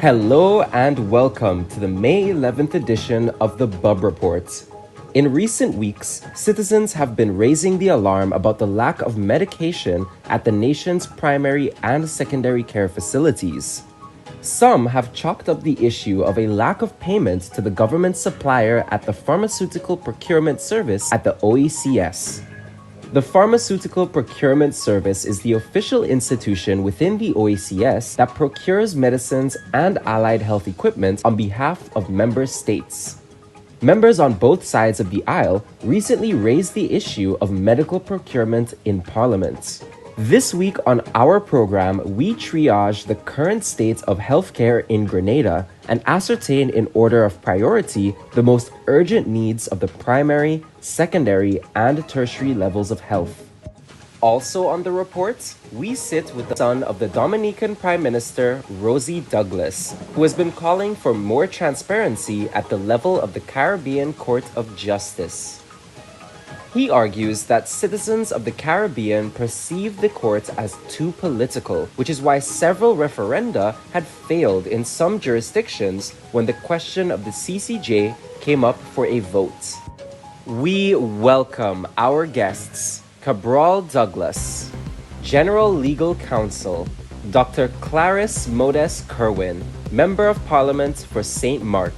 Hello and welcome to the May 11th edition of the Bubb Report. In recent weeks, citizens have been raising the alarm about the lack of medication at the nation's primary and secondary care facilities. Some have chalked up the issue of a lack of payment to the government supplier at the Pharmaceutical Procurement Service at the OECS. The Pharmaceutical Procurement Service is the official institution within the OECS that procures medicines and allied health equipment on behalf of member states. Members on both sides of the aisle recently raised the issue of medical procurement in Parliament. This week on our program, we triage the current state of healthcare in Grenada and ascertain in order of priority the most urgent needs of the primary, secondary, and tertiary levels of health. Also on the report, we sit with the son of the Dominican Prime Minister, Rosie Douglas, who has been calling for more transparency at the level of the Caribbean Court of Justice. He argues that citizens of the Caribbean perceive the court as too political, which is why several referenda had failed in some jurisdictions when the question of the CCJ came up for a vote. We welcome our guests, Cabral Douglas, General Legal Counsel, Dr. Clarice Modest Kerwin, Member of Parliament for St. Mark,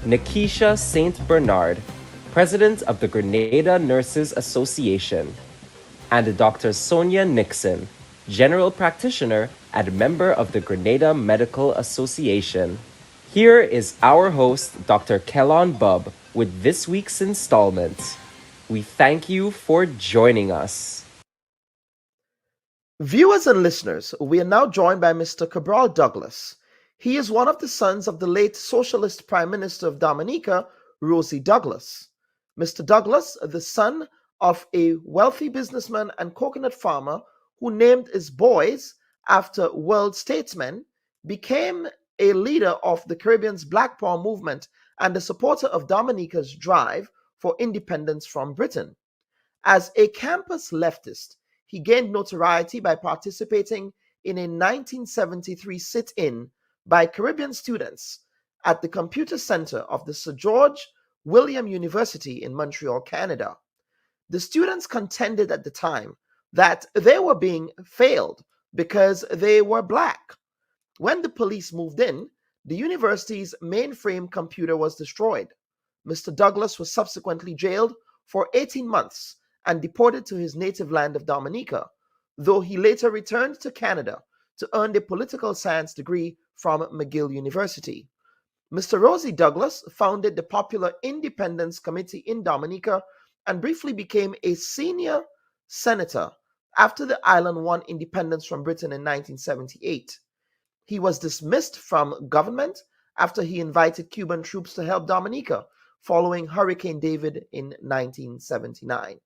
Nikisha St. Bernard, President of the Grenada Nurses Association, and Dr. Sonia Nixon, General Practitioner and member of the Grenada Medical Association. Here is our host, Dr. Kellon Bubb, with this week's installment. We thank you for joining us. Viewers and listeners, we are now joined by Mr. Cabral Douglas. He is one of the sons of the late Socialist Prime Minister of Dominica, Rosie Douglas. Mr. Douglas, the son of a wealthy businessman and coconut farmer who named his boys after world statesmen, became a leader of the Caribbean's Black Power movement and a supporter of Dominica's drive for independence from Britain. As a campus leftist, he gained notoriety by participating in a 1973 sit-in by Caribbean students at the Computer Center of the Sir George William University in Montreal, Canada. The students contended at the time that they were being failed because they were black. When the police moved in, the university's mainframe computer was destroyed. Mr. Douglas was subsequently jailed for 18 months and deported to his native land of Dominica, though he later returned to Canada to earn a political science degree from McGill University. Mr. Rosie Douglas founded the Popular Independence Committee in Dominica and briefly became a senior senator after the island won independence from Britain in 1978. He was dismissed from government after he invited Cuban troops to help Dominica following Hurricane David in 1979.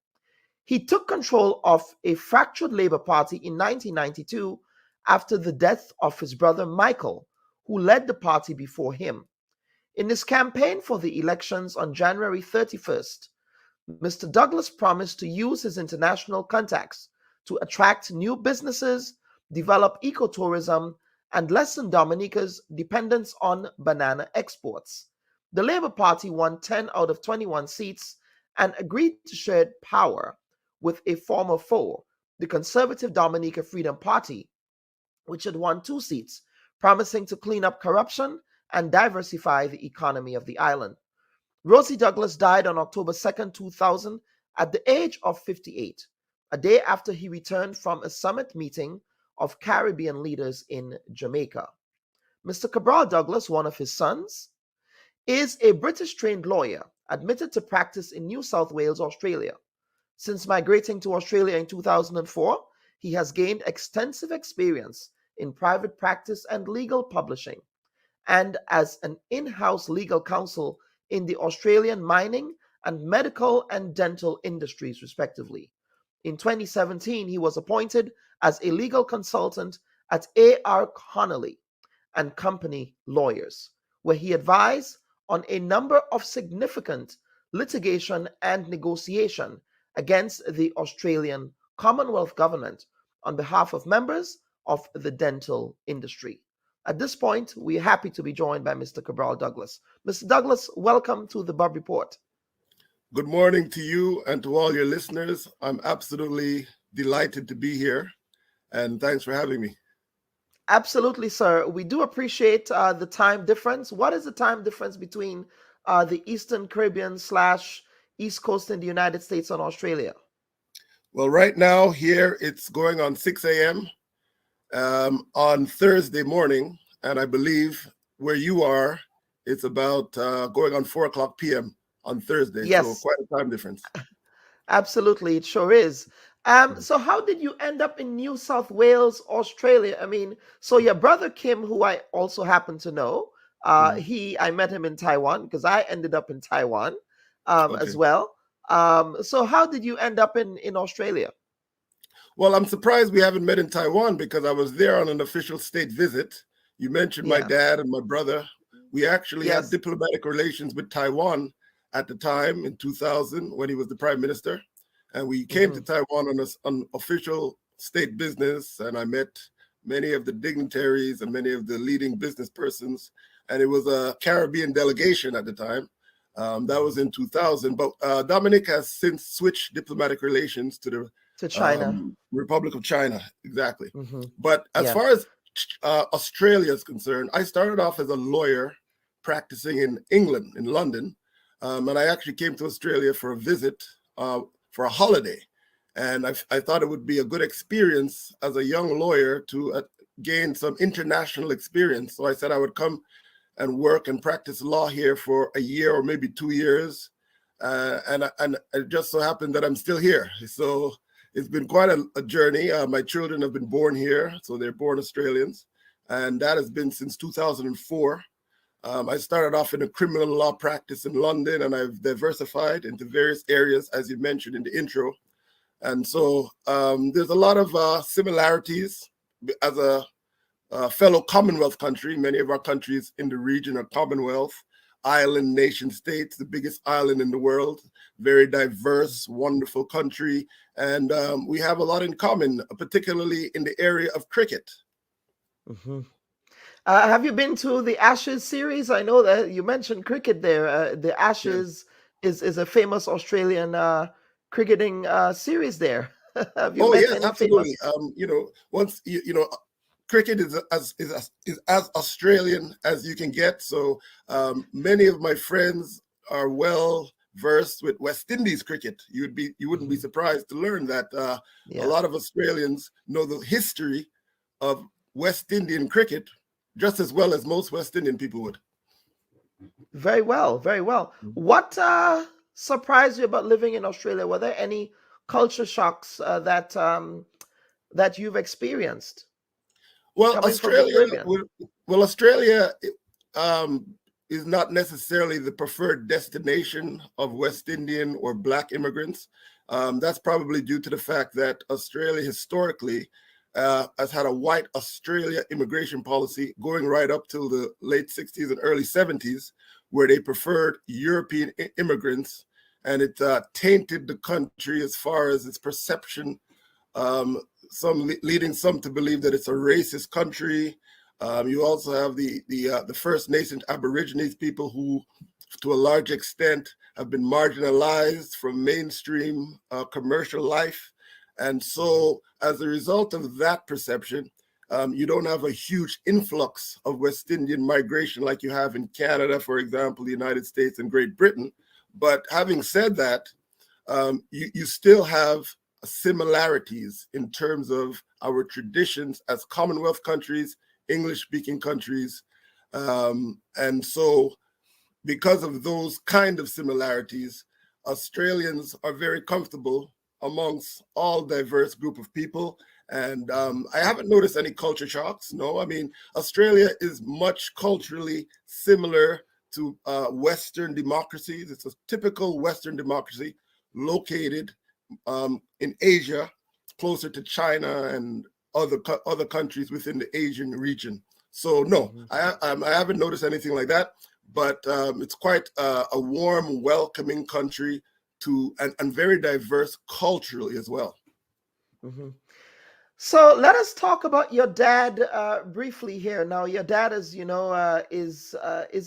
He took control of a fractured Labour Party in 1992 after the death of his brother Michael, who led the party before him. In his campaign for the elections on January 31st, Mr. Douglas promised to use his international contacts to attract new businesses, develop ecotourism, and lessen Dominica's dependence on banana exports. The Labour Party won 10 out of 21 seats and agreed to share power with a former foe, the Conservative Dominica Freedom Party, which had won 2 seats, promising to clean up corruption and diversify the economy of the island. Rosie Douglas died on October 2nd, 2000, at the age of 58, a day after he returned from a summit meeting of Caribbean leaders in Jamaica. Mr. Cabral Douglas, one of his sons, is a British-trained lawyer admitted to practice in New South Wales, Australia. Since migrating to Australia in 2004, he has gained extensive experience in private practice and legal publishing, and as an in-house legal counsel in the Australian mining and medical and dental industries, respectively. In 2017, he was appointed as a legal consultant at A.R. Connolly and Company Lawyers, where he advised on a number of significant litigation and negotiation against the Australian Commonwealth Government on behalf of members of the dental industry. At this point, we're happy to be joined by Mr. Cabral Douglas. Mr. Douglas, welcome to the Bubb Report. Good morning to you and to all your listeners. I'm absolutely delighted to be here, and thanks for having me. Absolutely, sir. We do appreciate the time difference. What is the time difference between the Eastern Caribbean / East Coast in the United States and Australia? Well, right now here it's going on 6 a.m. On Thursday morning, and I believe where you are, it's about going on 4 o'clock p.m. on Thursday, so Yes, quite a time difference. absolutely. It sure is. So how did you end up in New South Wales, Australia? I mean, so your brother Kim, who I also happen to know, Mhm. I met him in Taiwan because I ended up in Taiwan as Okay. well. So how did you end up in Australia? Well, I'm surprised we haven't met in Taiwan because I was there on an official state visit. You mentioned my Yeah. dad and my brother. We actually had Yes. diplomatic relations with Taiwan at the time in 2000 when he was the prime minister. And we came to Hmm. Taiwan on official state business, and I met many of the dignitaries and many of the leading business persons. And it was a Caribbean delegation at the time. That was in 2000. But Dominic has since switched diplomatic relations to the To China. Republic of China, exactly. Hmm. But as Yeah. far as Australia is concerned, I started off as a lawyer practicing in England, in London, and I actually came to Australia for a visit for a holiday. And I thought it would be a good experience as a young lawyer to gain some international experience. So I said I would come and work and practice law here for a year or maybe 2 years. And it just so happened that I'm still here. So it's been quite a journey. My children have been born here, so they're born Australians. And that has been since 2004. I started off in a criminal law practice in London, and I've diversified into various areas, as you mentioned in the intro. And so there's a lot of similarities as a fellow Commonwealth country. Many of our countries in the region are Commonwealth, island nation states, the biggest island in the world, very diverse, wonderful country. And we have a lot in common, particularly in the area of cricket. Hmm. Have you been to the Ashes series? I know that you mentioned cricket there. The Yeah. Ashes is a famous Australian cricketing series there. Have you Oh met yes, any absolutely. famous? Once cricket is as Australian as you can get. So many of my friends are well versed with West Indies cricket. You wouldn't be Mhm. surprised to learn that a Yeah, lot of Australians know the history of West Indian cricket just as well as most West Indian people would. very well, very well. What surprised you about living in Australia? Were there any culture shocks that you've experienced Well, coming from the Australia, Caribbean? Australia um, is not necessarily the preferred destination of West Indian or Black immigrants. That's probably due to the fact that Australia historically has had a white Australia immigration policy going right up till the late 60s and early 70s, where they preferred European immigrants, and it tainted the country as far as its perception, um, leading some to believe that it's a racist country. You also have the First Nation Aborigines people who, to a large extent, have been marginalized from mainstream commercial life, and so as a result of that perception, you don't have a huge influx of West Indian migration like you have in Canada, for example, the United States and Great Britain. But having said that, you still have similarities in terms of our traditions as Commonwealth countries, English speaking countries. And so, because of those kind of similarities, Australians are very comfortable amongst all diverse group of people. And I haven't noticed any culture shocks. No, I mean, Australia is much culturally similar to Western democracies. It's a typical Western democracy located in Asia, closer to China and other countries within the Asian region. So no, Mhm. I haven't noticed anything like that. But it's quite a warm, welcoming country and very diverse culturally as well. Mhm. So let us talk about your dad briefly here. Now, your dad, as you know, is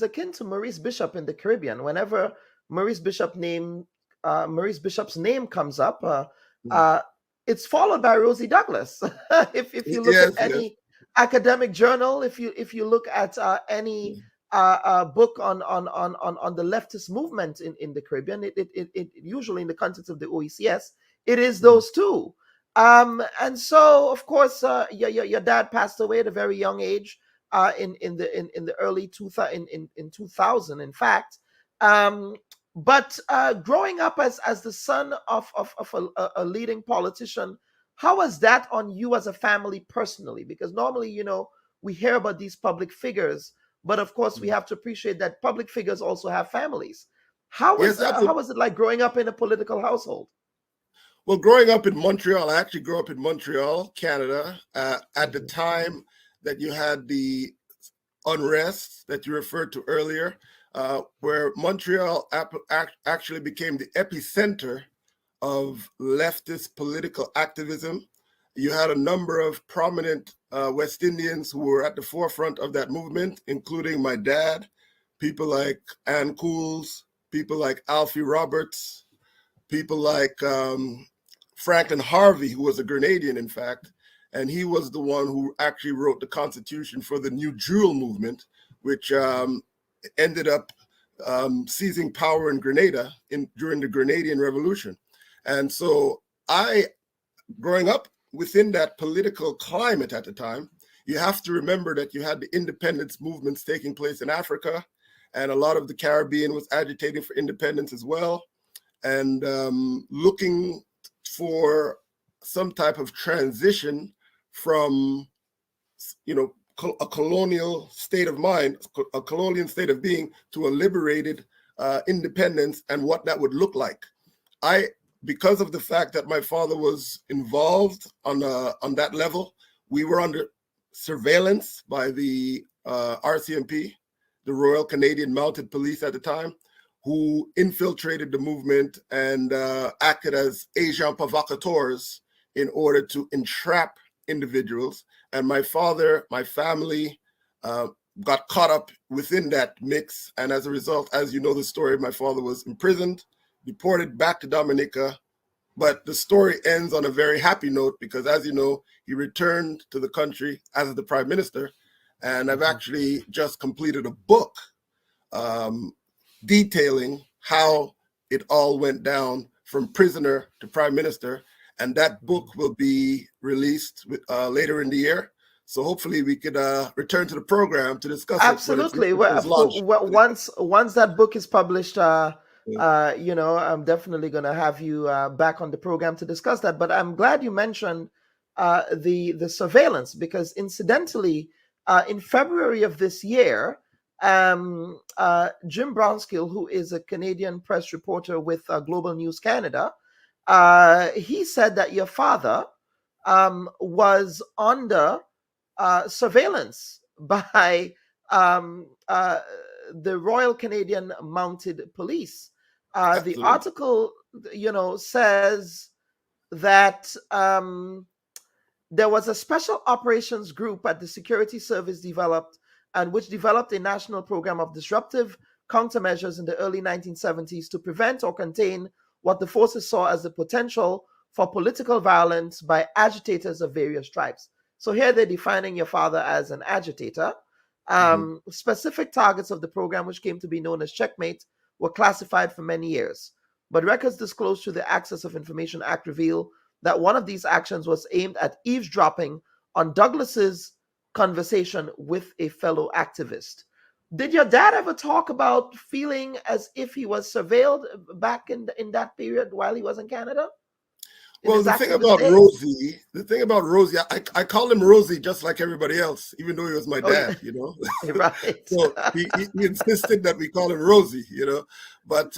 akin to Maurice Bishop in the Caribbean. Whenever Maurice Bishop name Maurice Bishop's name comes up, Mm. uh, it's followed by Rosie Douglas. If you look at Yes, yes. any academic journal, if you look at any book on the leftist movement in the Caribbean, it usually in the context of the OECS, it is Mm. those two. And so, of course, your dad passed away at a very young age, in the early 2000, in 2000, in fact. Um, but growing up as the son of a leading politician, how was that on you as a family personally? Because normally, we hear about these public figures, but of course, we Mm. have to appreciate that public figures also have families. Yes, How absolutely. was it like growing up in a political household? Well, growing up in Montreal, I actually grew up in Montreal, Canada, at the Mhm. time that you had the unrest that you referred to earlier, where Montreal actually became the epicenter of leftist political activism. You had a number of prominent West Indians who were at the forefront of that movement, including my dad, people like Ann Cools, people like Alfie Roberts, people like Franklin Harvey, who was a Grenadian, in fact, and he was the one who actually wrote the Constitution for the New Jewel movement, which ended up seizing power in Grenada during the Grenadian Revolution. And so I, growing up within that political climate at the time, you have to remember that you had the independence movements taking place in Africa, and a lot of the Caribbean was agitating for independence as well, and looking for some type of transition from, a colonial state of mind, a colonial state of being, to a liberated independence, and what that would look like. I, because of the fact that my father was involved on that level, we were under surveillance by the RCMP, the Royal Canadian Mounted Police at the time, who infiltrated the movement and acted as agents provocateurs in order to entrap individuals. And my father, my family, uh, got caught up within that mix. And as a result, as you know the story, my father was imprisoned, deported back to Dominica. But the story ends on a very happy note because, as you know, he returned to the country as the prime minister. And I've Mhm. actually just completed a book um, detailing how it all went down from prisoner to prime minister. And that book will be released later in the year. So hopefully we could return to the program to discuss it when Absolutely. it was launched. Once that book is published, I'm definitely going to have you back on the program to discuss that. But I'm glad you mentioned the surveillance, because incidentally, in February of this year, Jim Brownskill, who is a Canadian press reporter with Global News Canada, he said that your father was under surveillance by um, uh, the Royal Canadian Mounted Police. The Absolutely. article, says that there was a special operations group at the Security Service developed, and which developed a national program of disruptive countermeasures in the early 1970s to prevent or contain what the forces saw as the potential for political violence by agitators of various tribes. So here they're defining your father as an agitator. Mhm. Specific targets of the program, which came to be known as Checkmate, were classified for many years. But records disclosed through the Access of Information Act reveal that one of these actions was aimed at eavesdropping on Douglas's conversation with a fellow activist. Did your dad ever talk about feeling as if he was surveilled back in that period while he was in Canada in Well, his activist days? The thing about Rosie, I call him Rosie just like everybody else, even though he was my Oh yeah, dad, you know. right. So he insisted that we call him Rosie, you know. But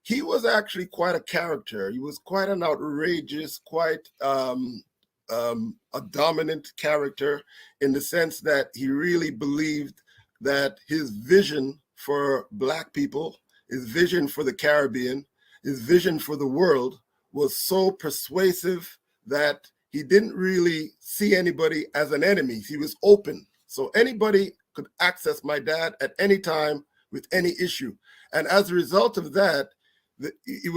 he was actually quite a character. He was quite an outrageous, quite a dominant character, in the sense that he really believed that his vision for Black people, his vision for the Caribbean, his vision for the world was so persuasive that he didn't really see anybody as an enemy. He was open. So anybody could access my dad at any time with any issue. And as a result of that, it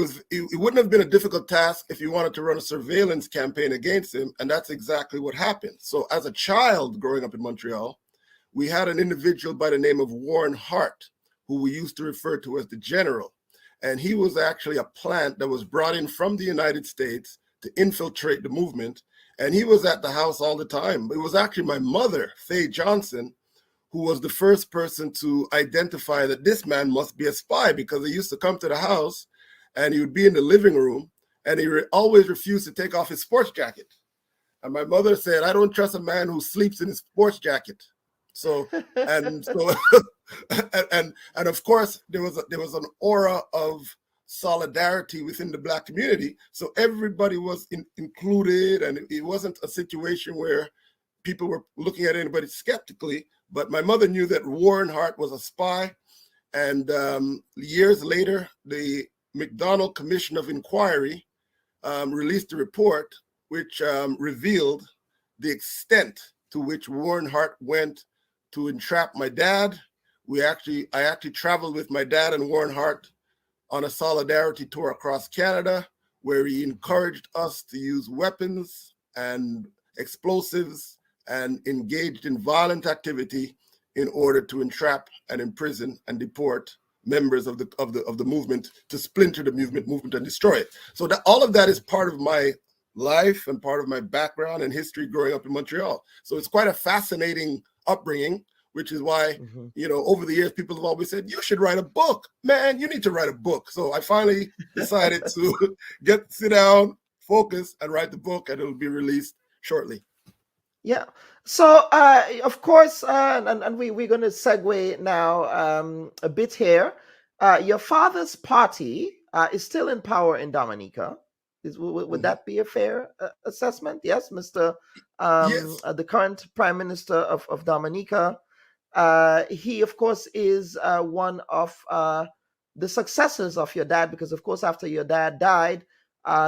wouldn't have been a difficult task if you wanted to run a surveillance campaign against him. And that's exactly what happened. So as a child growing up in Montreal, we had an individual by the name of Warren Hart, who we used to refer to as the General. And he was actually a plant that was brought in from the United States to infiltrate the movement. And he was at the house all the time. It was actually my mother, Faye Johnson, who was the first person to identify that this man must be a spy, because he used to come to the house and he would be in the living room and he always refused to take off his sports jacket. And my mother said, I don't trust a man who sleeps in his sports jacket. So, and so, and of course, there was an aura of solidarity within the Black community. So everybody was included, and it wasn't a situation where people were looking at anybody skeptically. But my mother knew that Warren Hart was a spy. And years later, the McDonald Commission of Inquiry released a report which revealed the extent to which Warren Hart went to entrap my dad. I actually traveled with my dad and Warren Hart on a solidarity tour across Canada, where he encouraged us to use weapons and explosives and engaged in violent activity in order to entrap and imprison and deport members of the movement, to splinter the movement and destroy it. So that all of that is part of my life and part of my background and history growing up in Montreal. So it's quite a fascinating upbringing, which is why, over the years, people have always said, you should write a book. Man, you need to write a book. So I finally decided to sit down, focus, and write the book, and it'll be released shortly. Yeah. So, of course, and we're going to segue now a bit here. Your father's party is still in power in Dominica. Would that be a fair assessment? Yes, Mr. Yes. The current Prime Minister of Dominica. He, of course, is one of the successors of your dad, because, of course, after your dad died,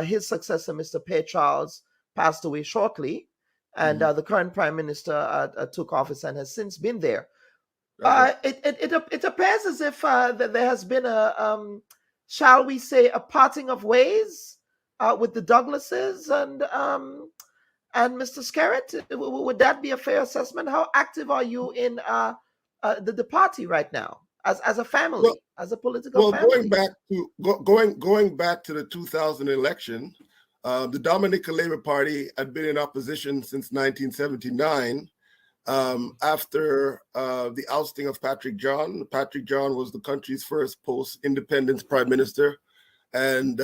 his successor, Mr. Pay Charles, passed away shortly. And the current Prime Minister took office and has since been there. It appears as if that there has been shall we say, a parting of ways with the Douglases and Mr. Skerritt. Would that be a fair assessment? How active are you in the party right now, as a family, as a political family? Going back to the 2000 election, the Dominica Labour Party had been in opposition since 1979. After the ousting of Patrick John. Patrick John was the country's first post-independence prime minister, and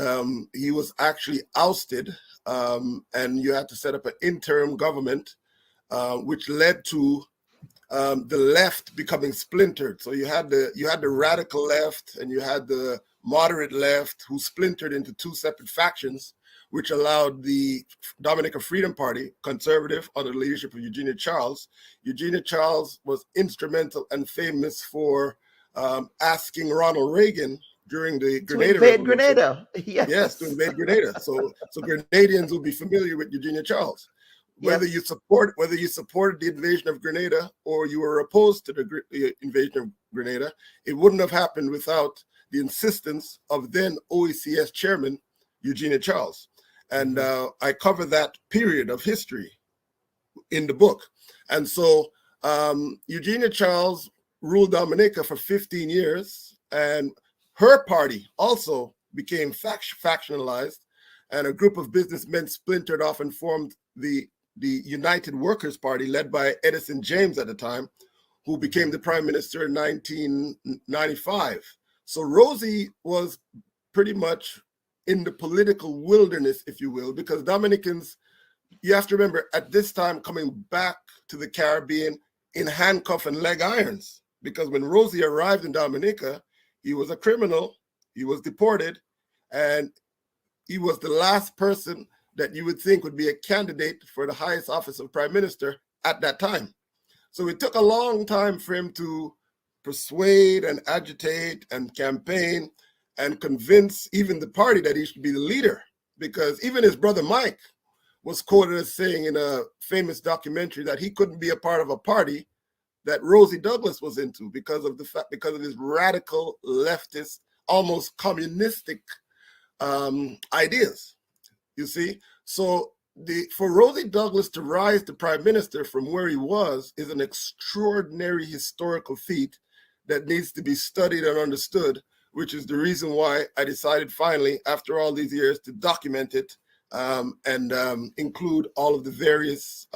he was actually ousted, and you had to set up an interim government, which led to the left becoming splintered. So you had the radical left and you had the moderate left, who splintered into two separate factions, which allowed the Dominica Freedom Party, conservative, under the leadership of Eugenia Charles. Eugenia Charles was instrumental and famous for asking Ronald Reagan during the Grenada Revolution. Grenada. Yes, to invade Grenada. So Grenadians will be familiar with Eugenia Charles. Whether you supported the invasion of Grenada or you were opposed to the invasion of Grenada, it wouldn't have happened without the insistence of then OECS chairman Eugenia Charles. And I cover that period of history in the book. And so Eugenia Charles ruled Dominica for 15 years, and her party also became factionalized, and a group of businessmen splintered off and formed the United Workers' Party, led by Edison James at the time, who became the prime minister in 1995. So Rosie was pretty much in the political wilderness, if you will, because Dominicans, you have to remember, at this time coming back to the Caribbean in handcuff and leg irons, because when Rosie arrived in Dominica, he was a criminal, he was deported, and he was the last person that you would think would be a candidate for the highest office of prime minister at that time. So it took a long time for him to persuade and agitate and campaign and convince even the party that he should be the leader, because even his brother Mike was quoted as saying in a famous documentary that he couldn't be a part of a party that Rosie Douglas was into because of his radical leftist, almost communistic ideas. You see, so for Rosie Douglas to rise to prime minister from where he was is an extraordinary historical feat that needs to be studied and understood, which is the reason why I decided finally, after all these years, to document it and include all of the various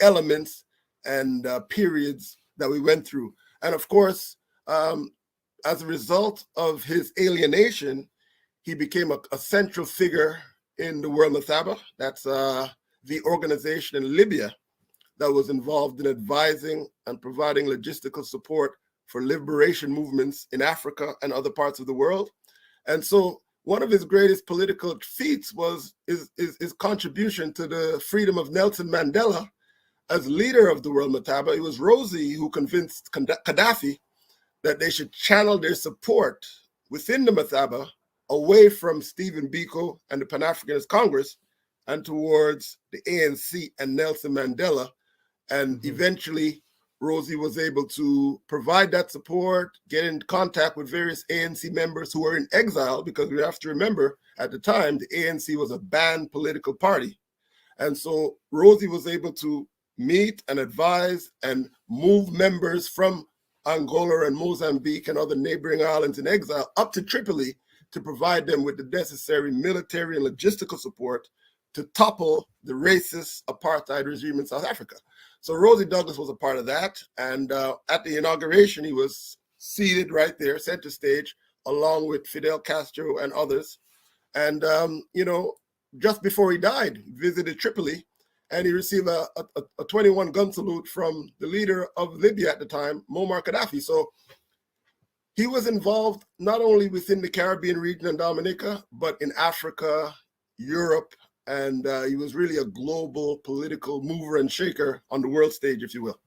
elements and periods that we went through. And of course, as a result of his alienation, he became a central figure in the World Mathaba. That's the organization in Libya that was involved in advising and providing logistical support for liberation movements in Africa and other parts of the world. And so one of his greatest political feats was his contribution to the freedom of Nelson Mandela as leader of the World Mathaba. It was Rosie who convinced Gaddafi that they should channel their support within the Mathaba away from Stephen Biko and the Pan-Africanist Congress and towards the ANC and Nelson Mandela. And eventually, Rosie was able to provide that support, get in contact with various ANC members who were in exile, because we have to remember, at the time, the ANC was a banned political party. And so Rosie was able to meet and advise and move members from Angola and Mozambique and other neighboring islands in exile up to Tripoli to provide them with the necessary military and logistical support to topple the racist apartheid regime in South Africa. So Rosie Douglas was a part of that. And at the inauguration, he was seated right there, center stage, along with Fidel Castro and others. And, just before he died, he visited Tripoli, and he received a 21 gun salute from the leader of Libya at the time, Muammar Gaddafi. So he was involved not only within the Caribbean region and Dominica, but in Africa, Europe, and he was really a global political mover and shaker on the world stage, if you will.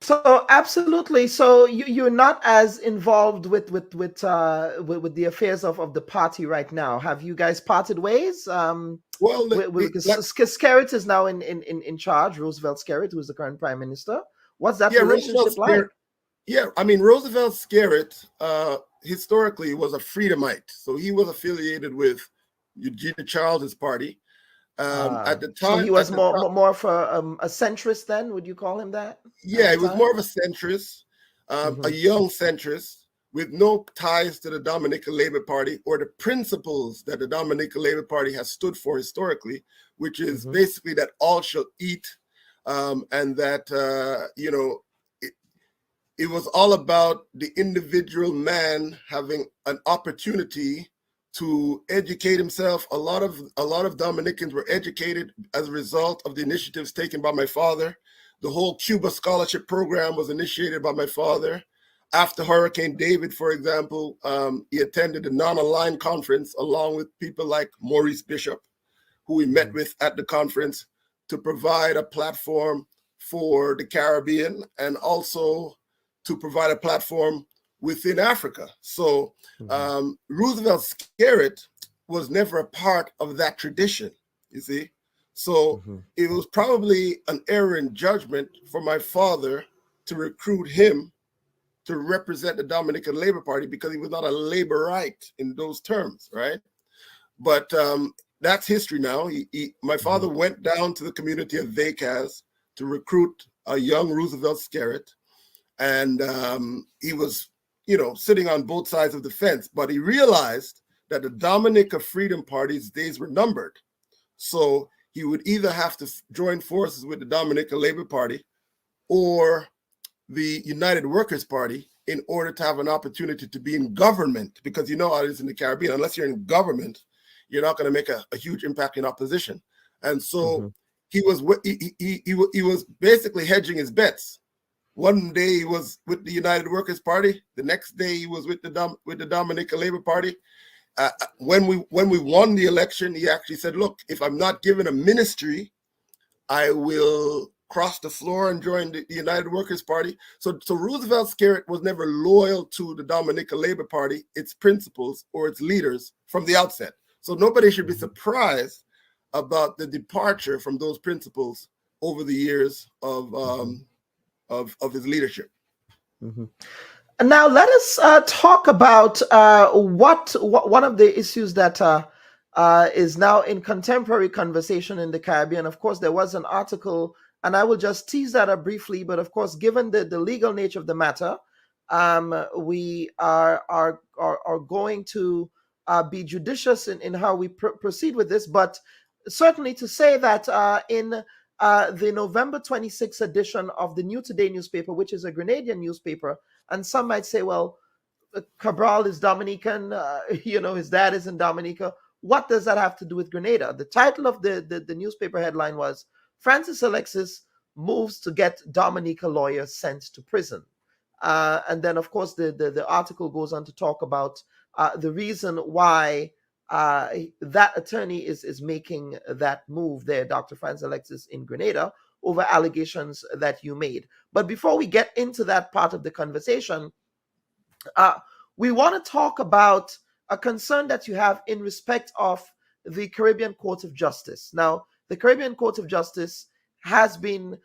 So absolutely. So you're not as involved with the affairs of the party right now. Have you guys parted ways? Well, Skerritt is now in charge. Roosevelt Skerritt, who is the current prime minister. What's that relationship like? Roosevelt Skerritt historically was a Freedomite, so he was affiliated with Eugenia Charles's party. At the time, so he was more for a centrist. Then, would you call him that? Yeah, he was more of a centrist, a young centrist with no ties to the Dominican Labour Party or the principles that the Dominican Labour Party has stood for historically, which is basically that all shall eat, and that it was all about the individual man having an opportunity to educate himself. A lot of Dominicans were educated as a result of the initiatives taken by my father. The whole Cuba scholarship program was initiated by my father. After Hurricane David, for example, he attended the Non-Aligned Conference along with people like Maurice Bishop, who we met with at the conference to provide a platform for the Caribbean and also to provide a platform within Africa. So Roosevelt Skerritt was never a part of that tradition, you see? So it was probably an error in judgment for my father to recruit him to represent the Dominican Labour Party because he was not a Labourite in those terms, right? But that's history now. My father went down to the community of Vacaz to recruit a young Roosevelt Skerritt, and he was sitting on both sides of the fence, but he realized that the Dominica Freedom Party's days were numbered. So he would either have to join forces with the Dominican Labour Party or the United Workers' Party in order to have an opportunity to be in government, because how it is in the Caribbean. Unless you're in government, you're not going to make a huge impact in opposition. And so he was basically hedging his bets. One day he was with the United Workers' Party. The next day he was with the Dominican Labour Party. When we won the election, he actually said, "Look, if I'm not given a ministry, I will cross the floor and join the United Workers' Party." So Roosevelt Skerritt was never loyal to the Dominican Labour Party, its principles or its leaders from the outset. So nobody should be surprised about the departure from those principles over the years of his leadership. Mm-hmm. And now let us talk about what one of the issues that is now in contemporary conversation in the Caribbean. Of course, there was an article, and I will just tease that up briefly. But of course, given the legal nature of the matter, we are going to be judicious in how we proceed with this. But certainly to say that in the November 26th edition of the New Today newspaper, which is a Grenadian newspaper, and some might say, well, Cabral is Dominican, his dad is in Dominica. What does that have to do with Grenada? The title of the newspaper headline was, Francis Alexis moves to get Dominica lawyer sent to prison. And then, of course, the article goes on to talk about the reason why that attorney is making that move there, Dr. Francis Alexis in Grenada, over allegations that you made. But before we get into that part of the conversation, we want to talk about a concern that you have in respect of the Caribbean Court of Justice. Now, the Caribbean Court of Justice has been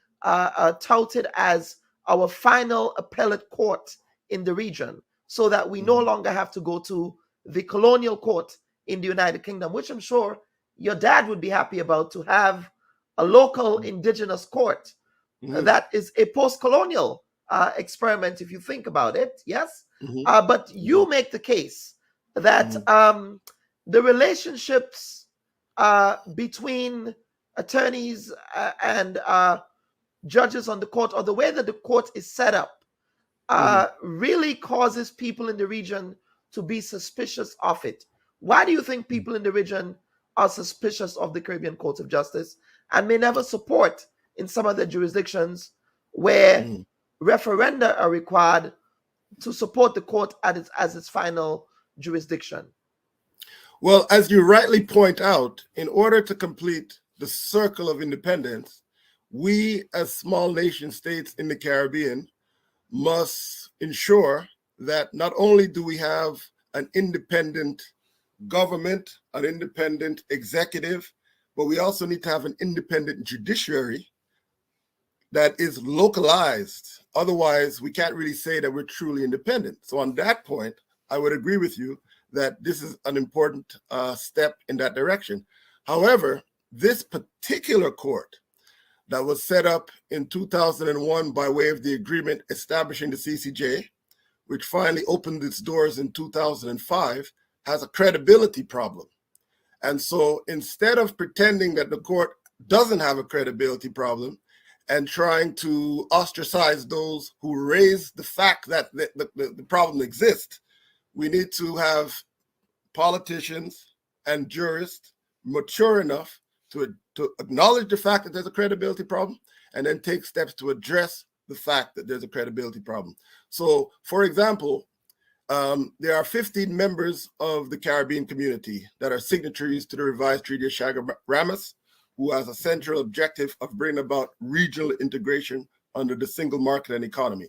touted as our final appellate court in the region, so that we no longer have to go to the colonial court in the United Kingdom, which I'm sure your dad would be happy about, to have a local indigenous court that is a post-colonial experiment, if you think about it. Yes. But you make the case that the relationships between attorneys and judges on the court, or the way that the court is set up, really causes people in the region to be suspicious of it. Why do you think people in the region are suspicious of the Caribbean Court of Justice and may never support in some of the jurisdictions where referenda are required to support the court as its final jurisdiction? Well, as you rightly point out, in order to complete the circle of independence, we as small nation states in the Caribbean must ensure that not only do we have an independent government, an independent executive, but we also need to have an independent judiciary that is localized. Otherwise, we can't really say that we're truly independent. So on that point, I would agree with you that this is an important step in that direction. However, this particular court that was set up in 2001 by way of the agreement establishing the CCJ, which finally opened its doors in 2005, has a credibility problem. And so instead of pretending that the court doesn't have a credibility problem and trying to ostracize those who raise the fact that the problem exists, we need to have politicians and jurists mature enough to acknowledge the fact that there's a credibility problem and then take steps to address the fact that there's a credibility problem. So, for example, there are 15 members of the Caribbean community that are signatories to the revised Treaty of Chaguaramas, who has a central objective of bringing about regional integration under the single market and economy.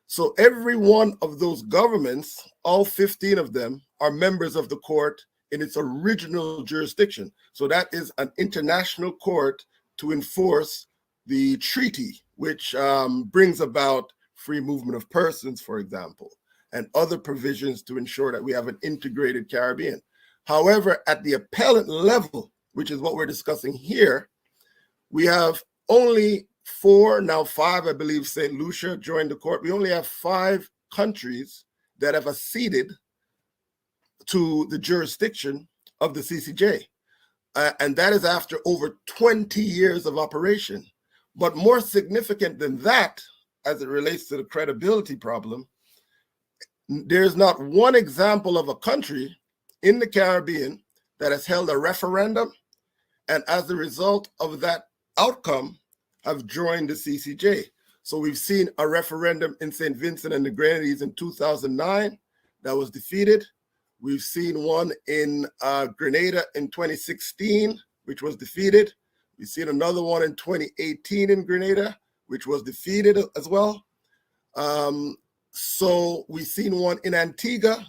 So every one of those governments, all 15 of them, are members of the court in its original jurisdiction. So that is an international court to enforce the treaty, which brings about free movement of persons, for example, and other provisions to ensure that we have an integrated Caribbean. However, at the appellate level, which is what we're discussing here, we have only 4, now 5, I believe St. Lucia joined the court. We only have 5 countries that have acceded to the jurisdiction of the CCJ. And that is after over 20 years of operation. But more significant than that, as it relates to the credibility problem, there's not one example of a country in the Caribbean that has held a referendum and as a result of that outcome have joined the CCJ. So we've seen a referendum in St. Vincent and the Grenadines in 2009 that was defeated. We've seen one in Grenada in 2016, which was defeated. We've seen another one in 2018 in Grenada, which was defeated as well. So we've seen one in Antigua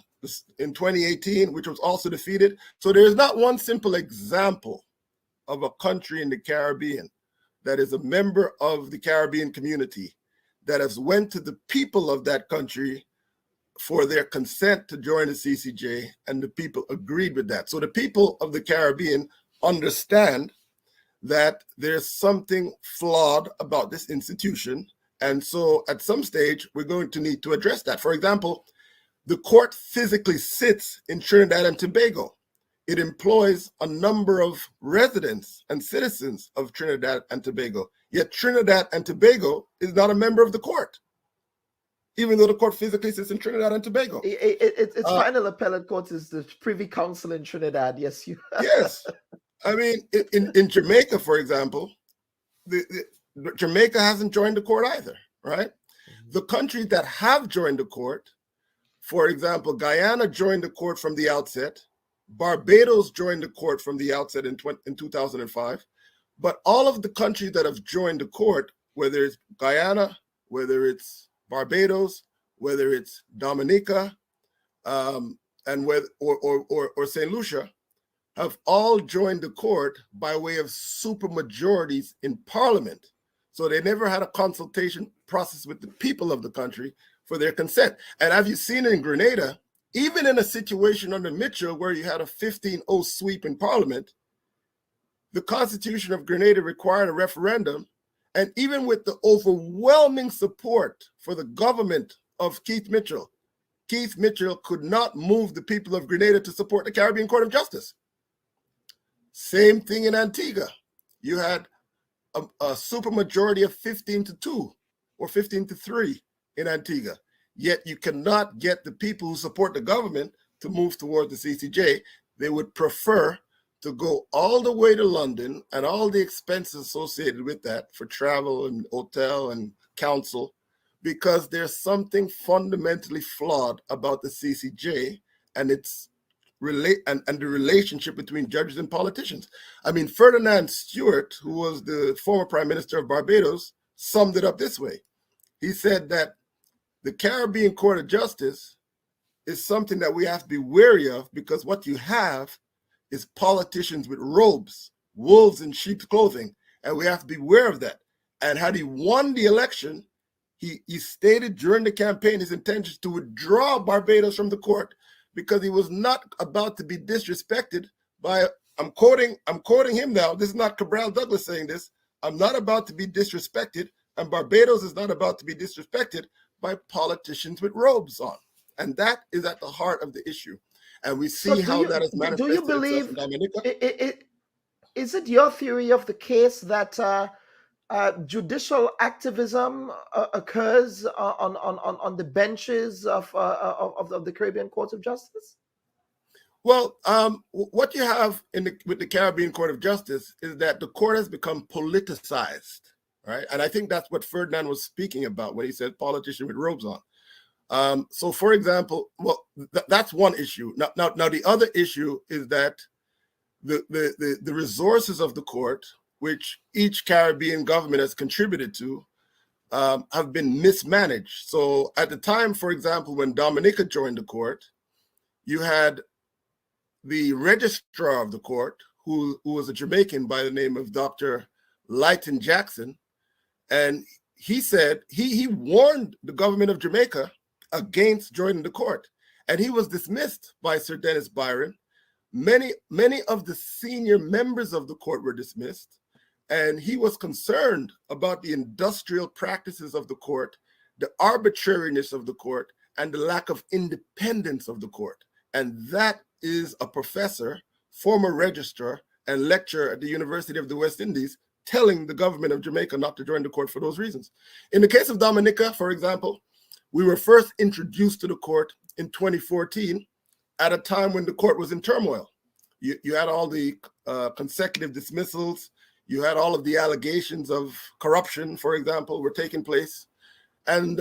in 2018, which was also defeated. So there's not one simple example of a country in the Caribbean that is a member of the Caribbean community that has went to the people of that country for their consent to join the CCJ, and the people agreed with that. So the people of the Caribbean understand that there's something flawed about this institution. And so at some stage, we're going to need to address that. For example, the court physically sits in Trinidad and Tobago. It employs a number of residents and citizens of Trinidad and Tobago. Yet Trinidad and Tobago is not a member of the court, even though the court physically sits in Trinidad and Tobago. Its final appellate court is the Privy Council in Trinidad. Yes, you. Yes. I mean, in Jamaica, for example, Jamaica hasn't joined the court either, right? The countries that have joined the court, for example, Guyana joined the court from the outset. Barbados joined the court from the outset in 2005. But all of the countries that have joined the court, whether it's Guyana, whether it's Barbados, whether it's Dominica, and or St. Lucia, have all joined the court by way of supermajorities in parliament. So they never had a consultation process with the people of the country for their consent. And have you seen in Grenada, even in a situation under Mitchell where you had a 15-0 sweep in parliament, the Constitution of Grenada required a referendum. And even with the overwhelming support for the government of Keith Mitchell could not move the people of Grenada to support the Caribbean Court of Justice. Same thing in Antigua. You had a supermajority of 15-2 or 15-3 in Antigua. Yet you cannot get the people who support the government to move toward the CCJ. They would prefer to go all the way to London and all the expenses associated with that for travel and hotel and council, because there's something fundamentally flawed about the CCJ and its and the relationship between judges and politicians. I mean, Ferdinand Stewart, who was the former Prime Minister of Barbados, summed it up this way. He said that the Caribbean Court of Justice is something that we have to be wary of, because what you have is politicians with robes, wolves in sheep's clothing, and we have to be aware of that. And had he won the election, he stated during the campaign his intentions to withdraw Barbados from the court, because he was not about to be disrespected by, I'm quoting him now, this is not Cabral Douglas saying this, I'm not about to be disrespected, and Barbados is not about to be disrespected by politicians with robes on. And that is at the heart of the issue. And we see how that is manifested. Do you believe, in Dominica. Is it your theory of the case that judicial activism occurs on the benches of the Caribbean Court of Justice? Well, what you have with the Caribbean Court of Justice is that the court has become politicized, right? And I think that's what Ferdinand was speaking about when he said politician with robes on. So, for example, well, that's one issue. Now, the other issue is that the resources of the court, which each Caribbean government has contributed to, have been mismanaged. So at the time, for example, when Dominica joined the court, you had the registrar of the court, who was a Jamaican by the name of Dr. Lighton Jackson. And he said, he warned the government of Jamaica against joining the court. And he was dismissed by Sir Dennis Byron. Many of the senior members of the court were dismissed. And he was concerned about the industrial practices of the court, the arbitrariness of the court, and the lack of independence of the court. And that is a professor, former registrar, and lecturer at the University of the West Indies telling the government of Jamaica not to join the court for those reasons. In the case of Dominica, for example, we were first introduced to the court in 2014 at a time when the court was in turmoil. You had all the consecutive dismissals. You had all of the allegations of corruption, for example, were taking place. And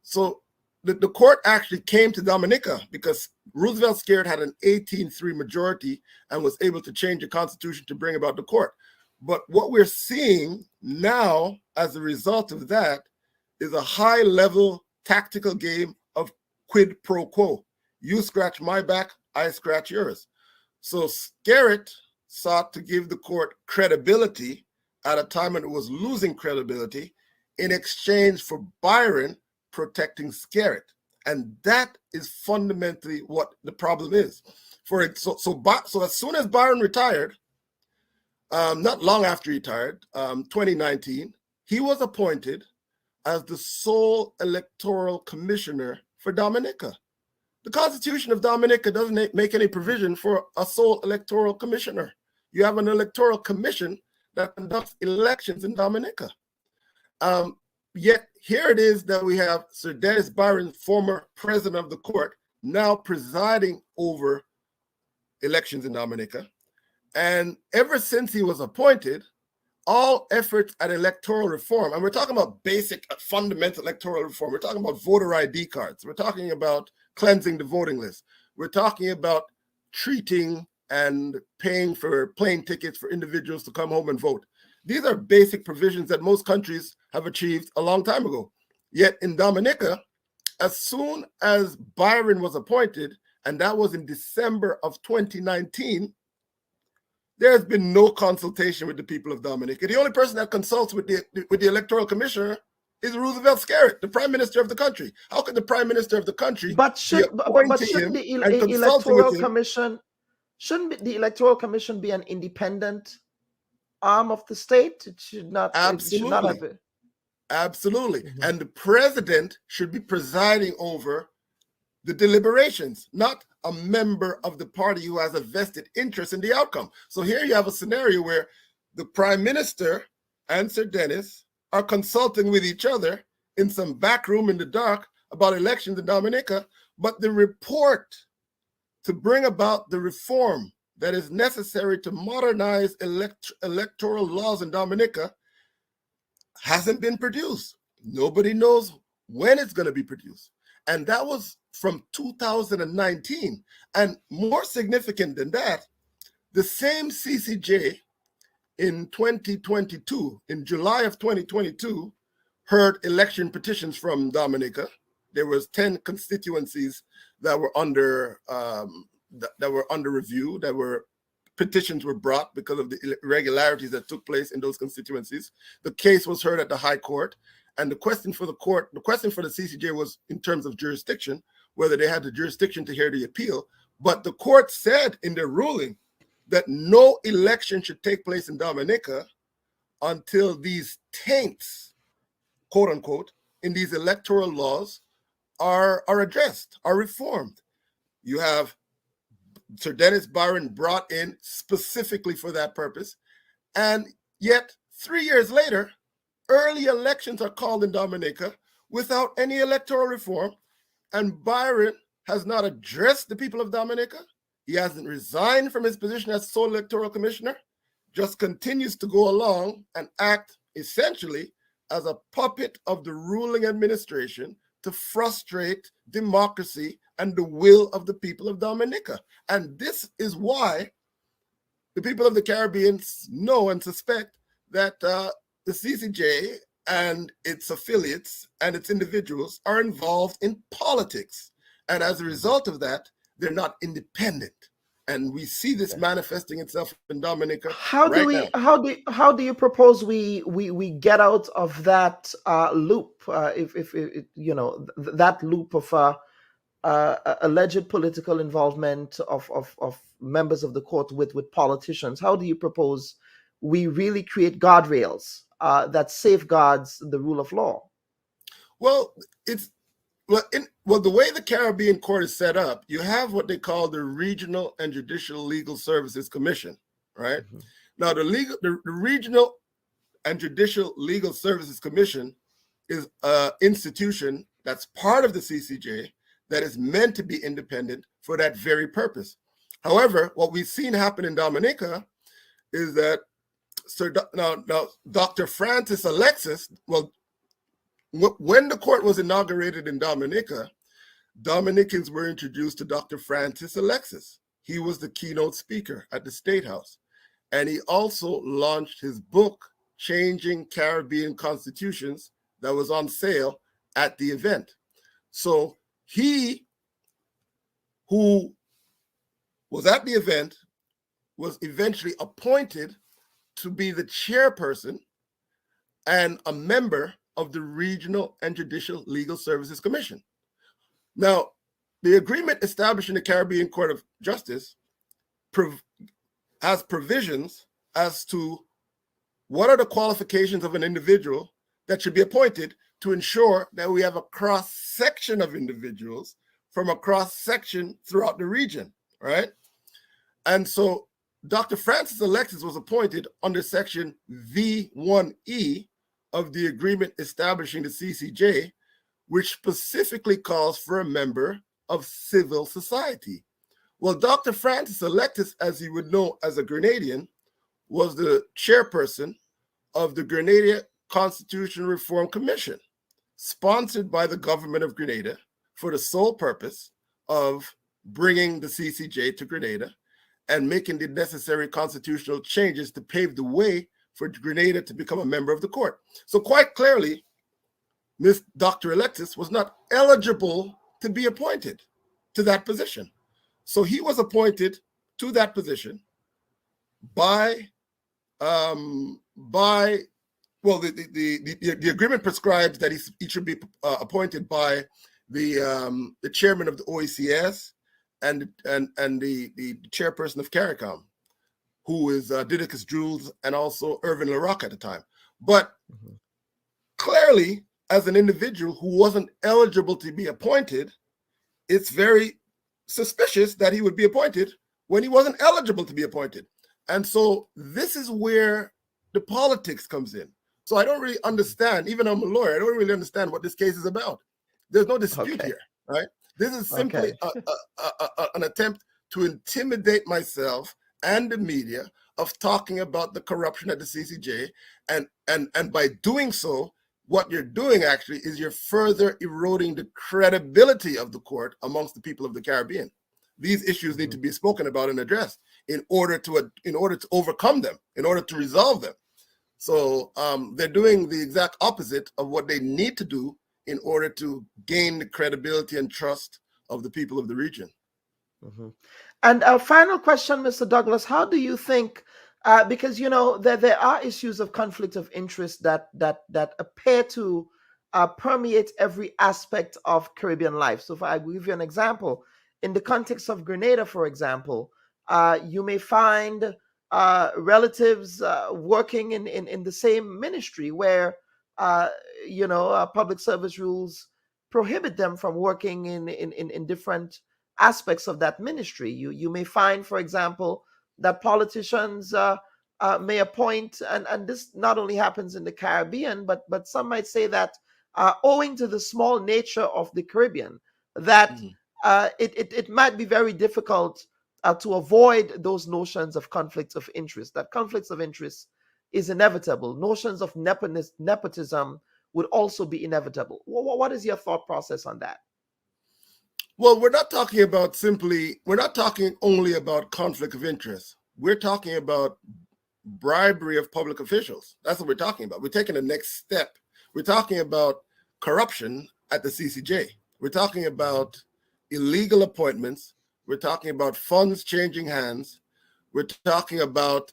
so the court actually came to Dominica because Roosevelt Scared had an 18-3 majority and was able to change the constitution to bring about the court. But what we're seeing now as a result of that is a high-level tactical game of quid pro quo. You scratch my back, I scratch yours. So Skerritt sought to give the court credibility at a time when it was losing credibility in exchange for Byron protecting Skerritt. And that is fundamentally what the problem is. So as soon as Byron retired, not long after he retired, 2019, he was appointed as the sole electoral commissioner for Dominica. The Constitution of Dominica doesn't make any provision for a sole electoral commissioner. You have an electoral commission that conducts elections in Dominica. Yet here it is that we have Sir Dennis Byron, former president of the court, now presiding over elections in Dominica. And ever since he was appointed, all efforts at electoral reform, and we're talking about basic, fundamental electoral reform. We're talking about voter ID cards. We're talking about cleansing the voting list. We're talking about treating and paying for plane tickets for individuals to come home and vote. These are basic provisions that most countries have achieved a long time ago. Yet in Dominica, as soon as Byron was appointed, and that was in December of 2019, there has been no consultation with the people of Dominica. The only person that consults with the electoral commissioner is Roosevelt Skerritt, the prime minister of the country. How could the prime minister of the country But shouldn't the electoral commission be an independent arm of the state? It should not. Absolutely. It should not have it. Absolutely. Mm-hmm. And the president should be presiding over the deliberations, not a member of the party who has a vested interest in the outcome. So here you have a scenario where the prime minister and Sir Dennis are consulting with each other in some back room in the dark about elections in Dominica, but the report to bring about the reform that is necessary to modernize electoral laws in Dominica hasn't been produced. Nobody knows when it's going to be produced. And that was from 2019. And more significant than that, the same CCJ in 2022, in July of 2022, heard election petitions from Dominica. There was 10 constituencies that were under review, petitions were brought because of the irregularities that took place in those constituencies. The case was heard at the High Court, and the question for the CCJ was in terms of jurisdiction, whether they had the jurisdiction to hear the appeal. But the court said in their ruling that no election should take place in Dominica until these taints, quote unquote, in these electoral laws are addressed, are reformed. You have Sir Dennis Byron brought in specifically for that purpose. And yet 3 years later, early elections are called in Dominica without any electoral reform. And Byron has not addressed the people of Dominica. He hasn't resigned from his position as sole electoral commissioner, just continues to go along and act essentially as a puppet of the ruling administration to frustrate democracy and the will of the people of Dominica. And this is why the people of the Caribbean know and suspect that the CCJ and its affiliates and its individuals are involved in politics. And as a result of that, they're not independent. And we see this manifesting itself in Dominica. How do you propose we get out of that loop? If you know that loop of alleged political involvement of members of the court with politicians, how do you propose we really create guardrails that safeguards the rule of law? Well, the way the Caribbean Court is set up, you have what they call the Regional and Judicial Legal Services Commission, right? Mm-hmm. Now, the Regional and Judicial Legal Services Commission is an institution that's part of the CCJ that is meant to be independent for that very purpose. However, what we've seen happen in Dominica is that Dr. Francis Alexis, when the court was inaugurated in Dominica, Dominicans were introduced to Dr. Francis Alexis. He was the keynote speaker at the State House. And he also launched his book, Changing Caribbean Constitutions, that was on sale at the event. So he who was at the event, was eventually appointed to be the chairperson and a member of the Regional and Judicial Legal Services Commission. Now, the agreement establishing the Caribbean Court of Justice has provisions as to what are the qualifications of an individual that should be appointed to ensure that we have a cross-section of individuals from a cross-section throughout the region, right? And so Dr. Francis Alexis was appointed under Section V1E of the agreement establishing the CCJ, which specifically calls for a member of civil society. Well, Dr. Francis Alexis, as you would know as a Grenadian, was the chairperson of the Grenada Constitutional Reform Commission, sponsored by the government of Grenada for the sole purpose of bringing the CCJ to Grenada and making the necessary constitutional changes to pave the way for Grenada to become a member of the court. So quite clearly, Miss Dr. Alexis was not eligible to be appointed to that position. So he was appointed to that position by the agreement prescribes that he should be appointed by the chairman of the OECS and the chairperson of CARICOM, who is Didicus Jules and also Irvin LaRocque at the time. But clearly, as an individual who wasn't eligible to be appointed, it's very suspicious that he would be appointed when he wasn't eligible to be appointed. And so this is where the politics comes in. So I don't really understand, even though I'm a lawyer, I don't really understand what this case is about. There's no dispute here, right? This is simply an attempt to intimidate myself and the media of talking about the corruption at the CCJ. And by doing so, what you're doing actually is you're further eroding the credibility of the court amongst the people of the Caribbean. These issues need to be spoken about and addressed in order to overcome them, in order to resolve them. So they're doing the exact opposite of what they need to do in order to gain the credibility and trust of the people of the region. And our final question, Mr. Douglas, how do you think, because you know there are issues of conflict of interest that appear to permeate every aspect of Caribbean life. So if I give you an example, in the context of Grenada, for example, you may find relatives working in the same ministry where public service rules prohibit them from working in different aspects of that ministry. You may find, for example, that politicians may appoint, and this not only happens in the Caribbean, but some might say that owing to the small nature of the Caribbean, that it might be very difficult to avoid those notions of conflicts of interest, that conflicts of interest is inevitable. Notions of nepotism would also be inevitable. What is your thought process on that? Well, we're not talking only about conflict of interest. We're talking about bribery of public officials. That's what we're talking about. We're taking the next step. We're talking about corruption at the CCJ. We're talking about illegal appointments. We're talking about funds changing hands. We're talking about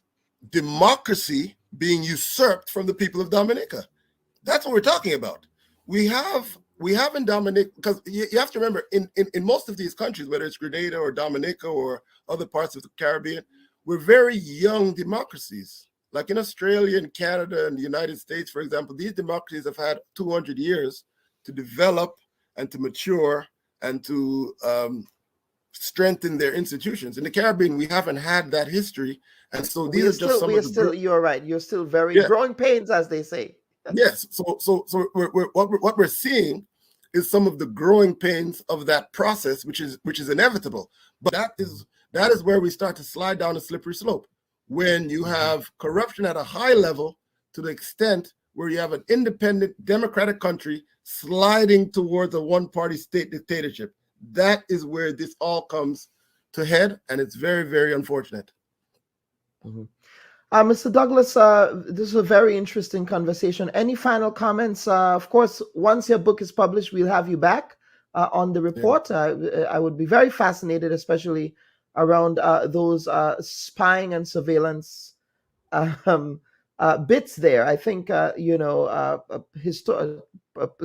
democracy being usurped from the people of Dominica. That's what we're talking about. We have in Dominica, because you have to remember, in most of these countries, whether it's Grenada or Dominica or other parts of the Caribbean, we're very young democracies. Like in Australia and Canada and the United States, for example, these democracies have had 200 years to develop and to mature and to strengthen their institutions. In the Caribbean, we haven't had that history. And so these are just some of the... You're right. You're still very growing pains, as they say. Yes. So what we're seeing is some of the growing pains of that process, which is inevitable. But that is where we start to slide down a slippery slope, when you have corruption at a high level to the extent where you have an independent democratic country sliding towards a one-party state dictatorship. That is where this all comes to head, and it's very, very unfortunate. Mr. Douglas, this is a very interesting conversation. Any final comments? Of course, once your book is published, we'll have you back. on the report. I would be very fascinated, especially around those spying and surveillance bits there. I think, a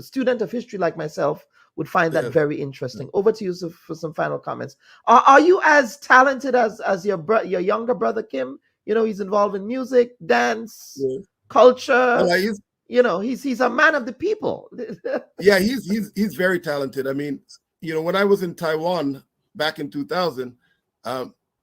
student of history like myself would find that very interesting. Over to you for some final comments. Are you as talented as your younger brother Kim? He's involved in music, dance, culture. Well, he's a man of the people. Yeah, he's very talented. I mean, when I was in Taiwan back in 2000,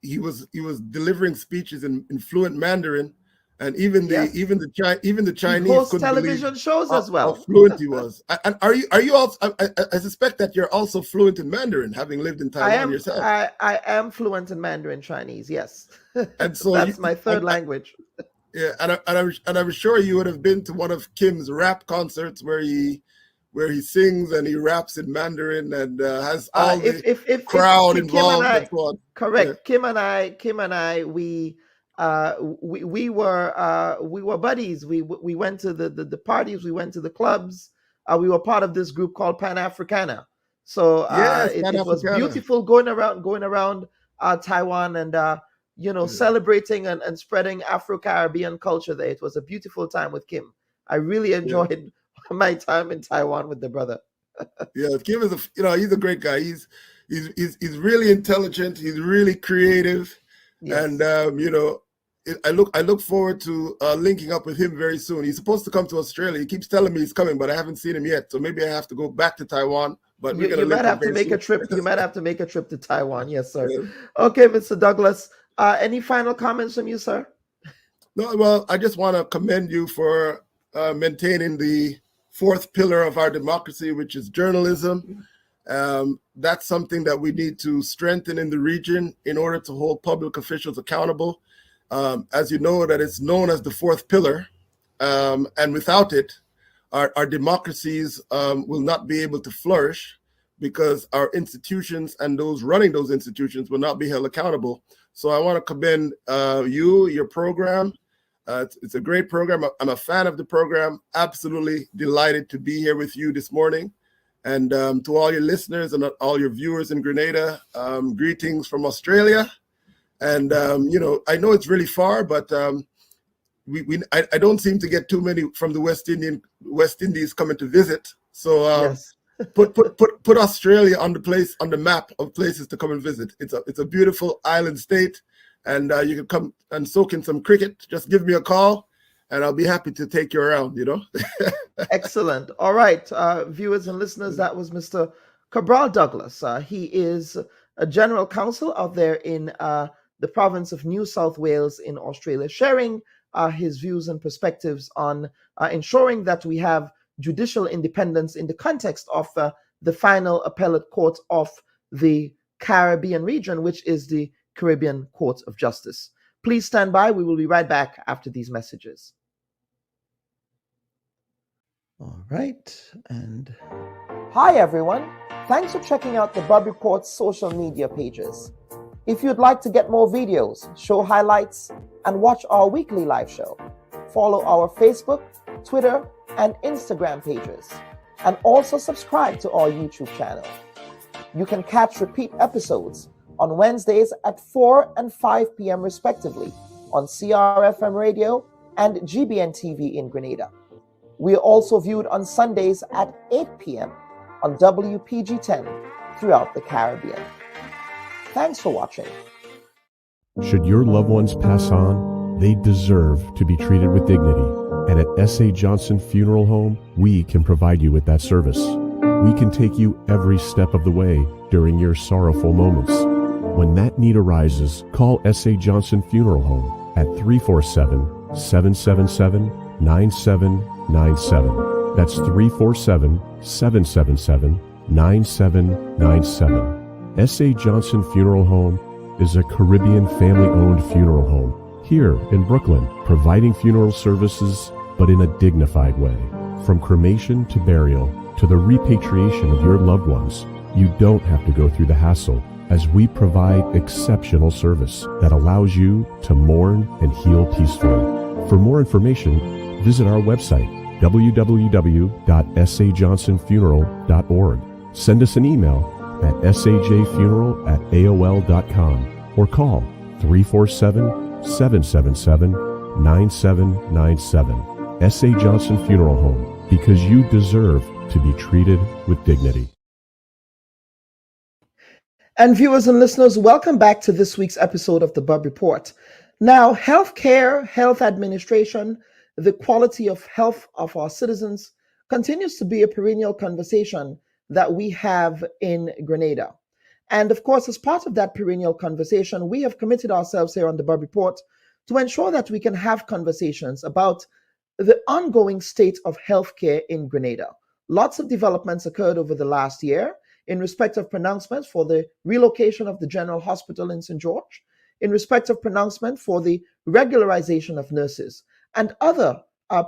he was delivering speeches in fluent Mandarin, and even the Chinese hosts couldn't television believe shows as well. how fluent he was. And are you also? I suspect that you're also fluent in Mandarin, having lived in Taiwan yourself. I am fluent in Mandarin Chinese. Yes, and so that's my third language. Yeah, and I'm sure you would have been to one of Kim's rap concerts where he sings and he raps in Mandarin and has all the crowd involved. And so on. Correct. Yeah. Kim and I, we were buddies. We went to the parties. We went to the clubs. We were part of this group called Pan Africana. So it was beautiful going around Taiwan and celebrating and spreading Afro-Caribbean culture there. It was a beautiful time with Kim. I really enjoyed my time in Taiwan with the brother. Yeah, Kim is he's a great guy. He's really intelligent. He's really creative, and I look forward to linking up with him very soon. He's supposed to come to Australia. He keeps telling me he's coming, but I haven't seen him yet. So maybe I have to go back to Taiwan. But you might have to make a trip. You might have to make a trip to Taiwan. Yes, sir. Yeah. Okay, Mr. Douglas. Any final comments from you, sir? No, well, I just want to commend you for maintaining the fourth pillar of our democracy, which is journalism. That's something that we need to strengthen in the region in order to hold public officials accountable. As you know, that it's known as the fourth pillar, and without it, our democracies will not be able to flourish because our institutions and those running those institutions will not be held accountable. So I want to commend your program. It's a great program. I'm a fan of the program. Absolutely delighted to be here with you this morning. And to all your listeners and all your viewers in Grenada, greetings from Australia. And, I know it's really far, but I don't seem to get too many from the West Indies coming to visit. So put Australia on the map of places to come and visit. It's a beautiful island state, and you can come and soak in some cricket. Just give me a call, and I'll be happy to take you around. Excellent. All right, viewers and listeners, that was Mr. Cabral Douglas. He is a general counsel out there in the province of New South Wales in Australia, sharing his views and perspectives on ensuring that we have judicial independence in the context of the final appellate court of the Caribbean region, which is the Caribbean Court of Justice. Please stand by. We will be right back after these messages. All right. And hi, everyone. Thanks for checking out the Bubb Report social media pages. If you'd like to get more videos, show highlights, and watch our weekly live show, follow our Facebook, Twitter, and Instagram pages, and also subscribe to our YouTube channel. You can catch repeat episodes on Wednesdays at 4 and 5 p.m. respectively on CRFM Radio and GBN TV in Grenada. We are also viewed on Sundays at 8 p.m. on WPG10 throughout the Caribbean. Thanks for watching. Should your loved ones pass on, they deserve to be treated with dignity. And at S.A. Johnson Funeral Home, we can provide you with that service. We can take you every step of the way during your sorrowful moments. When that need arises, call S.A. Johnson Funeral Home at 347-777-9797. That's 347-777-9797. S.A. Johnson Funeral Home is a Caribbean family-owned funeral home here in Brooklyn, providing funeral services, but in a dignified way. From cremation to burial to the repatriation of your loved ones, you don't have to go through the hassle, as we provide exceptional service that allows you to mourn and heal peacefully. For more information, visit our website, www.sajohnsonfuneral.org. Send us an email at sajfuneral@aol.com or call 347-777-9797. S.A. Johnson Funeral Home, because you deserve to be treated with dignity. And viewers and listeners, welcome back to this week's episode of the Bubb Report. Now, healthcare, health administration, the quality of health of our citizens continues to be a perennial conversation that we have in Grenada. And of course, as part of that perennial conversation, we have committed ourselves here on the Bubb Report to ensure that we can have conversations about the ongoing state of healthcare in Grenada. Lots of developments occurred over the last year in respect of pronouncements for the relocation of the General Hospital in St. George, in respect of pronouncement for the regularization of nurses, and other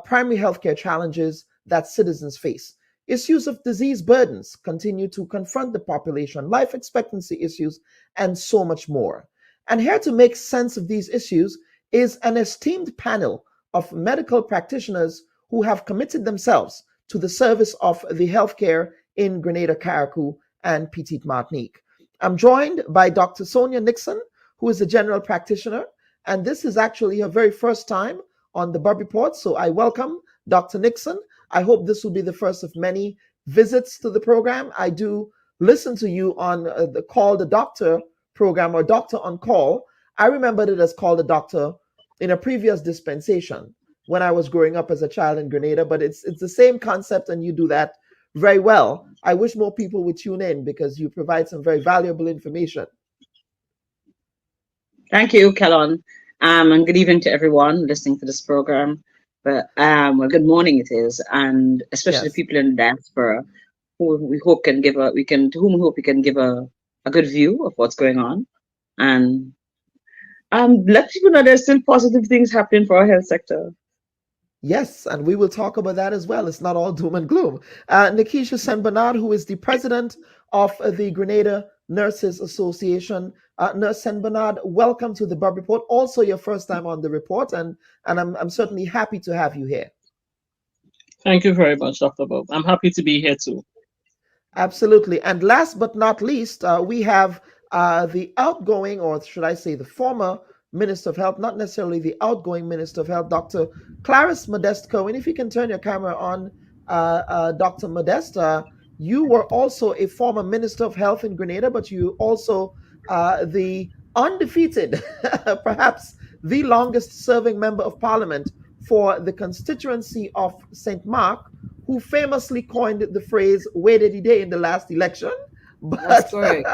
primary healthcare challenges that citizens face. Issues of disease burdens continue to confront the population, life expectancy issues, and so much more. And here to make sense of these issues is an esteemed panel of medical practitioners who have committed themselves to the service of the healthcare in Grenada, Carriacou, and Petite Martinique. I'm joined by Dr. Sonia Nixon, who is a general practitioner, and this is actually her very first time on the Bubb Report, so I welcome Dr. Nixon. I hope this will be the first of many visits to the program. I do listen to you on the Call the Doctor program, or Doctor on Call. I remembered it as Call the Doctor in a previous dispensation when I was growing up as a child in Grenada, but it's the same concept, and you do that very well. I wish more people would tune in because you provide some very valuable information. Thank you, Kellon. And good evening to everyone listening to this program. But well, good morning it is, and especially Yes. people in the diaspora who we hope can give a good view of what's going on, and let people know there's still positive things happening for our health sector. Yes, and we will talk about that as well. It's not all doom and gloom. Nikisha St. Bernard, who is the president of the Grenada Nurses Association. Nurse St. Bernard, welcome to the Bubb Report. Also your first time on the report, and I'm certainly happy to have you here. Thank you very much, Dr. Bubb. I'm happy to be here too. Absolutely. And last but not least, we have the outgoing, or should I say the former Minister of Health, not necessarily the outgoing Minister of Health, Dr. Clarice Modeste Cohen. If you can turn your camera on, Dr. Modeste, you were also a former Minister of Health in Grenada, but you also the undefeated, perhaps the longest serving member of parliament for the constituency of St. Mark, who famously coined the phrase, "Where did he day?" in the last election. But That's correct.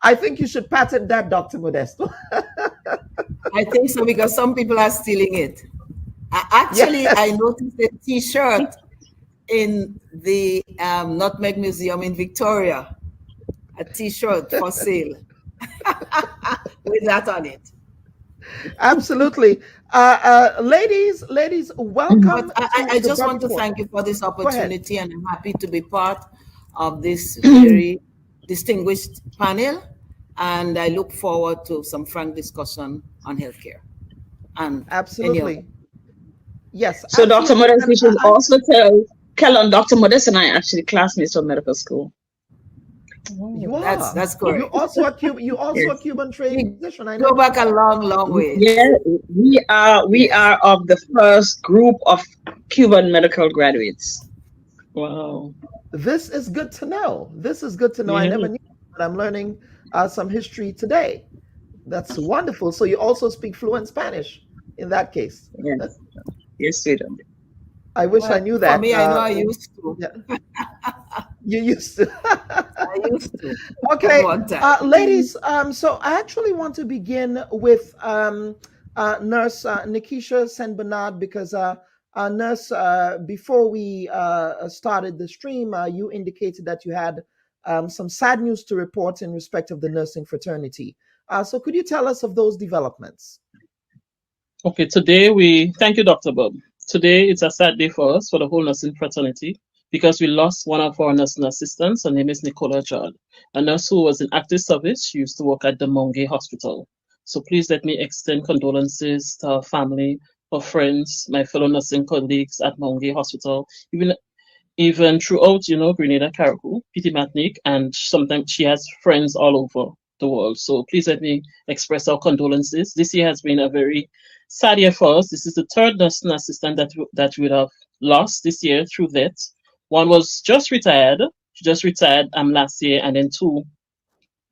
I think you should patent that, Dr. Modesto. I think so, because some people are stealing it. I noticed a T-shirt in the Nutmeg Museum in Victoria, a T-shirt for sale with that on it. Absolutely. Ladies, welcome. But I just want to Report. thank you for this opportunity, and I'm happy to be part of this very distinguished panel, and I look forward to some frank discussion on healthcare. And Absolutely. Yes. So Dr. absolutely. Modeste, we should also tell Kellon, Dr. Modeste and I are actually classmates from medical school. You are. That's correct. You also a Cuban trained physician. I know. Go back a long way. Yeah, we are of the first group of Cuban medical graduates. Wow. This is good to know. I never knew, but I'm learning some history today. That's wonderful. So you also speak fluent Spanish in that case. Yes, yes, we do. I wish I knew that. For me, I know I used to. Yeah. You used to. I used to. Okay, One time. ladies. So I actually want to begin with Nurse Nikisha St. Bernard, because Nurse, before we started the stream, you indicated that you had some sad news to report in respect of the nursing fraternity. So could you tell us of those developments? Okay, thank you, Dr. Bubb. Today it's a sad day for us, for the whole nursing fraternity, because we lost one of our nursing assistants. Her name is Nicola Judd, a nurse who was in active service. She used to work at the Monge Hospital. So please let me extend condolences to her family, her friends, my fellow nursing colleagues at Monge Hospital, even throughout, Grenada, Carriacou, Petit Martinique, and sometimes she has friends all over the world. So please let me express our condolences. This year has been a very sad year for us. This is the third nursing assistant that we have lost this year through death. One was just retired. She just retired last year, and then two,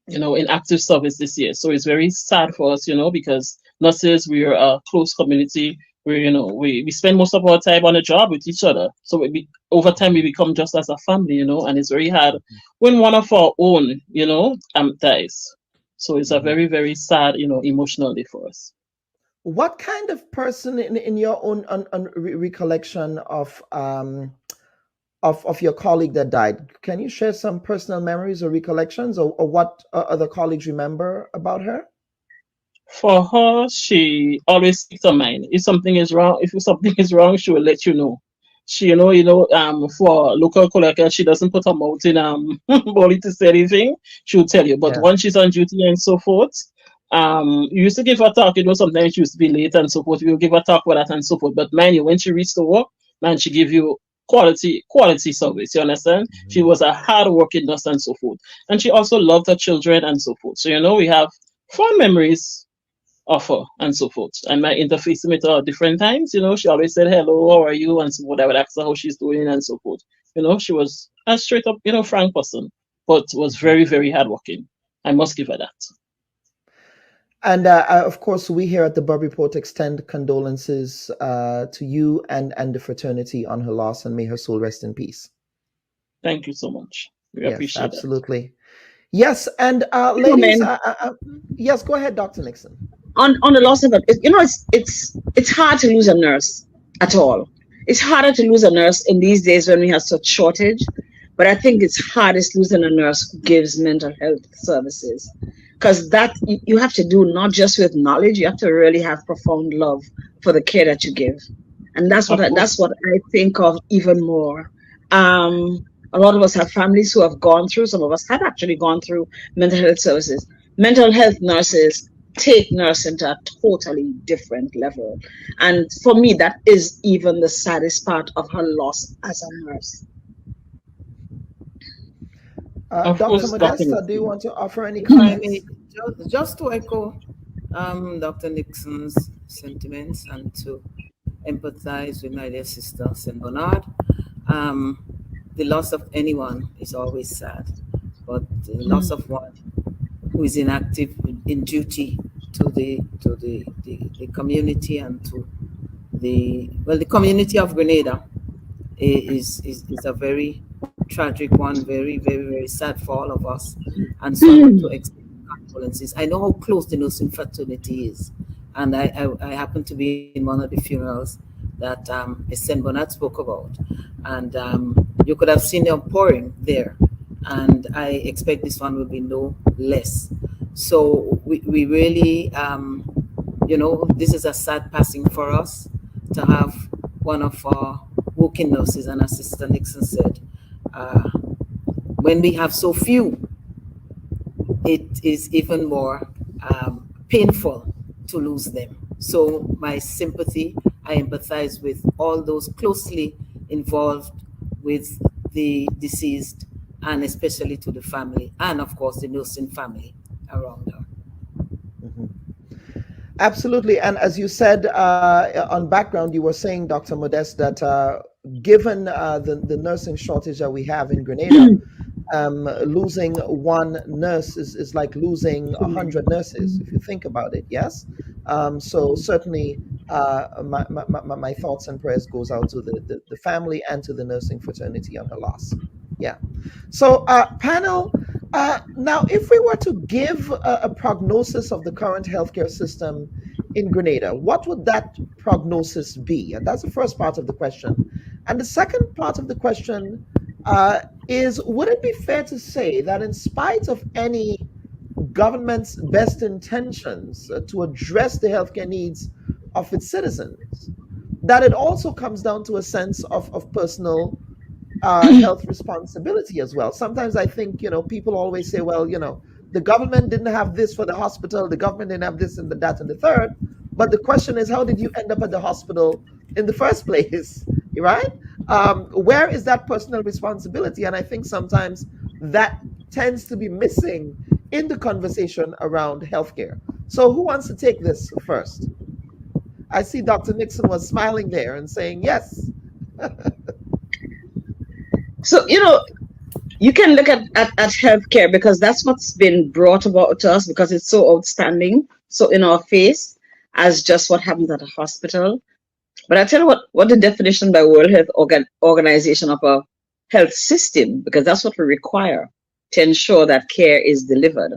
in active service this year. So it's very sad for us, because nurses, we're a close community. We spend most of our time on the job with each other. So over time we become just as a family, and it's very hard when one of our own, dies. So it's a very, very sad, emotional day for us. What kind of person in your own recollection of your colleague that died? Can you share some personal memories or recollections, or what other colleagues remember about her? For her, she always speaks her mind. If something is wrong, she will let you know. She, for local collector, she doesn't put her mouth in body to say anything. She'll tell you. But once she's on duty and so forth, you used to give her talk. Sometimes she used to be late and so forth. We'll give her talk with that and so forth. But mind you, when she reached the work, man, she give you quality service. You understand? She was a hard-working nurse and so forth. And she also loved her children and so forth. So, we have fond memories of her and so forth. And my interfacing with her at different times, she always said, hello, how are you? And so forth. I would ask her how she's doing and so forth. She was a straight up, frank person, but was very, very hardworking. I must give her that. And of course, we here at the Bubb Report extend condolences to you and the fraternity on her loss, and may her soul rest in peace. Thank you so much. We appreciate it. Absolutely. Yes, and ladies, yes, go ahead, Dr. Nixon. On the loss of it, it's hard to lose a nurse at all. It's harder to lose a nurse in these days when we have such shortage, but I think it's hardest losing a nurse who gives mental health services, because that you have to do not just with knowledge. You have to really have profound love for the care that you give, and that's what I think of even more. A lot of us have families who have gone through. Some of us have actually gone through mental health services. Mental health nurses take nursing to a totally different level, and for me, that is even the saddest part of her loss as a nurse. Dr. Modesta, do you want to offer any comments? Just to echo Dr. Nixon's sentiments and to empathize with my dear sister, St. Bernard. The loss of anyone is always sad, but the loss of one who is inactive in duty to the community and to the community of Grenada is a very tragic one, very, very, very sad for all of us, and so to extend condolences. I know how close the nursing fraternity is, and I happen to be in one of the funerals that St. Bernard spoke about, and you could have seen the outpouring there, and I expect this one will be no less. So we really, this is a sad passing for us to have one of our working nurses, and as Sister Nixon said, when we have so few, it is even more painful to lose them. So my sympathy, I empathize with all those closely involved with the deceased, and especially to the family, and of course the nursing family around her. Absolutely. And as you said on background, you were saying, Dr. Modeste, that given the nursing shortage that we have in Grenada, losing one nurse is like losing 100 nurses, if you think about it. Yes. So certainly my thoughts and prayers goes out to the family and to the nursing fraternity on her loss. Yeah. So panel, now if we were to give a prognosis of the current healthcare system in Grenada, what would that prognosis be? And that's the first part of the question. And the second part of the question is, would it be fair to say that in spite of any government's best intentions to address the healthcare needs of its citizens, that it also comes down to a sense of personal health responsibility as well? Sometimes I think, people always say, well, the government didn't have this for the hospital, the government didn't have this and that and the third. But the question is, how did you end up at the hospital in the first place, right? Where is that personal responsibility? And I think sometimes that tends to be missing in the conversation around healthcare. So who wants to take this first? I see Dr. Nixon was smiling there and saying yes. So, you can look at healthcare, because that's what's been brought about to us, because it's so outstanding, so in our face, as just what happens at a hospital. But I tell you what the definition by World Health Organization of a health system, because that's what we require to ensure that care is delivered,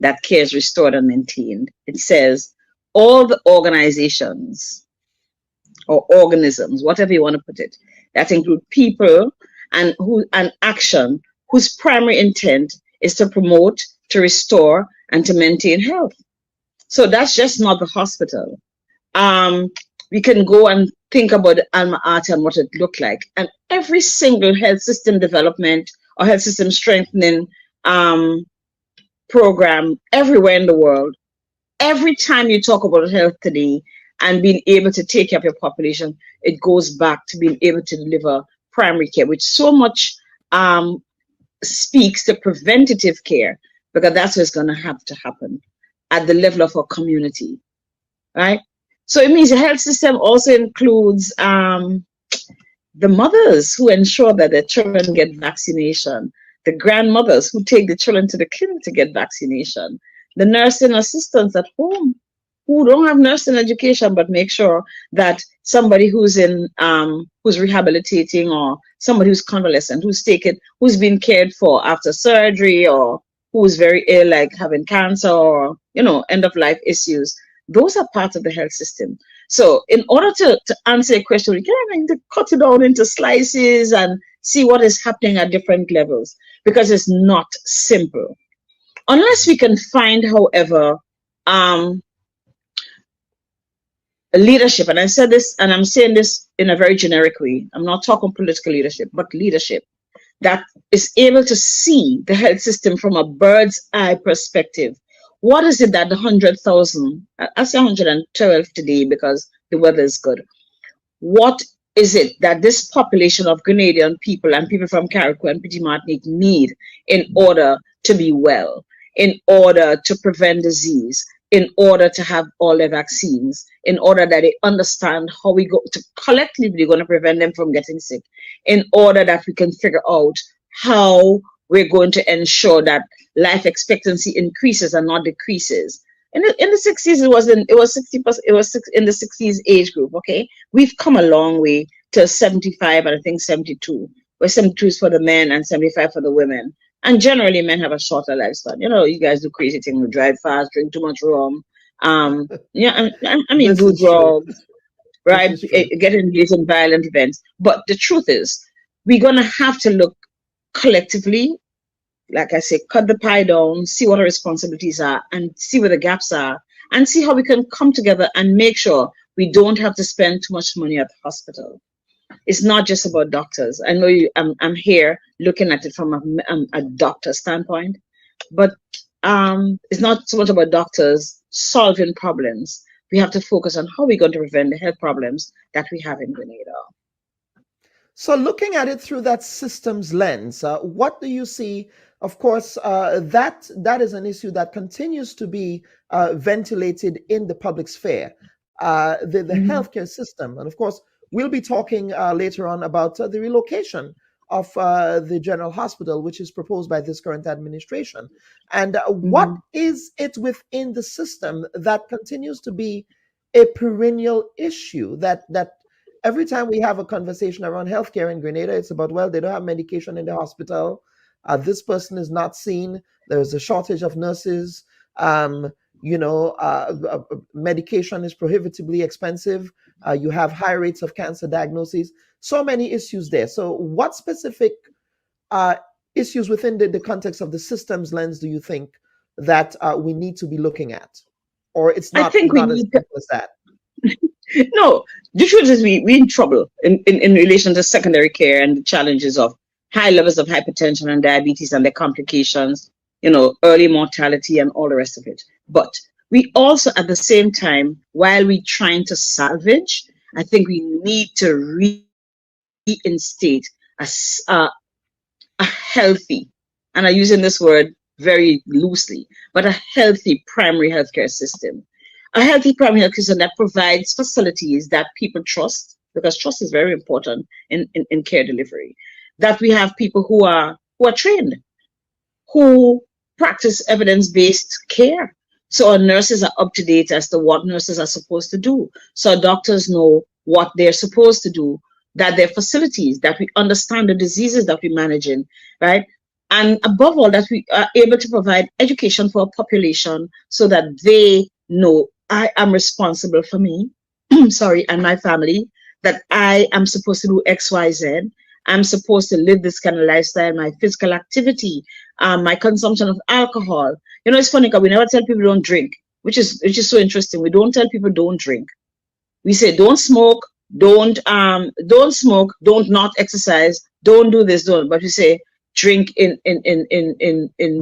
that care is restored and maintained. It says all the organizations or organisms, whatever you want to put it, that include people and action whose primary intent is to promote, to restore, and to maintain health. So that's just not the hospital. We can go and think about the alma mater and what it looked like. And every single health system development or health system strengthening program everywhere in the world, every time you talk about health today and being able to take care of your population, it goes back to being able to deliver primary care, which so much speaks to preventative care, because that's what's going to have to happen at the level of our community, right? So it means the health system also includes the mothers who ensure that their children get vaccination, the grandmothers who take the children to the clinic to get vaccination, the nursing assistants at home who don't have nursing education but make sure that somebody who's who's rehabilitating, or somebody who's convalescent, who's been cared for after surgery, or who's very ill, like having cancer or end of life issues, those are parts of the health system. So in order to answer a question, we kind of cut it down into slices and see what is happening at different levels, because it's not simple. Unless we can find, however, leadership, and I said this, and I'm saying this in a very generic way. I'm not talking political leadership, but leadership that is able to see the health system from a bird's eye perspective. What is it that the 100,000, I say 112 today because the weather is good. What is it that this population of Grenadian people and people from Carriacou and Petit Martinique need in order to be well, in order to prevent disease, in order to have all their vaccines, in order that they understand how we go to collectively going to prevent them from getting sick, in order that we can figure out how we're going to ensure that life expectancy increases and not decreases. In the 60s, it was 60%. It was in the 60s age group. Okay, we've come a long way to 75 and I think 72, where 72 is for the men and 75 for the women. And generally, men have a shorter lifespan. You guys do crazy things, you drive fast, drink too much rum. Yeah, I mean, do drugs, right? Get engaged in violent events. But the truth is, we're gonna have to look collectively, like I say, cut the pie down, see what our responsibilities are, and see where the gaps are, and see how we can come together and make sure we don't have to spend too much money at the hospital. It's not just about doctors. I know I'm here looking at it from a doctor standpoint, but it's not so much about doctors solving problems. We have to focus on how we're going to prevent the health problems that we have in Grenada. So looking at it through that systems lens, what do you see? Of course, that is an issue that continues to be ventilated in the public sphere, the healthcare system. And of course, we'll be talking later on about the relocation of the General Hospital, which is proposed by this current administration. And what is it within the system that continues to be a perennial issue that every time we have a conversation around healthcare in Grenada, it's about, well, they don't have medication in the hospital. This person is not seen. There's a shortage of nurses. Medication is prohibitively expensive. You have high rates of cancer diagnoses. So many issues there. So what specific issues within the context of the systems lens do you think that we need to be looking at? Or it's not, as simple as that? No, the truth is we're in trouble in relation to secondary care and the challenges of high levels of hypertension and diabetes and their complications, early mortality and all the rest of it. But we also, at the same time, while we're trying to salvage, I think we need to reinstate a healthy, and I'm using this word very loosely, but a healthy primary healthcare system. A healthy primary healthcare system that provides facilities that people trust, because trust is very important in care delivery. That we have people who are trained, who practice evidence-based care. So our nurses are up to date as to what nurses are supposed to do. So our doctors know what they're supposed to do, that their facilities, that we understand the diseases that we're managing, right? And above all, that we are able to provide education for a population so that they know I am responsible for me, sorry, and my family, that I am supposed to do X, Y, Z. I'm supposed to live this kind of lifestyle, my physical activity, my consumption of alcohol. You know, it's funny because we never tell people don't drink, which is so interesting. We don't tell people don't drink. We say don't smoke, don't smoke, don't not exercise, don't do this, don't. But we say drink in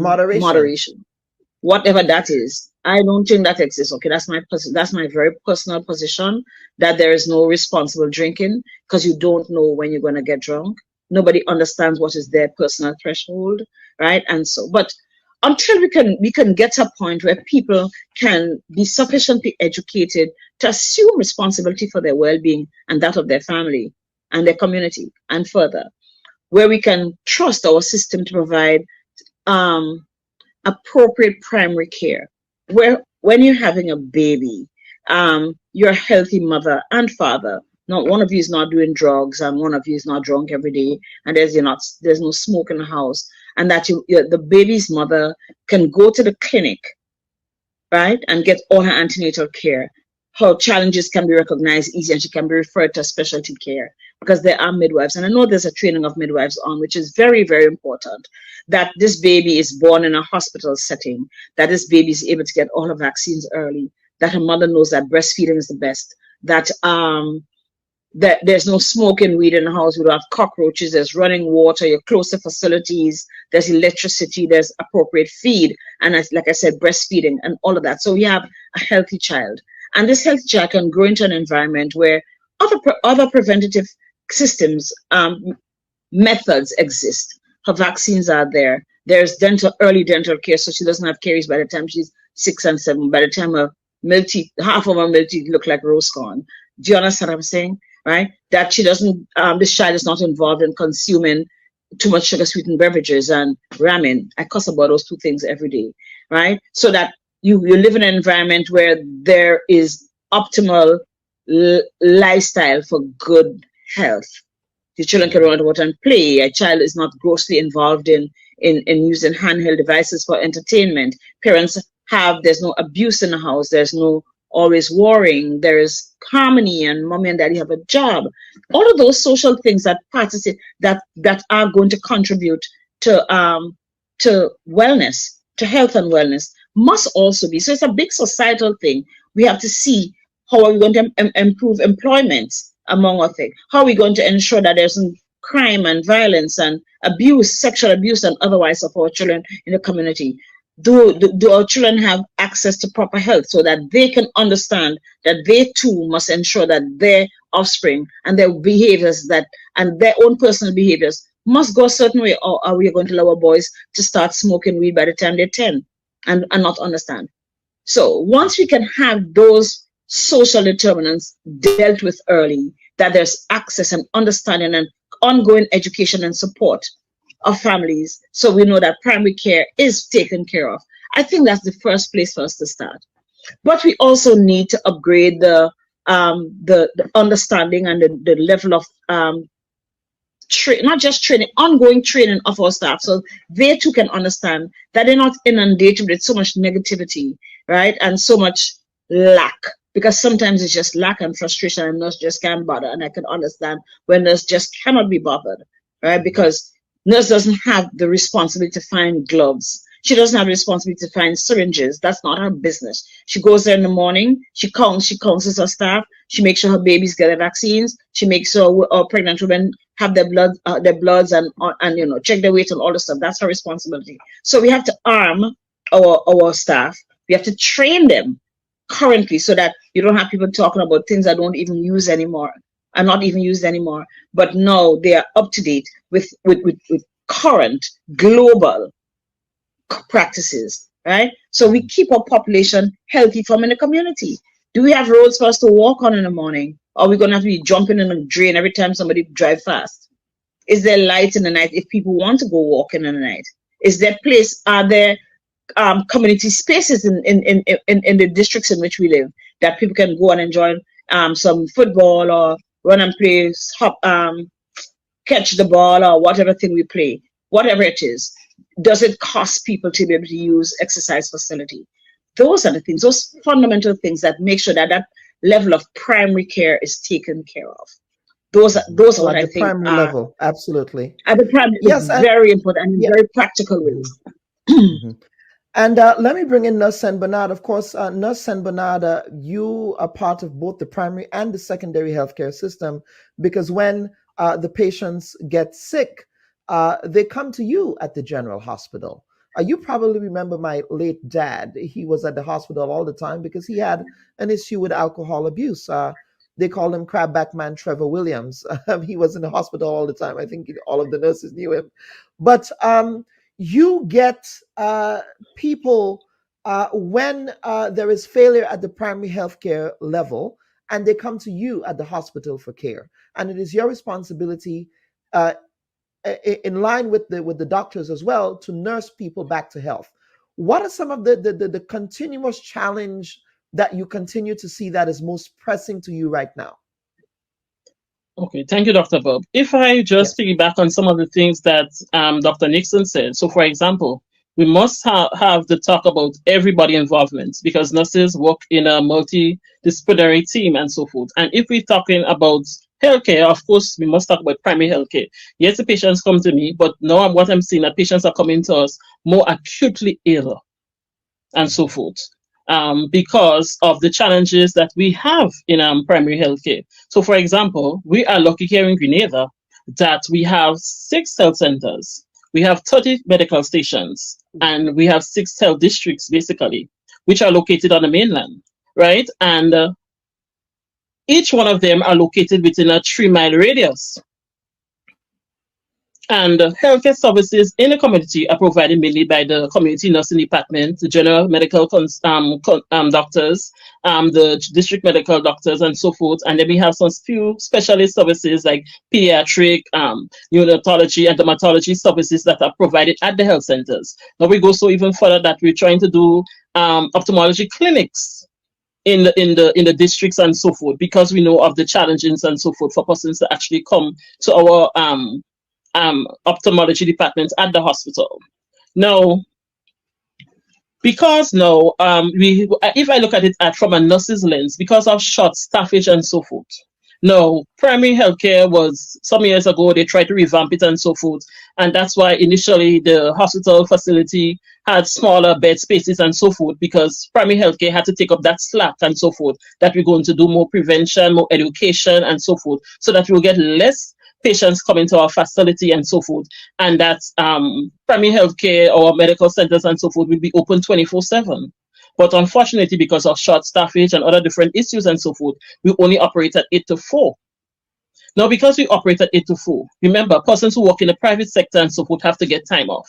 moderation, whatever that is. I don't think that exists. Okay, that's my very personal position, that there is no responsible drinking, because you don't know when you're going to get drunk. Nobody understands what is their personal threshold, right? And so, but until we can get to a point where people can be sufficiently educated to assume responsibility for their well-being and that of their family and their community, and further, where we can trust our system to provide appropriate primary care, where when you're having a baby, you're a healthy mother and father. Not one of you is not doing drugs, and one of you is not drunk every day, and there's no smoke in the house, and that the baby's mother can go to the clinic, right, and get all her antenatal care. Her challenges can be recognized easy, and she can be referred to specialty care, because there are midwives, and I know there's a training of midwives on, which is very, very important, that this baby is born in a hospital setting, that this baby is able to get all her vaccines early, that her mother knows that breastfeeding is the best, that that there's no smoking weed in the house, we don't have cockroaches, there's running water, you're close to facilities, there's electricity, there's appropriate feed, and like I said, breastfeeding and all of that. So we have a healthy child. And this healthy child can grow into an environment where other preventative systems, methods exist. Her vaccines are there. There's early dental care, so she doesn't have caries by the time she's 6 and 7. By the time half of her milk teeth look like rose corn. Do you understand what I'm saying? Right? That she doesn't, this child is not involved in consuming too much sugar sweetened beverages and ramen. I cuss about those two things every day, right? So that you live in an environment where there is optimal lifestyle for good health. The children can run out and play. A child is not grossly involved in using handheld devices for entertainment. There's no abuse in the house. There's no always worrying. There is harmony, and mommy and daddy have a job. All of those social things that are going to contribute to wellness, to health and wellness, must also be. So it's a big societal thing. We have to see how are we going to improve employment, among other things. How are we going to ensure that there's crime and violence and abuse, sexual abuse and otherwise of our children in the community? Do our children have access to proper health so that they can understand that they too must ensure that their offspring and their behaviors and their own personal behaviors must go a certain way, or are we going to allow our boys to start smoking weed by the time they're 10 and not understand? So once we can have those social determinants dealt with early, that there's access and understanding and ongoing education and support of families, so we know that primary care is taken care of, I think that's the first place for us to start. But we also need to upgrade the understanding and the level of not just training, ongoing training of our staff, so they too can understand that they're not inundated with so much negativity, right, and so much lack. Because sometimes it's just lack and frustration, and nurse just can't bother. And I can understand when nurse just cannot be bothered, right? Because nurse doesn't have the responsibility to find gloves. She doesn't have the responsibility to find syringes. That's not her business. She goes there in the morning, she counsels her staff, she makes sure her babies get their vaccines, she makes sure pregnant women have their bloods and check their weight and all the stuff. That's her responsibility. So we have to arm our staff. We have to train them currently so that you don't have people talking about things I don't even use anymore, are not even used anymore. But now they are up to date with current global practices, right? So we keep our population healthy from in the community. Do we have roads for us to walk on in the morning? Or are we going to have to be jumping in a drain every time somebody drive fast? Is there light in the night if people want to go walking in the night? Is there are there community spaces in the districts in which we live that people can go and enjoy some football or run and play, catch the ball or whatever thing we play, whatever it is? Does it cost people to be able to use exercise facility? Those are the things, those fundamental things that make sure that that level of primary care is taken care of. Those are what I think primary level, absolutely. At the primary, yes, very important and very practical ways. And let me bring in Nurse Saint Bernard. Of course, Nurse Saint Bernard, you are part of both the primary and the secondary healthcare system, because when the patients get sick, they come to you at the general hospital. You probably remember my late dad. He was at the hospital all the time because he had an issue with alcohol abuse. They called him Crabback Man Trevor Williams. He was in the hospital all the time. I think all of the nurses knew him. But you get people when there is failure at the primary healthcare level, and they come to you at the hospital for care. And it is your responsibility, in line with the doctors as well, to nurse people back to health. What are some of the continuous challenge that you continue to see that is most pressing to you right now? Okay, thank you, Dr. Bubb. If I just piggyback on some of the things that Dr. Nixon said. So, for example, we must have the talk about everybody involvement, because nurses work in a multidisciplinary team and so forth. And if we're talking about healthcare, of course, we must talk about primary healthcare. Yes, the patients come to me, but now what I'm seeing that patients are coming to us more acutely ill and so forth, because of the challenges that we have in primary healthcare. So, for example, we are lucky here in Grenada that we have 6 health centers, we have 30 medical stations, and we have 6 health districts, basically, which are located on the mainland, right? And each one of them are located within a 3-mile radius. And healthcare services in the community are provided mainly by the community nursing department, the general medical doctors, the district medical doctors, and so forth. And then we have some few specialist services like pediatric, neonatology, and dermatology services that are provided at the health centers. Now we go so even further that we're trying to do ophthalmology clinics in the districts and so forth, because we know of the challenges and so forth for persons to actually come to our ophthalmology department at the hospital. Now, because now if I look at it from a nurse's lens, because of short staffage and so forth. No, primary healthcare was some years ago, they tried to revamp it and so forth. And that's why initially the hospital facility had smaller bed spaces and so forth, because primary healthcare had to take up that slack and so forth, that we're going to do more prevention, more education and so forth, so that we'll get less patients coming to our facility and so forth. And that primary healthcare or medical centers and so forth will be open 24/7. But unfortunately, because of short staffage and other different issues and so forth, we only operate at 8 to 4. Now, because we operate at 8 to 4, remember, persons who work in the private sector and so forth have to get time off.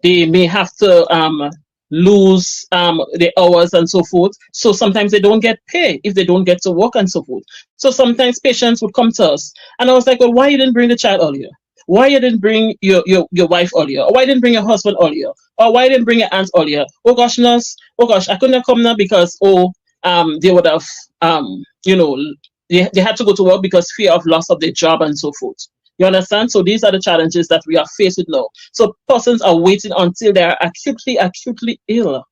They may have to lose the hours and so forth. So sometimes they don't get pay if they don't get to work and so forth. So sometimes patients would come to us and I was like, well, why you didn't bring the child earlier? Why you didn't bring your wife earlier? Or why you didn't bring your husband earlier? Or why you didn't bring your aunt earlier? Oh gosh, nurse, oh gosh, I couldn't have come now because they would have they had to go to work because fear of loss of their job and so forth. You understand? So these are the challenges that we are faced with now. So persons are waiting until they are acutely ill,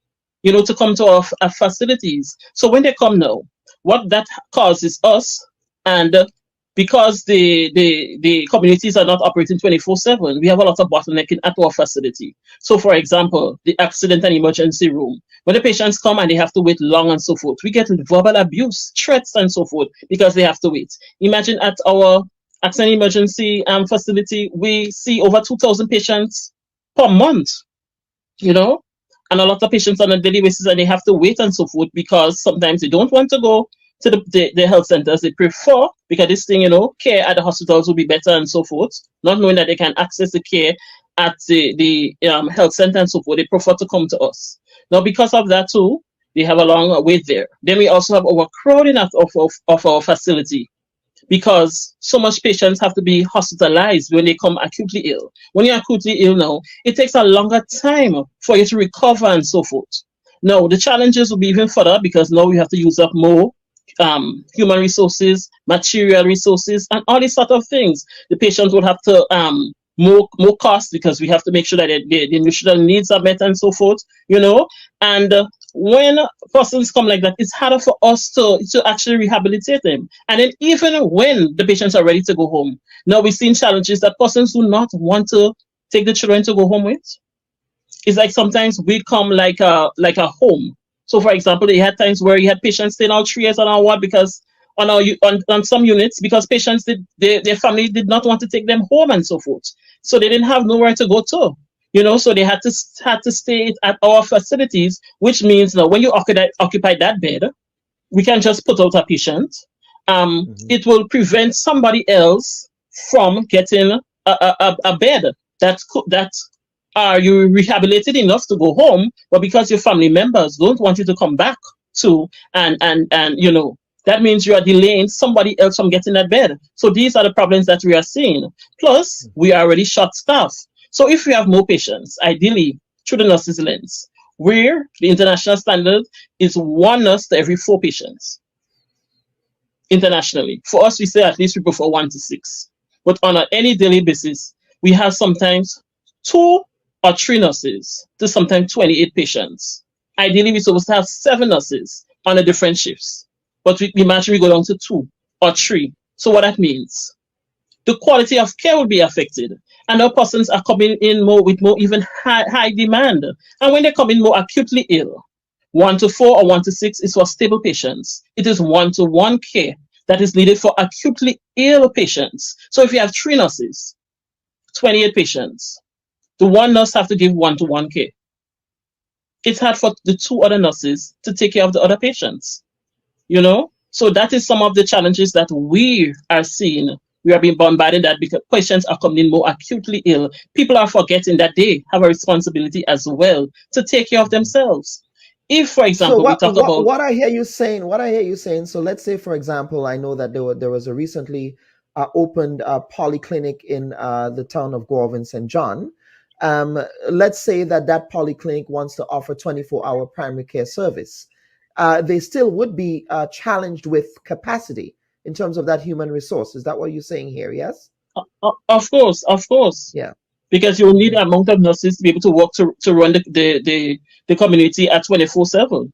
to come to our facilities. So when they come now, what that causes us, and because the communities are not operating 24/7, we have a lot of bottlenecking at our facility. So for example, the accident and emergency room, when the patients come and they have to wait long and so forth, we get verbal abuse, threats and so forth, because they have to wait. Imagine at our accident emergency facility, we see over 2,000 patients per month, and a lot of patients on a daily basis, and they have to wait and so forth because sometimes they don't want to go, to the health centers. They prefer, because this thing, care at the hospitals will be better and so forth, not knowing that they can access the care at the health center and so forth. They prefer to come to us. Now, because of that too, they have a long wait there. Then we also have overcrowding of our facility, because so much patients have to be hospitalized when they come acutely ill. When you're acutely ill now, it takes a longer time for you to recover and so forth. Now, the challenges will be even further, because now we have to use up more human resources, material resources, and all these sort of things. The patients will have to more cost, because we have to make sure that the nutritional needs are met and so forth, and when persons come like that, it's harder for us to actually rehabilitate them. And then even when the patients are ready to go home, now we've seen challenges that persons do not want to take the children to go home with. It's like sometimes we come like a home. So for example, they had times where you had patients staying all 3 years on our ward, because on some units, because patients their family did not want to take them home and so forth. So they didn't have nowhere to go to. So they had to stay at our facilities, which means now when you occupy that bed, we can just put out a patient. It will prevent somebody else from getting a bed that are you rehabilitated enough to go home, but because your family members don't want you to come back to, and that means you are delaying somebody else from getting that bed. So these are the problems that we are seeing. Plus, we are already short-staffed. So if we have more patients, ideally through the nurses' lens, where the international standard is 1 nurse to every 4 patients. Internationally, for us, we say at least we prefer 1 to 6. But on any daily basis, we have sometimes 2 or 3 nurses to sometimes 28 patients. Ideally, we're supposed to have 7 nurses on the different shifts. But we imagine we go down to 2 or 3. So what that means, the quality of care will be affected. And our persons are coming in with more even high demand. And when they come in more acutely ill, 1 to 4 or 1 to 6 is for stable patients. It is 1-to-1 care that is needed for acutely ill patients. So if you have 3 nurses, 28 patients, the 1 nurse have to give 1-to-1 care. It's hard for the 2 other nurses to take care of the other patients. So that is some of the challenges that we are seeing. We are being bombarded that because patients are coming in more acutely ill. People are forgetting that they have a responsibility as well to take care of themselves. If, for example, we talk about what I hear you saying. So let's say, for example, I know that there was a recently opened polyclinic in the town of Gore in St. John. Let's say that polyclinic wants to offer 24-hour primary care service. They still would be challenged with capacity in terms of that human resource. Is that what you're saying here? Yes? Of course. Yeah. Because you will need an amount of nurses to be able to work to run the community at 24/7.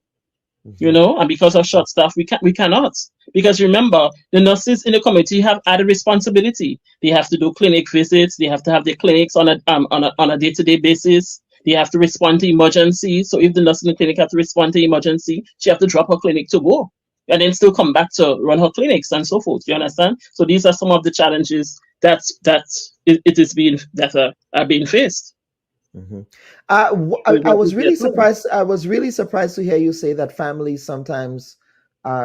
And because of short staff, we cannot. Because remember, the nurses in the community have added responsibility. They have to do clinic visits. They have to have their clinics on a day-to-day basis. They have to respond to emergencies. So if the nurse in the clinic have to respond to emergency, she have to drop her clinic to go, and then still come back to run her clinics and so forth. You understand? So these are some of the challenges that are being faced. I was really surprised. I was really surprised to hear you say that families sometimes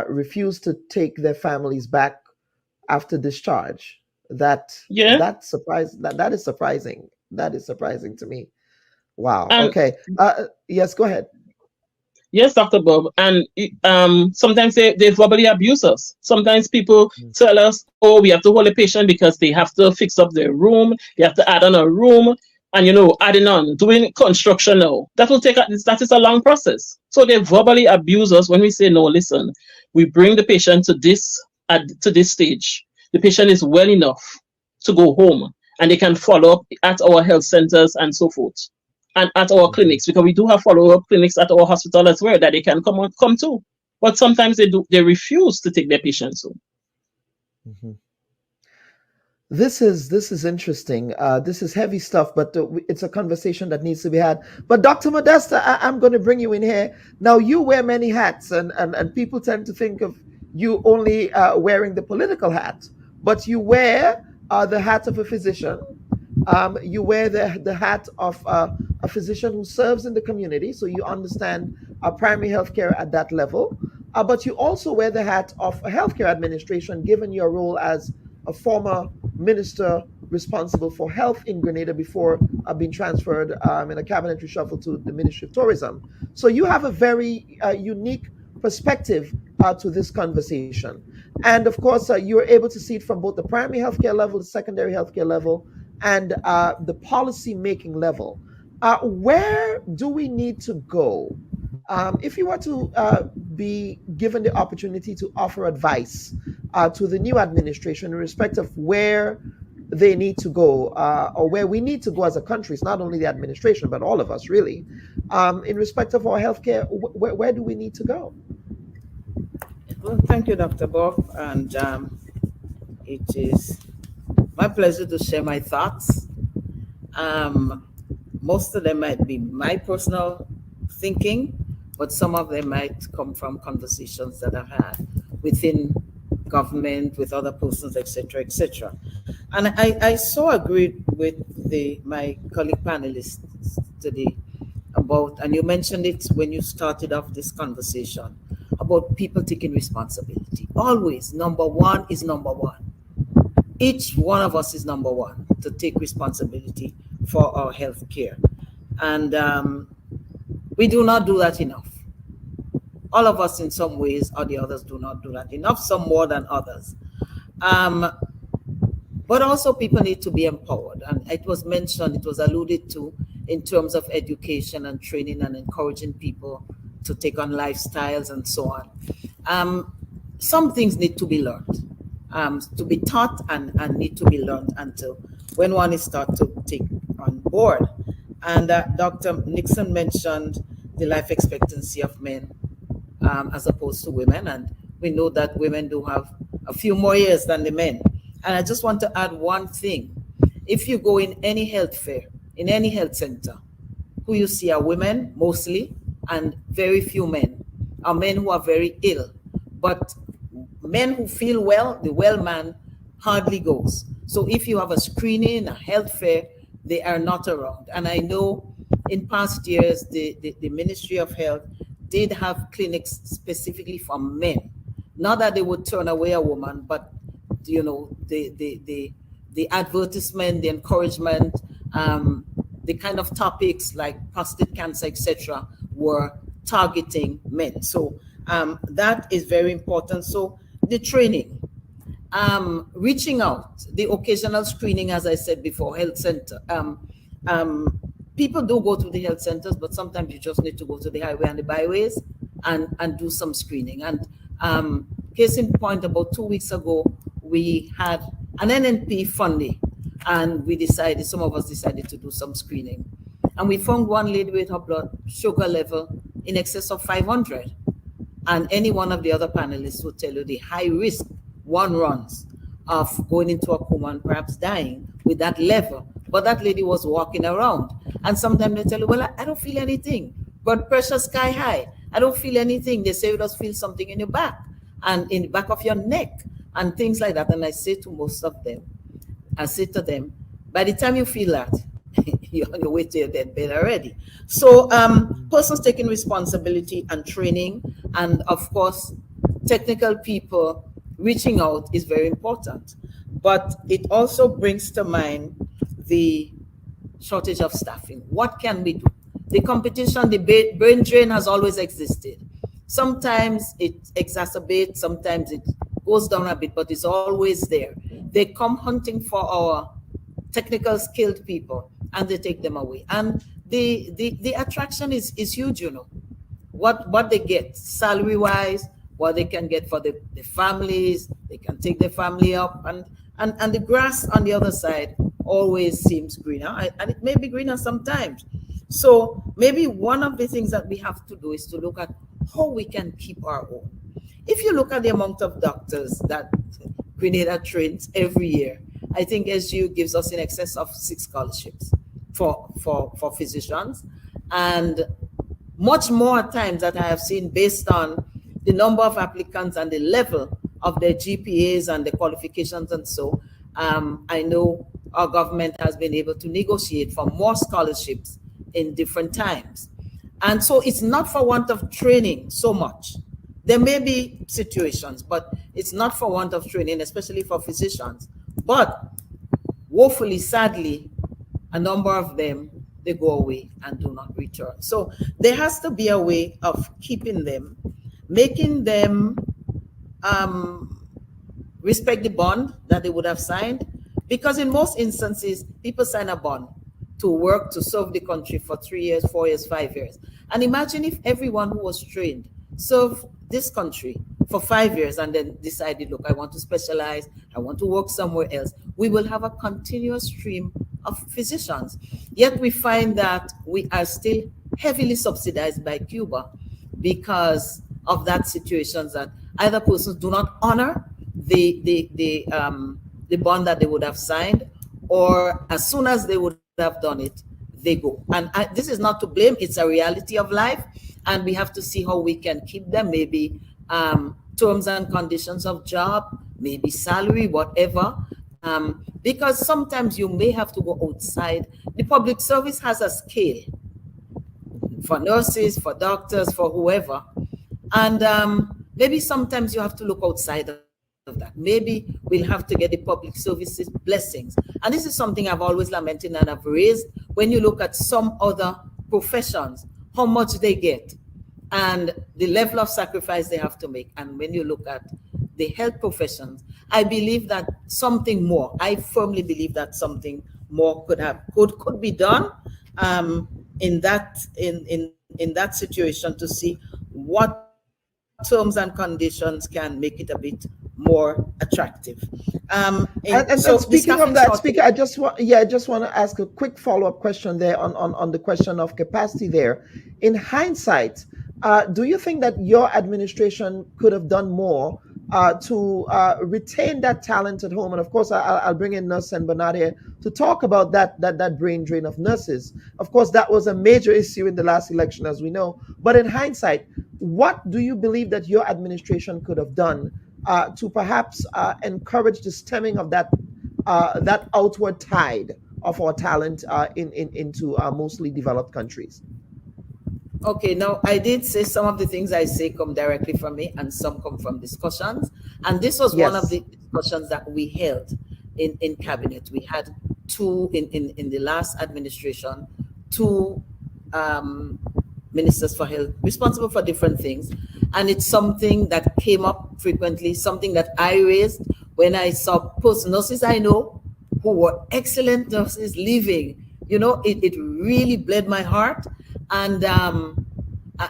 refuse to take their families back after discharge. That is surprising. That is surprising to me. Wow. Okay. Yes, go ahead. Yes, Dr. Bubb. And sometimes they verbally abuse us. Sometimes people tell us, oh, we have to hold a patient because they have to fix up their room. They have to add on a room. And, adding on, doing construction now. That is a long process. So they verbally abuse us when we say, no, listen, we bring the patient to this stage. The patient is well enough to go home, and they can follow up at our health centers and so forth, and at our clinics, because we do have follow-up clinics at our hospital as well that they can come to. But sometimes they refuse to take their patients home. This is interesting. This is heavy stuff, but it's a conversation that needs to be had. But Dr. Modesta, I'm going to bring you in here. Now, you wear many hats, and people tend to think of you only wearing the political hat, but you wear the hat of a physician. You wear the hat of a physician who serves in the community, so you understand primary health care at that level. but you also wear the hat of a healthcare administration, given your role as a former minister responsible for health in Grenada before being transferred in a cabinet reshuffle to the Ministry of Tourism. So you have a very unique perspective to this conversation. And of course, you're able to see it from both the primary healthcare level, the secondary healthcare level, and the policy making level. Where do we need to go if you were to be given the opportunity to offer advice to the new administration in respect of where they need to go or where we need to go as a country? It's not only the administration, but all of us really. In respect of our healthcare, where do we need to go? Well, thank you, Dr. Bob. And it is my pleasure to share my thoughts. Most of them might be my personal thinking, but some of them might come from conversations that I've had within government, with other persons, etc., etc. And I so agreed with my colleague panelists today about, and you mentioned it when you started off this conversation, about people taking responsibility. Always, number one is number one. Each one of us is number one to take responsibility for our health care. And we do not do that enough. All of us in some ways or the others do not do that enough, some more than others. But also people need to be empowered. And it was mentioned, it was alluded to in terms of education and training and encouraging people to take on lifestyles and so on. Some things need to be learned, to be taught and need to be learned until when one is taught to take on board. And Dr. Nixon mentioned the life expectancy of men as opposed to women. And we know that women do have a few more years than the men. And I just want to add one thing. If you go in any health fair, in any health center, who you see are women mostly, and very few men, are men who are very ill. But men who feel well, the well man hardly goes. So if you have a screening, a health fair, they are not around. And I know in past years, the Ministry of Health did have clinics specifically for men. Not that they would turn away a woman, but you know, the advertisement, the encouragement, the kind of topics like prostate cancer, etc., were targeting men. So that is very important. So the training, reaching out, the occasional screening, as I said before, health center. People do go to the health centers, but sometimes you just need to go to the highway and the byways and do some screening. And case in point, about 2 weeks ago, we had an NNP funding, and some of us decided to do some screening. And we found one lady with her blood sugar level in excess of 500. And any one of the other panelists will tell you the high risk one runs of going into a coma and perhaps dying with that level. But that lady was walking around. And sometimes they tell you, well, I don't feel anything. Blood pressure sky high. I don't feel anything. They say you just feel something in your back and in the back of your neck and things like that. And I say to most of them, by the time you feel that, you're on your way to your deathbed already. So persons taking responsibility and training, and of course, technical people reaching out is very important. But it also brings to mind the shortage of staffing. What can we do? The competition, the brain drain has always existed. Sometimes it exacerbates, sometimes it goes down a bit, but it's always there. They come hunting for our technical skilled people and they take them away. And the attraction is huge, you know. What they get salary-wise, what they can get for the families, they can take the family up, and the grass on the other side always seems greener, and it may be greener sometimes. So maybe one of the things that we have to do is to look at how we can keep our own. If you look at the amount of doctors that Grenada trains every year, I think SGU gives us in excess of 6 scholarships for physicians, and much more at times that I have seen based on the number of applicants and the level of their GPAs and the qualifications. And so I know our government has been able to negotiate for more scholarships in different times. And so it's not for want of training so much, There may be situations, but it's not for want of training, especially for physicians. But woefully, sadly, a number of them, they go away and do not return. So there has to be a way of keeping them, making them respect the bond that they would have signed, because in most instances, people sign a bond to work to serve the country for 3 years, 4 years, 5 years. And imagine if everyone who was trained served this country for 5 years and then decided, look, I want to specialize, I want to work somewhere else. We will have a continuous stream of physicians. Yet we find that we are still heavily subsidized by Cuba because of that situation, that either persons do not honor the bond that they would have signed, or as soon as they would have done it, they go. And this is not to blame, it's a reality of life, and we have to see how we can keep them, maybe terms and conditions of job, maybe salary, whatever, because sometimes you may have to go outside. The public service has a scale for nurses, for doctors, for whoever, and maybe sometimes you have to look outside of that. Maybe we'll have to get the public services blessings. And this is something I've always lamented and I've raised. When you look at some other professions, how much they get and the level of sacrifice they have to make. And when you look at the health professions, I believe that something more, I firmly believe that something more could be done in that situation, to see what terms and conditions can make it a bit more attractive. And so speaking of that, Speaker, I just want to ask a quick follow-up question there on the question of capacity there. In hindsight, do you think that your administration could have done more to retain that talent at home? And of course, I'll bring in Nurse and Bernard here to talk about that brain drain of nurses. Of course, that was a major issue in the last election, as we know. But in hindsight, what do you believe that your administration could have done to perhaps encourage the stemming of that outward tide of our talent into mostly developed countries? Okay, now I did say some of the things I say come directly from me and some come from discussions. And this was one of the discussions that we held in cabinet. We had two in the last administration, two ministers for health responsible for different things. And it's something that came up frequently, something that I raised when I saw nurses I know who were excellent nurses leaving. You know, it really bled my heart. And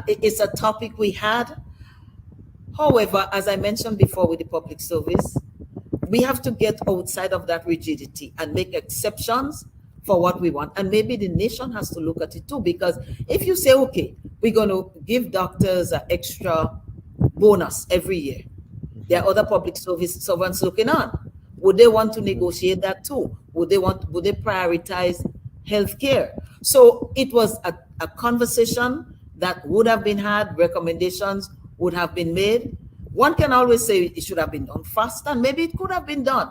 it's a topic we had. However, as I mentioned before with the public service, we have to get outside of that rigidity and make exceptions for what we want. And maybe the nation has to look at it too, because if you say, okay, we're going to give doctors an extra bonus every year, there are other public service servants looking on. Would they want to negotiate that too? Would they prioritize healthcare? So it was a conversation that would have been had, recommendations would have been made. One can always say it should have been done faster, and maybe it could have been done.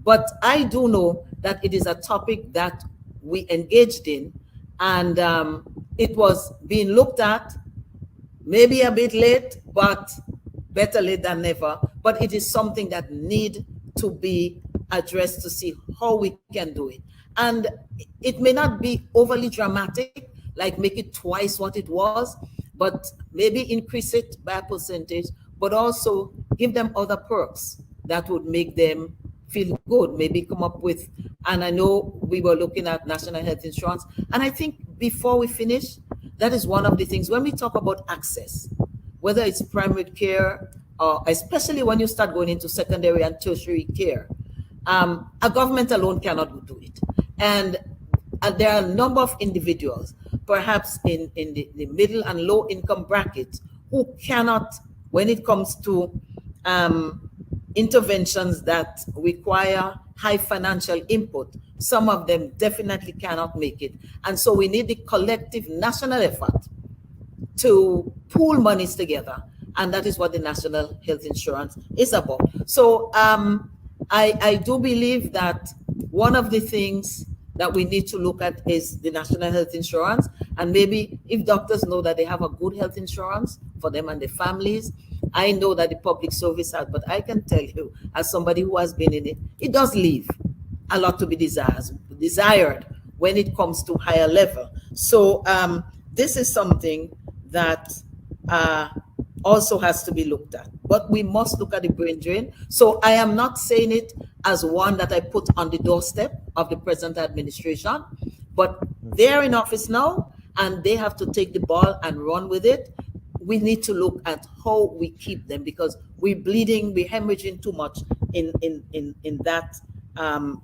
But I do know that it is a topic that we engaged in, and it was being looked at, maybe a bit late, but better late than never. But it is something that need to be addressed to see how we can do it. And it may not be overly dramatic, like make it twice what it was, but maybe increase it by a percentage, but also give them other perks that would make them feel good, maybe come up with, and I know we were looking at national health insurance, and I think before we finish, that is one of the things, when we talk about access, whether it's primary care, or especially when you start going into secondary and tertiary care, a government alone cannot do it. And there are a number of individuals, perhaps in the middle and low income brackets, who cannot, when it comes to interventions that require high financial input, some of them definitely cannot make it. And so we need the collective national effort to pool monies together. And that is what the national health insurance is about. So I do believe that one of the things that we need to look at is the national health insurance. And maybe if doctors know that they have a good health insurance for them and their families, I know that the public service has, but I can tell you, as somebody who has been in it, it does leave a lot to be desired when it comes to higher level. So this is something that also has to be looked at. But we must look at the brain drain. So I am not saying it as one that I put on the doorstep of the present administration, but they're in office now and they have to take the ball and run with it. We need to look at how we keep them, because we're bleeding, we're hemorrhaging too much in that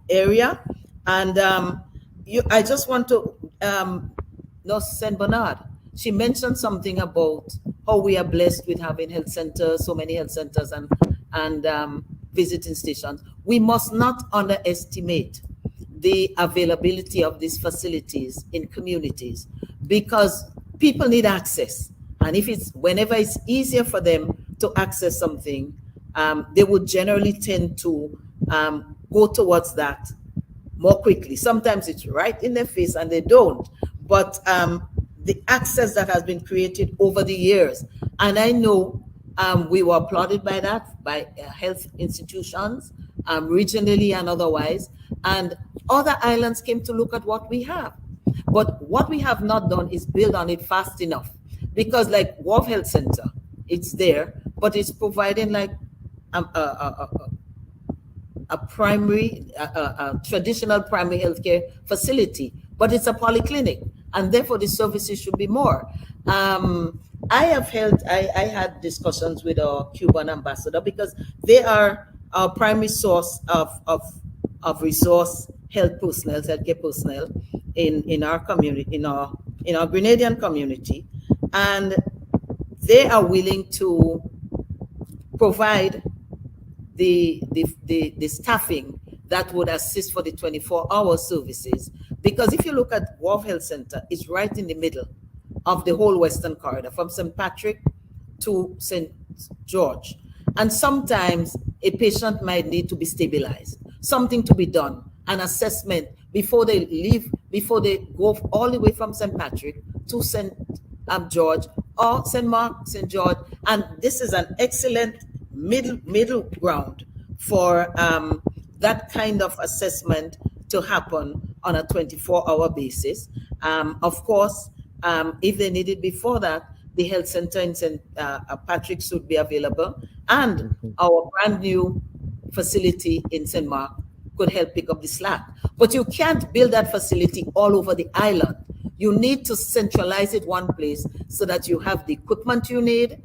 area. And I just want to St. Bernard, she mentioned something about how we are blessed with having health centers, so many health centers and visiting stations. We must not underestimate the availability of these facilities in communities, because people need access. And whenever it's easier for them to access something, they would generally tend to go towards that more quickly. Sometimes it's right in their face and they don't. But the access that has been created over the years, and I know we were applauded by that, by health institutions, regionally and otherwise, and other islands came to look at what we have. But what we have not done is build on it fast enough, because like Wharf Health Center, it's there, but it's providing like a traditional primary healthcare facility, but it's a polyclinic, and therefore the services should be more. I had discussions with our Cuban ambassador, because they are our primary source of resource healthcare personnel in our community, in our Grenadian community, and they are willing to provide the staffing that would assist for the 24-hour services. Because if you look at Wharf Health Center, it's right in the middle of the whole Western corridor, from St. Patrick to St. George. And sometimes a patient might need to be stabilized, something to be done, an assessment before they leave, before they go all the way from St. Patrick to St. George or St. Mark, St. George. And this is an excellent middle ground for that kind of assessment to happen on a 24-hour basis. Of course, if they need it before that, the health center in St. Patrick's would be available, and our brand new facility in St. Mark could help pick up the slack. But you can't build that facility all over the island. You need to centralize it one place so that you have the equipment you need,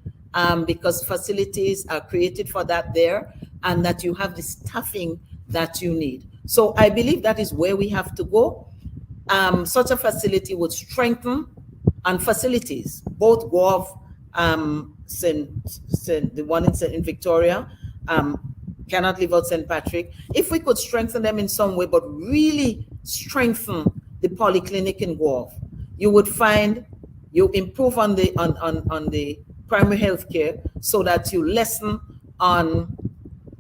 because facilities are created for that there, and that you have the staffing that you need. So I believe that is where we have to go. Such a facility would strengthen and facilities, both Gov, the one in Victoria, cannot live out St. Patrick. If we could strengthen them in some way, but really strengthen the polyclinic in Gov, you would find you improve on the primary health care, so that you lessen on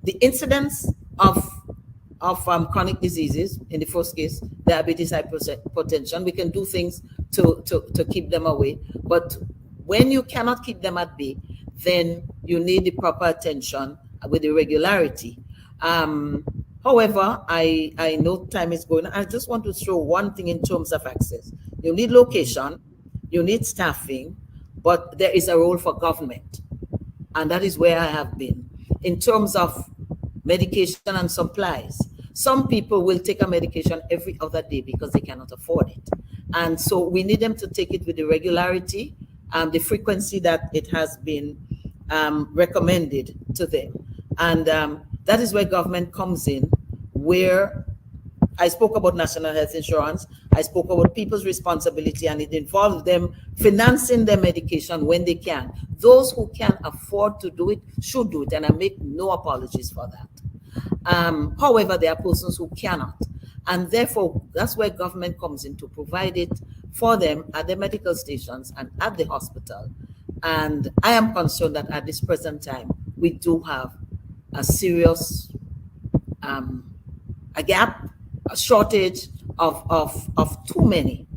the incidence of chronic diseases. In the first case, diabetes, hypertension. We can do things to keep them away. But when you cannot keep them at bay, then you need the proper attention with the regularity. However, I know time is going. I just want to throw one thing in terms of access. You need location, you need staffing, but there is a role for government. And that is where I have been. In terms of medication and supplies, some people will take a medication every other day because they cannot afford it. And so we need them to take it with the regularity, the frequency that it has been recommended to them. And that is where government comes in, where I spoke about national health insurance. I spoke about people's responsibility, and it involves them financing their medication when they can. Those who can afford to do it should do it, and I make no apologies for that. However, there are persons who cannot, and therefore that's where government comes in to provide it for them at the medical stations and at the hospital. And I am concerned that at this present time, we do have a serious a gap, a shortage of too many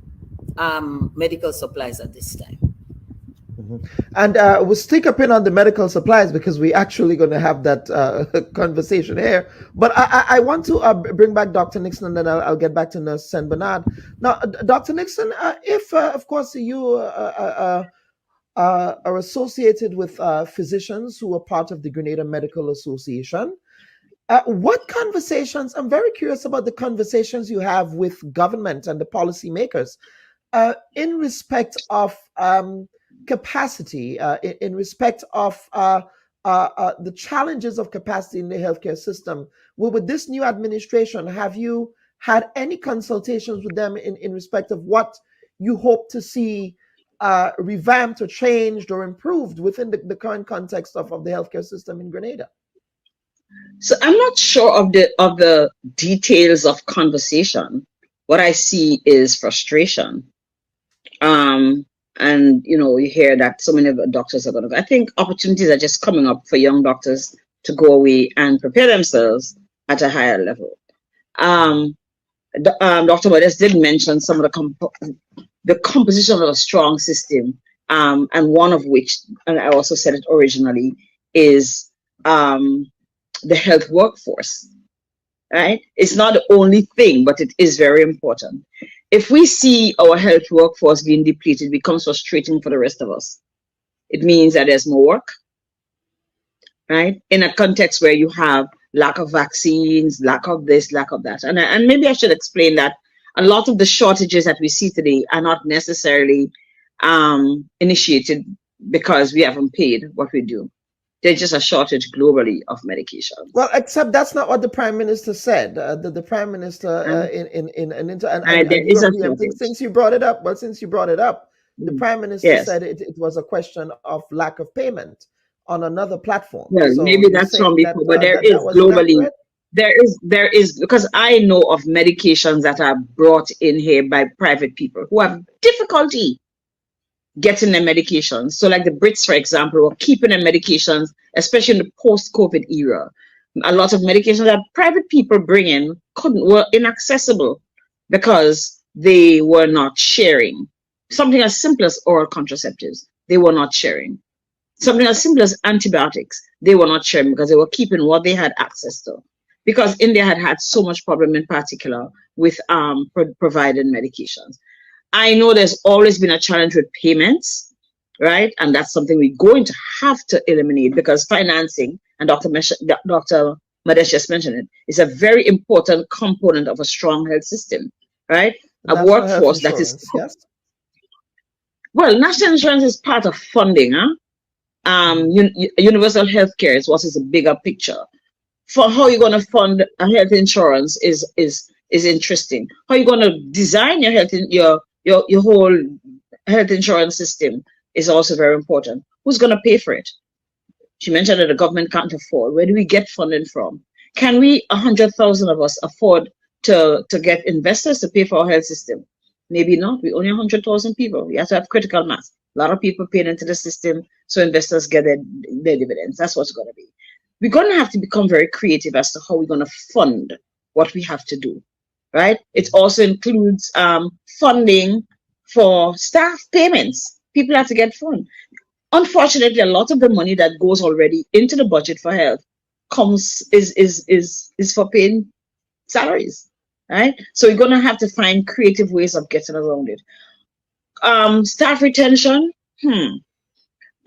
medical supplies at this time. And we'll stick a pin on the medical supplies because we're actually going to have that conversation here. But I want to bring back Dr. Nixon, and then I'll get back to Nurse Saint Bernard. Now, Dr. Nixon, if, of course, you are associated with physicians who are part of the Grenada Medical Association, what conversations, I'm very curious about the conversations you have with government and the policymakers in respect of capacity, in respect of the challenges of capacity in the healthcare system. Well, with this new administration, have you had any consultations with them in respect of what you hope to see revamped or changed or improved within the current context of the healthcare system in Grenada? So I'm not sure of the details of conversation. What I see is frustration. And you hear that so many of the doctors are going to. I think opportunities are just coming up for young doctors to go away and prepare themselves at a higher level. Dr. Modest did mention some of the composition of a strong system, and one of which, and I also said it originally, is the health workforce. Right? It's not the only thing, but it is very important. If we see our health workforce being depleted, it becomes frustrating for the rest of us. It means that there's more work, right? In a context where you have lack of vaccines, lack of this, lack of that. And maybe I should explain that a lot of the shortages that we see today are not necessarily initiated because we haven't paid what we do. There's just a shortage globally of medications. Well, except that's not what the Prime Minister said. The Prime Minister since you brought it up, the Prime Minister said it was a question of lack of payment on another platform. Well, so maybe that's from before, but there is globally. There is, because I know of medications that are brought in here by private people who have difficulty getting their medications. So like the Brits, for example, were keeping their medications, especially in the post-COVID era. A lot of medications that private people bring in were inaccessible because they were not sharing. Something as simple as oral contraceptives, they were not sharing. Something as simple as antibiotics, they were not sharing because they were keeping what they had access to. Because India had so much problem in particular with providing medications. I know there's always been a challenge with payments, right? And that's something we're going to have to eliminate because financing, and Dr. Madesh just mentioned it, is a very important component of a strong health system, right? A workforce that is... Yes. Well, national insurance is part of funding, universal health care is what is a bigger picture. For how you're going to fund a health insurance is interesting. How you're going to design your whole health insurance system is also very important. Who's going to pay for it? She mentioned that the government can't afford. Where do we get funding from? Can we, 100,000 of us, afford to get investors to pay for our health system? Maybe not. We only 100,000 people. We have to have critical mass. A lot of people paying into the system so investors get their dividends. That's what's going to be. We're going to have to become very creative as to how we're going to fund what we have to do. Right? It also includes funding for staff payments. People have to get funded. Unfortunately, a lot of the money that goes already into the budget for health is for paying salaries. Right? So we're going to have to find creative ways of getting around it. Staff retention,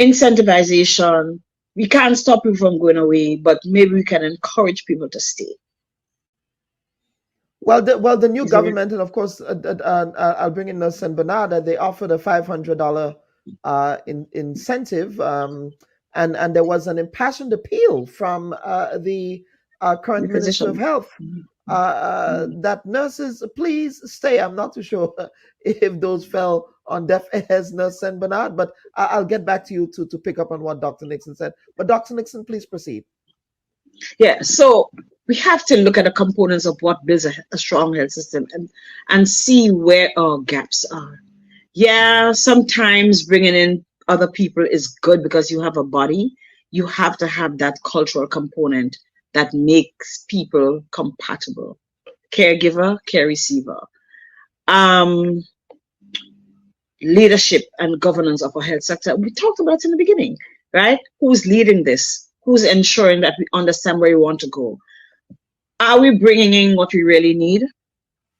incentivization. We can't stop people from going away, but maybe we can encourage people to stay. Well, the new government, and of course, I'll bring in Nurse Saint Bernard. They offered a $500 incentive, and there was an impassioned appeal from the current Minister of Health that nurses, please stay. I'm not too sure if those fell on deaf ears, Nurse Saint Bernard, but I'll get back to you to pick up on what Dr. Nixon said. But Dr. Nixon, please proceed. Yeah, so we have to look at the components of what builds a strong health system and see where our gaps are. Yeah, sometimes bringing in other people is good because you have a body. You have to have that cultural component that makes people compatible. Caregiver, care receiver. leadership and governance of our health sector. We talked about it in the beginning, right? Who's leading this? Who's ensuring that we understand where we want to go? Are we bringing in what we really need?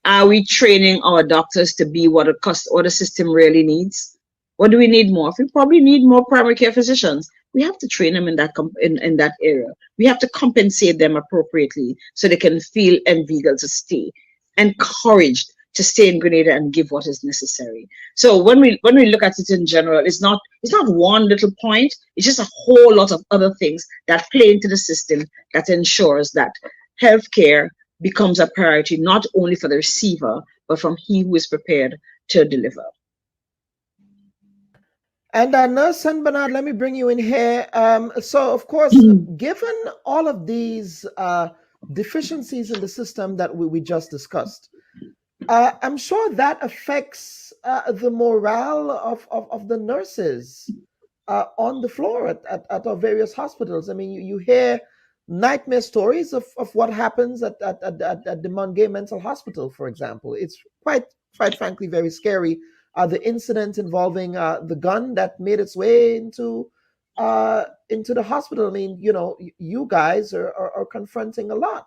Are we training our doctors to be what the system really needs? What do we need more? We probably need more primary care physicians. We have to train them in that area. We have to compensate them appropriately so they can feel inveigled to stay, encouraged to stay in Grenada and give what is necessary. So when we look at it in general, it's not one little point. It's just a whole lot of other things that play into the system that ensures that healthcare becomes a priority not only for the receiver but from he who is prepared to deliver. And Nurse San Bernard, let me bring you in here. So, of course, given all of these deficiencies in the system that we just discussed, I'm sure that affects the morale of the nurses on the floor at our various hospitals. I mean, you hear nightmare stories of what happens at the Mungay Mental Hospital, for example. It's quite frankly very scary. The incident involving the gun that made its way into the hospital. I mean, you guys are confronting a lot.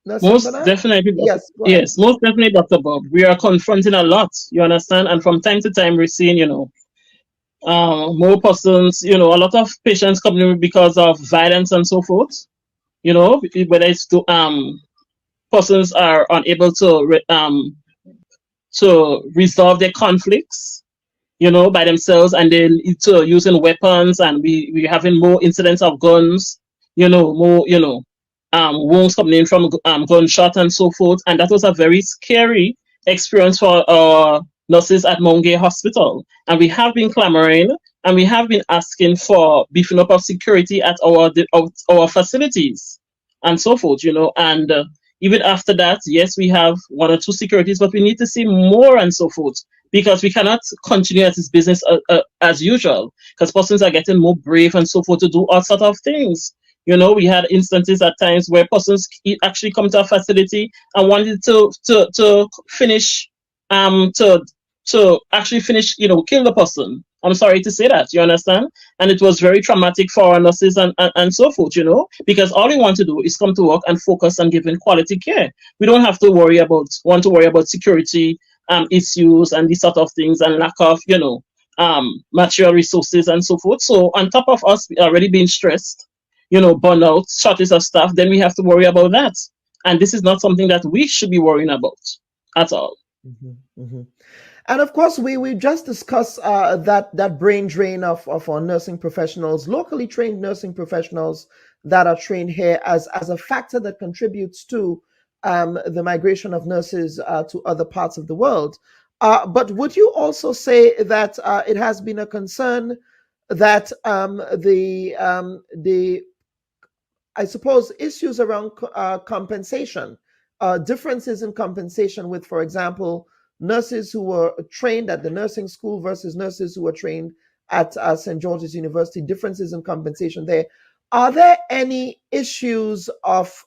Most definitely, yes, most definitely, Dr. Bubb. We are confronting a lot, you understand? And from time to time, we're seeing, more persons, a lot of patients coming in because of violence and so forth. Whether it's persons are unable to resolve their conflicts, by themselves, and they're using weapons, and we having more incidents of guns, more, wounds coming in from gunshot and so forth. And that was a very scary experience for our nurses at Mungay Hospital. And we have been clamoring and we have been asking for beefing up of security at our facilities and so forth, and even after that, yes, we have 1 or 2 securities, but we need to see more and so forth, because we cannot continue as this business as usual, because persons are getting more brave and so forth to do all sort of things. We had instances at times where persons actually come to a facility and wanted to finish, to actually finish, kill the person. I'm sorry to say that, you understand? And it was very traumatic for our nurses and so forth, because all we want to do is come to work and focus on giving quality care. We don't have to worry about security issues and these sort of things, and lack of, material resources and so forth. So on top of us already being stressed, burnout, shortage of staff, then we have to worry about that. And this is not something that we should be worrying about at all. Mm-hmm, mm-hmm. And of course, we just discussed that brain drain of our nursing professionals, locally trained nursing professionals that are trained here as a factor that contributes to the migration of nurses to other parts of the world. But would you also say that it has been a concern that the I suppose issues around compensation, differences in compensation with, for example, nurses who were trained at the nursing school versus nurses who were trained at St. George's University, differences in compensation there. Are there any issues of,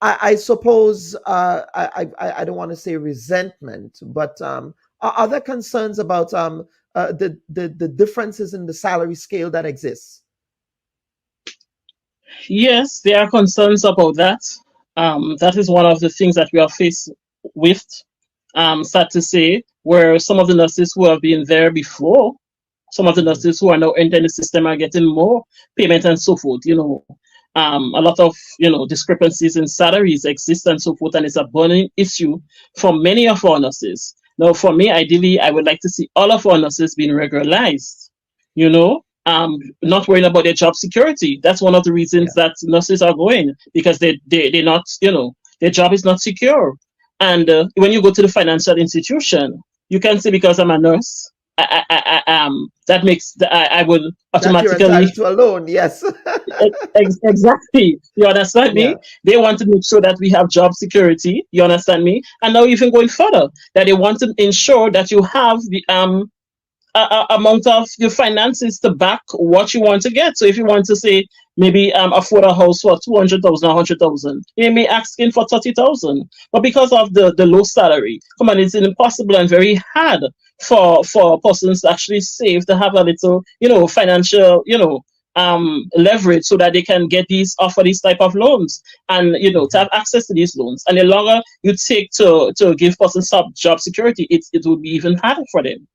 I suppose, I don't want to say resentment, but are there concerns about the differences in the salary scale that exists? Yes, there are concerns about that. That is one of the things that we are faced with. Sad to say, where some of the nurses who have been there before, some of the nurses who are now entering the system are getting more payment and so forth. A lot of discrepancies in salaries exist and so forth, and it's a burning issue for many of our nurses. Now, for me, ideally, I would like to see all of our nurses being regularized. Not worrying about their job security. That's one of the reasons that nurses are going, because they're not, their job is not secure. And when you go to the financial institution, you can say, because I'm a nurse, that makes I would automatically that you're entitled to a loan. Yes. Exactly. You understand me? They want to make sure that we have job security. You understand me? And now even going further, that they want to ensure that you have the amount of your finances to back what you want to get. So if you want to say maybe afford a house for 200,000 or 100,000, you may asking for 30,000. But because of the low salary, come on, it's impossible and very hard for persons to actually save, to have a little, financial, leverage so that they can get offer these type of loans, and to have access to these loans. And the longer you take to give persons job security, it would be even harder for them.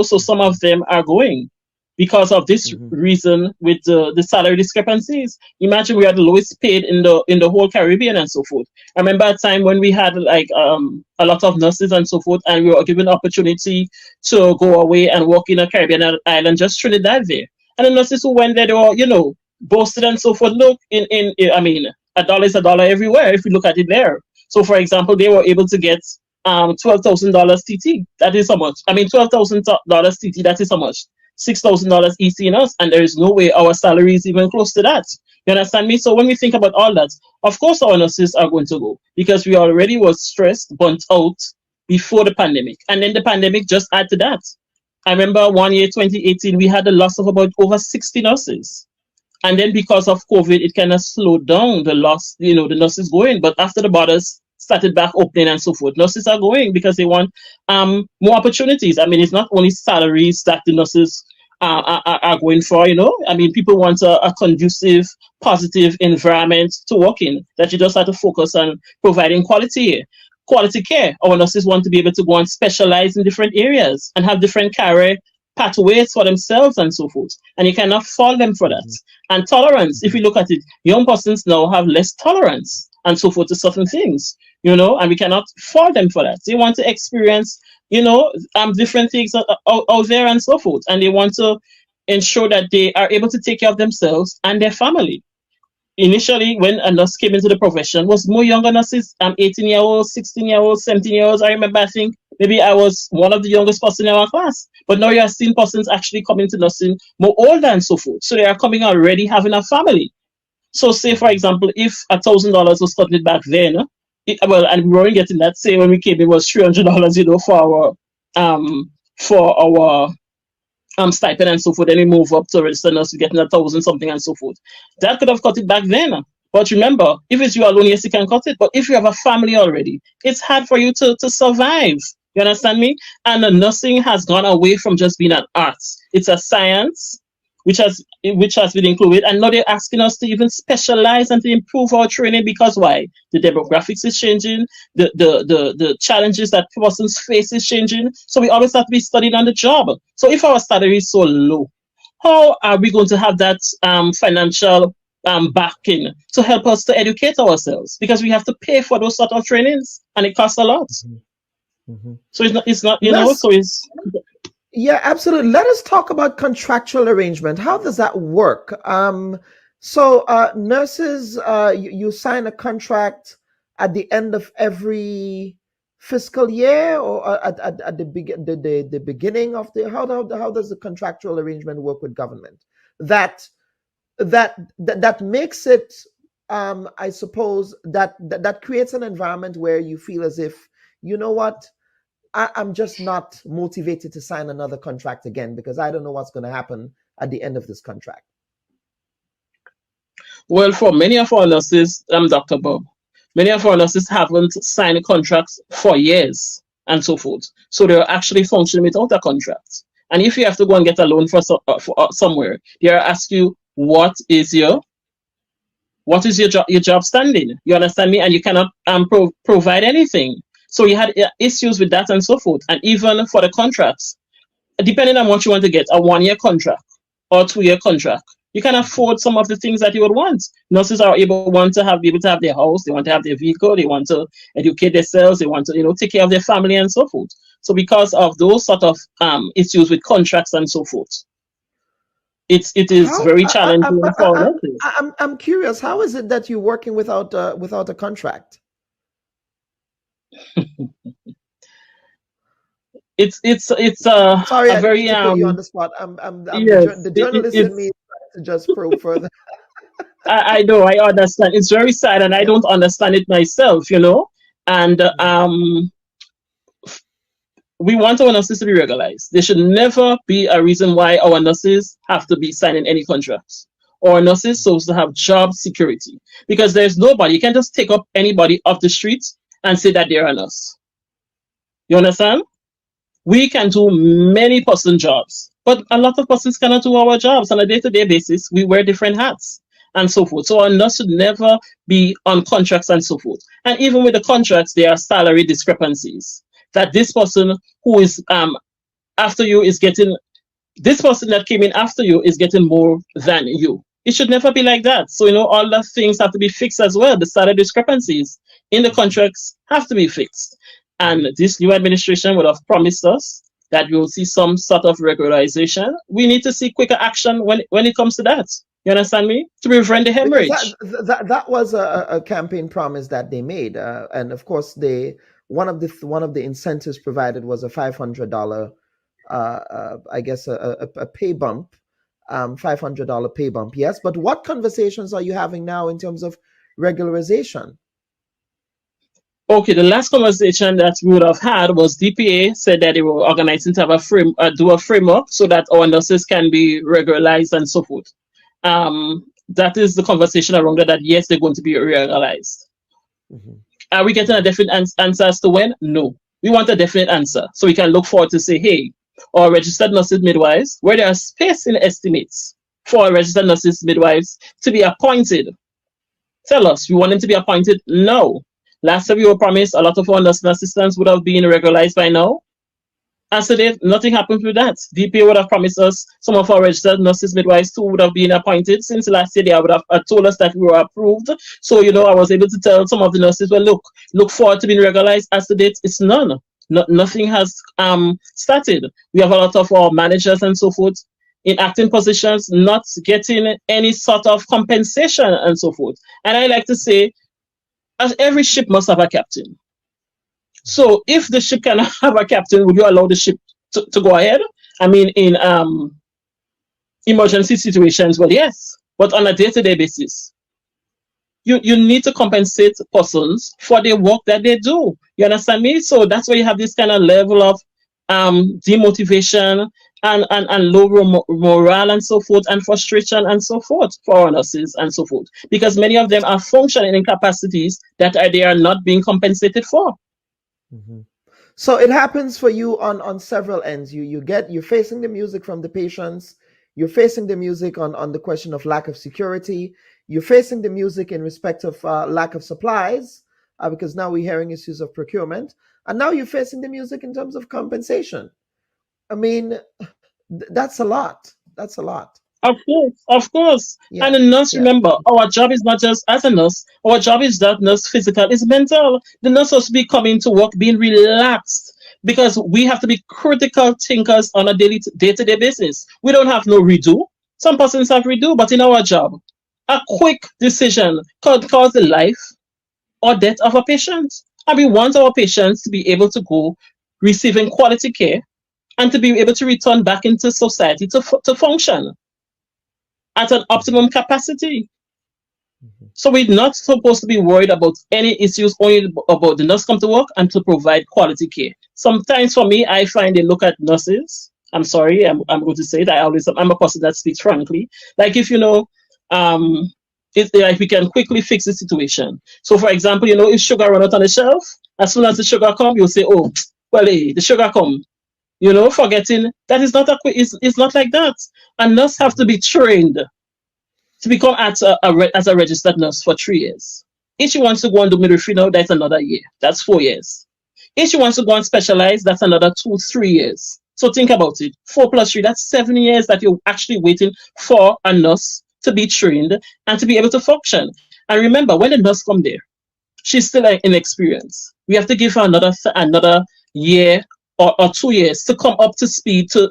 So some of them are going because of this reason with the salary discrepancies. Imagine we are the lowest paid in the whole Caribbean and so forth. I remember a time when we had like a lot of nurses and so forth, and we were given opportunity to go away and work in a Caribbean island, just Trinidad there. And the nurses who went there, they were, boasted and so forth. Look, I mean, a dollar is a dollar everywhere if you look at it there. So for example, they were able to get $12,000 TT. That is how much. I mean, $12,000 TT. That is how much. $6,000 EC in us, and there is no way our salary is even close to that. You understand me? So when we think about all that, of course our nurses are going to go, because we already was stressed, burnt out before the pandemic, and then the pandemic just add to that. I remember one year, 2018, we had a loss of about over 60 nurses. And then because of COVID, it kind of slowed down the loss, the nurses going. But after the borders started back opening and so forth, nurses are going because they want more opportunities. I mean, it's not only salaries that the nurses are going for, I mean, people want a conducive, positive environment to work in, that you just have to focus on providing quality care. Our nurses want to be able to go and specialize in different areas and have different career pathways for themselves and so forth. And you cannot fault them for that. And tolerance, if you look at it, young persons now have less tolerance and so forth to certain things, and we cannot fault them for that. They want to experience, different things out there and so forth. And they want to ensure that they are able to take care of themselves and their family. Initially, when a nurse came into the profession, was more younger nurses, 18-year-olds, 16-year-olds, 17-year-olds. I remember, I think maybe I was one of the youngest person in our class. But now you are seeing persons actually coming to nursing more older and so forth. So they are coming already having a family. So say, for example, if $1,000 was studied back then, and we weren't getting that, say when we came, it was $300, for our stipend and so forth, then we move up to register nurse, getting 1,000 something and so forth. That could have cut it back then. But remember, if it's you alone, yes, you can cut it. But if you have a family already, it's hard for you to survive. You understand me? And the nursing has gone away from just being an art. It's a science, which has been included. And now they're asking us to even specialize and to improve our training, because why? The demographics is changing, the challenges that persons face is changing. So we always have to be studying on the job. So if our salary is so low, how are we going to have that financial backing to help us to educate ourselves? Because we have to pay for those sort of trainings, and it costs a lot. So it's not Yeah, absolutely. Let us talk about contractual arrangement. How does that work? So nurses, you sign a contract at the end of every fiscal year, or at the beginning of the how does the contractual arrangement work with government? That makes it, I suppose, that creates an environment where you feel as if, you know what, I'm just not motivated to sign another contract again, because I don't know what's going to happen at the end of this contract. Well, for many of our nurses, Dr. Bubb, many of our nurses haven't signed contracts for years and so forth. So they're actually functioning without a contract. And if you have to go and get a loan for somewhere, they are asking you, what is your job standing? You understand me? And you cannot provide anything. So you had issues with that and so forth. And even for the contracts, depending on what you want to get, a 1-year contract or 2-year contract, you can afford some of the things that you would want. Nurses are be able to have their house, they want to have their vehicle, they want to educate themselves, they want to take care of their family and so forth. So because of those sort of issues with contracts and so forth, it is very challenging for nurses. I'm curious, how is it that you're working without a contract? It's sorry, a very to put you on the spot. Yes, the journalist in me to just probe further. I know, I understand. It's very sad, and I don't understand it myself, And we want our nurses to be regularized. There should never be a reason why our nurses have to be signing any contracts. Our nurses supposed to have job security, because there's nobody, you can't just take up anybody off the street and say that they're a nurse. You understand? We can do many person jobs, but a lot of persons cannot do our jobs on a day-to-day basis. We wear different hats and so forth. So a nurse should never be on contracts and so forth. And even with the contracts, there are salary discrepancies. That this person who is after you is getting, this person that came in after you is getting more than you. It should never be like that. So, all the things have to be fixed as well. The salary discrepancies in the contracts have to be fixed. And this new administration would have promised us that we will see some sort of regularization. We need to see quicker action when it comes to that. You understand me? To prevent the hemorrhage. That was a campaign promise that they made. And of course, one of the incentives provided was a $500, I guess, a pay bump. $500 pay bump, yes. But what conversations are you having now in terms of regularization? Okay, the last conversation that we would have had was DPA said that they were organizing to have do a framework so that our nurses can be regularized and so forth. That is the conversation around that yes, they're going to be regularized. Mm-hmm. Are we getting a definite answer as to when? No. We want a definite answer so we can look forward to say, hey, or registered nurses midwives, where there are space in estimates for registered nurses midwives to be appointed. Tell us, we want them to be appointed? No. Last time we were promised a lot of our nursing assistants would have been regularized by now. As today, nothing happened with that. DPA would have promised us some of our registered nurses midwives too would have been appointed. Since last year, they would have told us that we were approved. So, I was able to tell some of the nurses, well, look forward to being regularized. As to date, it's none. Nothing has started. We have a lot of our managers and so forth in acting positions not getting any sort of compensation and so forth. And I like to say, as every ship must have a captain. So if the ship cannot have a captain, would you allow the ship to go ahead? I mean, in emergency situations, well, yes. But on a day-to-day basis, you need to compensate persons for the work that they do. You understand me? So that's why you have this kind of level of demotivation and low morale and so forth, and frustration and so forth for our nurses and so forth, because many of them are functioning in capacities that they are not being compensated for. Mm-hmm. So it happens for you on several ends. You're facing the music from the patients. You're facing the music on the question of lack of security. You're facing the music in respect of lack of supplies, because now we're hearing issues of procurement. And now you're facing the music in terms of compensation. I mean, that's a lot. That's a lot. Of course. Yeah. And a nurse, remember, our job is not just as a nurse. Our job is not nurse physical, it's mental. The nurse has to be coming to work being relaxed, because we have to be critical thinkers on a day-to-day basis. We don't have no redo. Some persons have redo, but in our job, a quick decision could cause the life or death of a patient. And we want our patients to be able to go receiving quality care and to be able to return back into society to function at an optimum capacity. Mm-hmm. So we're not supposed to be worried about any issues, only about the nurse come to work and to provide quality care. Sometimes for me, I find they look at nurses. I'm sorry, I'm going to say that I'm a person that speaks frankly. Like if it's like we can quickly fix the situation. So for example, if sugar run out on the shelf, as soon as the sugar come, you'll say, oh, well, hey, the sugar come. Forgetting that is not it's not like that. A nurse have to be trained to become as a registered nurse for 3 years. If she wants to go and do midwifery now, that's another year. That's 4 years. If she wants to go and specialize, that's another 2-3 years. So think about it. 4 + 3, that's 7 years that you're actually waiting for a nurse to be trained and to be able to function. And remember, when the nurse come there, she's still inexperienced. We have to give her another year or 2 years to come up to speed to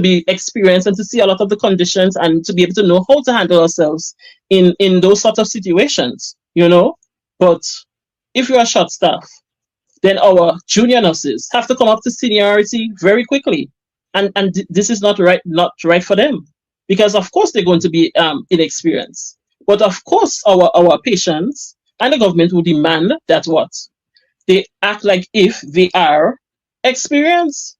be experienced and to see a lot of the conditions and to be able to know how to handle ourselves in those sort of situations, But if you are short staff, then our junior nurses have to come up to seniority very quickly. And this is not right for them, because of course they're going to be inexperienced. But of course our patients and the government will demand that they act like if they are Experience.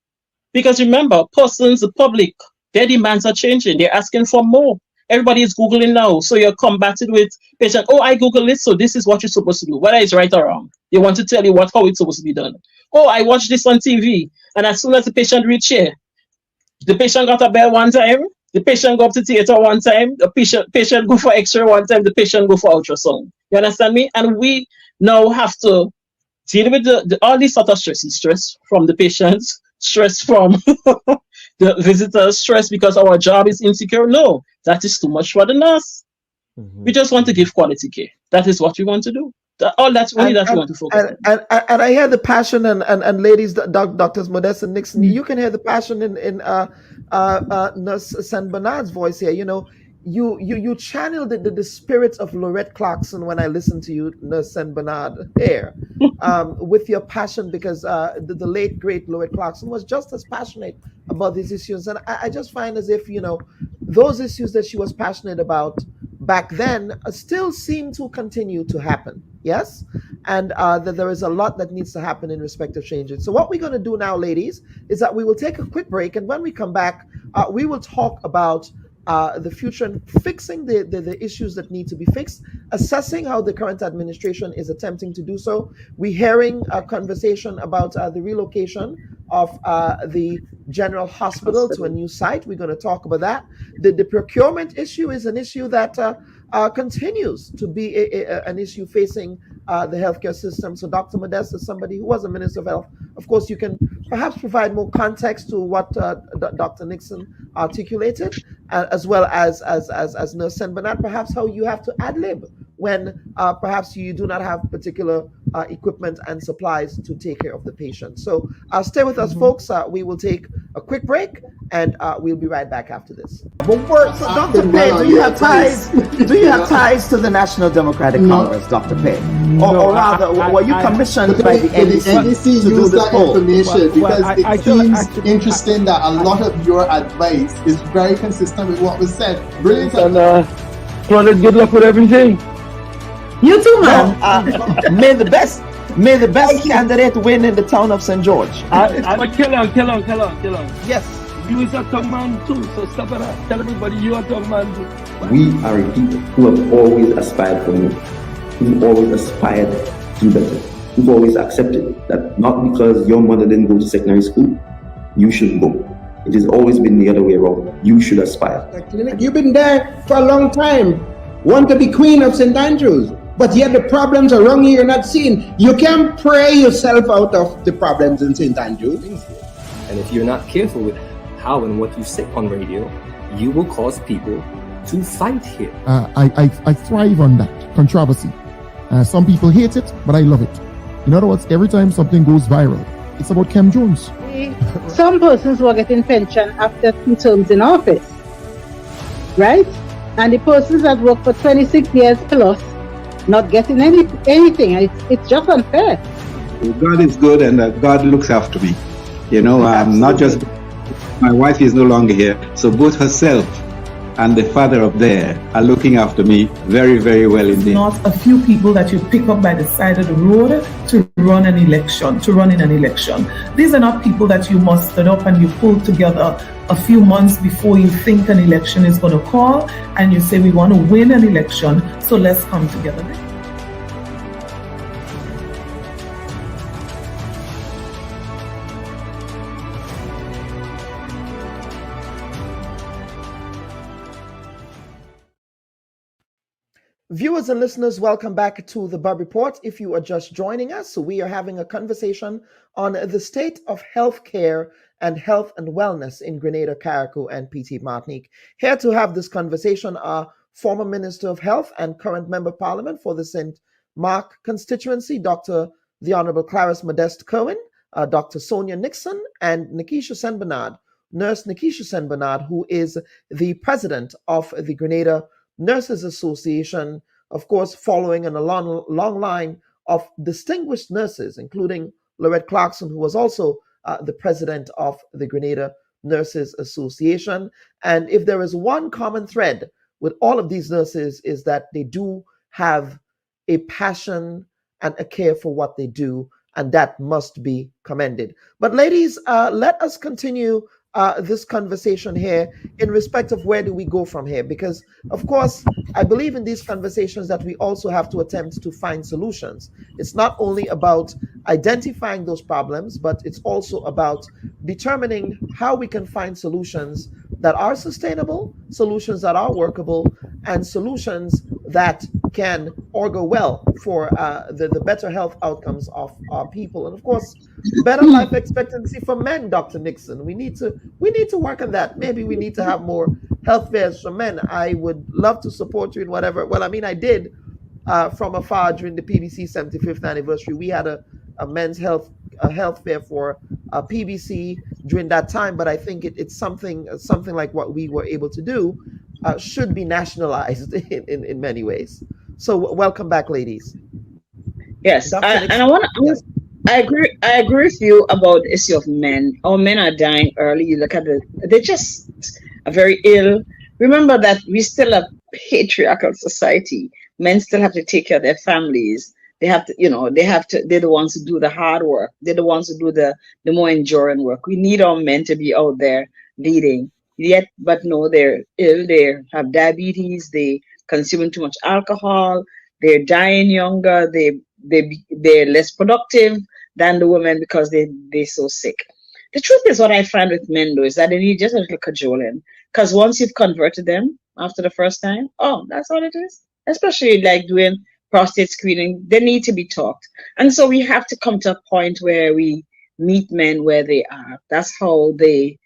Because remember, persons, the public, their demands are changing. They're asking for more. Everybody is Googling now. So you're combated with patient, oh, I Google it, so this is what you're supposed to do, whether it's right or wrong. They want to tell you how it's supposed to be done. Oh, I watched this on TV. And as soon as the patient reached here, the patient got a bell one time, the patient go up to theater one time, the patient go for X-ray one time, the patient go for ultrasound. You understand me? And we now have to deal with all these sort of stresses, stress from the patients, stress from the visitors, stress because our job is insecure. No, that is too much for the nurse. We just want to give quality care. That is what we want to do. That's only that we want to focus on. And I hear the passion and ladies, Doctors Modeste and Nixon, you can hear the passion in Nurse St. Bernard's voice here. You know, you channel the spirit of Lorette Clarkson when I listen to you, Nurse St. Bernard, here, with your passion, because the late great Lorette Clarkson was just as passionate about these issues, and I just find as if, you know, those issues that she was passionate about back then still seem to continue to happen. Yes, and that there is a lot that needs to happen in respect of changing. So what we're going to do now, ladies, is that we will take a quick break, and when we come back, we will talk about the future and fixing the issues that need to be fixed, assessing how the current administration is attempting to do so. We're hearing a conversation about the relocation of the General Hospital to a new site. We're going to talk about that. The procurement issue is an issue that continues to be an issue facing the healthcare system. So Dr. Modeste is somebody who was a Minister of Health. Of course, you can perhaps provide more context to what Dr. Nixon articulated, as well as Nurse St. Bernard, perhaps how you have to ad-lib when perhaps you do not have particular equipment and supplies to take care of the patient. So stay with us, folks. We will take a quick break, and we'll be right back after this. So Dr. Pei, do you have ties? Do you have ties to the National Democratic Congress, Dr. Pei? Or rather, were you commissioned by the NDC to do this poll? Information, because it seems interesting that a lot of your advice is very consistent with what was said. Brilliant. And good luck with everything. You too, man. May the best candidate win in the town of St. George. But kill on. Yes. You is a tongue man too, so stop it. Tell everybody you are a tongue man too. We are a people who have always aspired for more, who've always aspired to do better, who've always accepted that not because your mother didn't go to secondary school, you should go. It has always been the other way around. You should aspire. You've been there for a long time. Want to be Queen of St. Andrews, but yet the problems around you you're not seeing. You can pray yourself out of the problems in St. Andrews. And if you're not careful with how and what you say on radio, you will cause people to fight here. I thrive on that controversy. Some people hate it, but I love it. In other words, every time something goes viral, it's about Kem Jones. Some persons were getting pension after 2 terms in office, right? And the persons that work for 26 years plus not getting anything. It's just unfair. God is good, and God looks after me. You know, not just my wife is no longer here, so both herself and the father up there are looking after me very, very well indeed. Not a few people that you pick up by the side of the road to run in an election. These are not people that you mustered up and you pulled together a few months before you think an election is going to call, and you say, we want to win an election, so let's come together. Viewers and listeners, welcome back to the Bubb Report. If you are just joining us, we are having a conversation on the state of healthcare and health and wellness in Grenada, Carriacou, and PT Martinique. Here to have this conversation are former Minister of Health and current Member of Parliament for the St. Mark constituency, the Honorable Clarice Modeste Cohen, Dr. Sonia Nixon, and Nikisha St. Bernard, Nurse Nikisha St. Bernard, who is the president of the Grenada Nurses Association, of course, following in a long line of distinguished nurses, including Lorette Clarkson, who was also the president of the Grenada Nurses Association. And if there is one common thread with all of these nurses, is that they do have a passion and a care for what they do. and that must be commended. But ladies, let us continue this conversation here in respect of where do we go from here, because of course I believe in these conversations that we also have to attempt to find solutions. It's not only about identifying those problems, but it's also about determining how we can find solutions that are sustainable, solutions that are workable, and solutions that can augur well for the better health outcomes of our people, and of course better life expectancy for men. Dr. Nixon, we need to work on that. Maybe we need to have more health fairs for men. I would love to support you in whatever. Well, I mean, I did from afar during the PBC 75th anniversary. We had a men's health fair for PBC during that time, but I think it's something like what we were able to do should be nationalized in many ways. So welcome back, ladies. Yes, and I want to. Yes. I agree with you about the issue of men. Our men are dying early. You look at they just are very ill. Remember that we still a patriarchal society. Men still have to take care of their families. They have to, they're the ones who do the hard work. They're the ones who do the more enduring work. We need our men to be out there leading. Yet, but no, they're ill. They have diabetes. They consuming too much alcohol. They're dying younger. They're less productive than the women because they're so sick. The truth is, what I find with men though is that they need just a little cajoling. Because once you've converted them after the first time, oh, that's all it is. Especially like doing prostate screening, they need to be talked. And so we have to come to a point where we meet men where they are. That's how they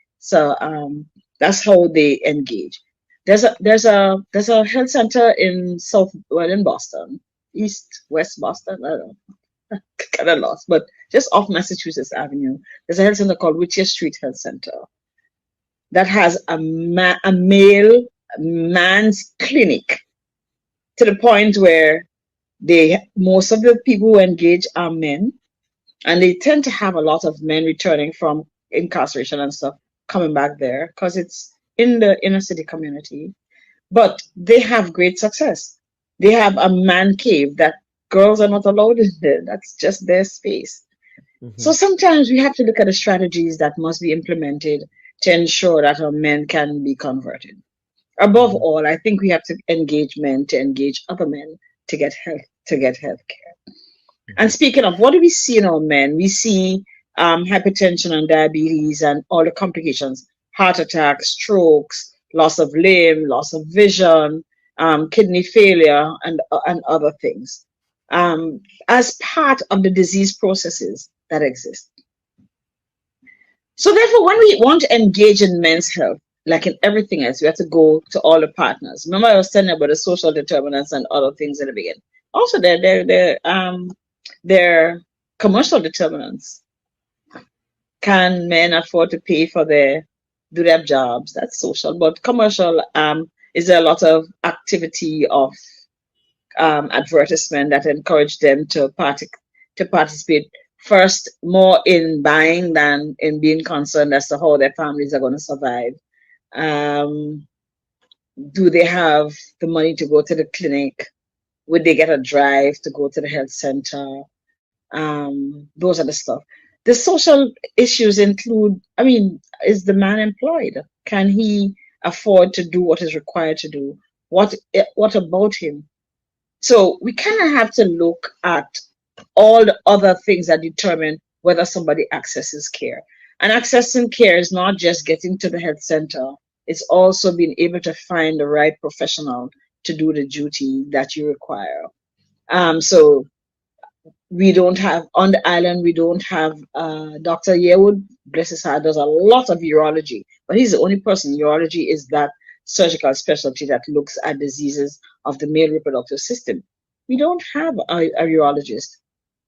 engage. There's a health center in in Boston, West Boston, I don't know. Kind of lost, but just off Massachusetts Avenue, there's a health center called Whittier Street Health Center that has a male man's clinic, to the point where most of the people who engage are men, and they tend to have a lot of men returning from incarceration and stuff coming back there because it's in the inner city community. But they have great success. They have a man cave that girls are not allowed in there. That's just their space. Mm-hmm. So sometimes we have to look at the strategies that must be implemented to ensure that our men can be converted. Above mm-hmm. all, I think we have to engage men to engage other men to get health care. Mm-hmm. And speaking of, what do we see in our men? We see hypertension and diabetes and all the complications, heart attacks, strokes, loss of limb, loss of vision, kidney failure, and other things, as part of the disease processes that exist. So therefore, when we want to engage in men's health, like in everything else, we have to go to all the partners. Remember, I was telling you about the social determinants and other things in the beginning. Also, they're commercial determinants. Can men afford to pay for do their jobs? That's social. But commercial, is there a lot of activity of advertisement that encourage them to participate first more in buying than in being concerned as to how their families are going to survive? Do they have the money to go to the clinic? Would they get a drive to go to the health center? Those are the stuff. The social issues include, is the man employed? Can he afford to do what is required to do? What about him? So we kind of have to look at all the other things that determine whether somebody accesses care. And accessing care is not just getting to the health center. It's also being able to find the right professional to do the duty that you require. So we don't have, on the island, we don't have Dr. Yearwood, bless his heart, does a lot of urology, but he's the only person. Urology is that surgical specialty that looks at diseases of the male reproductive system. We don't have a urologist.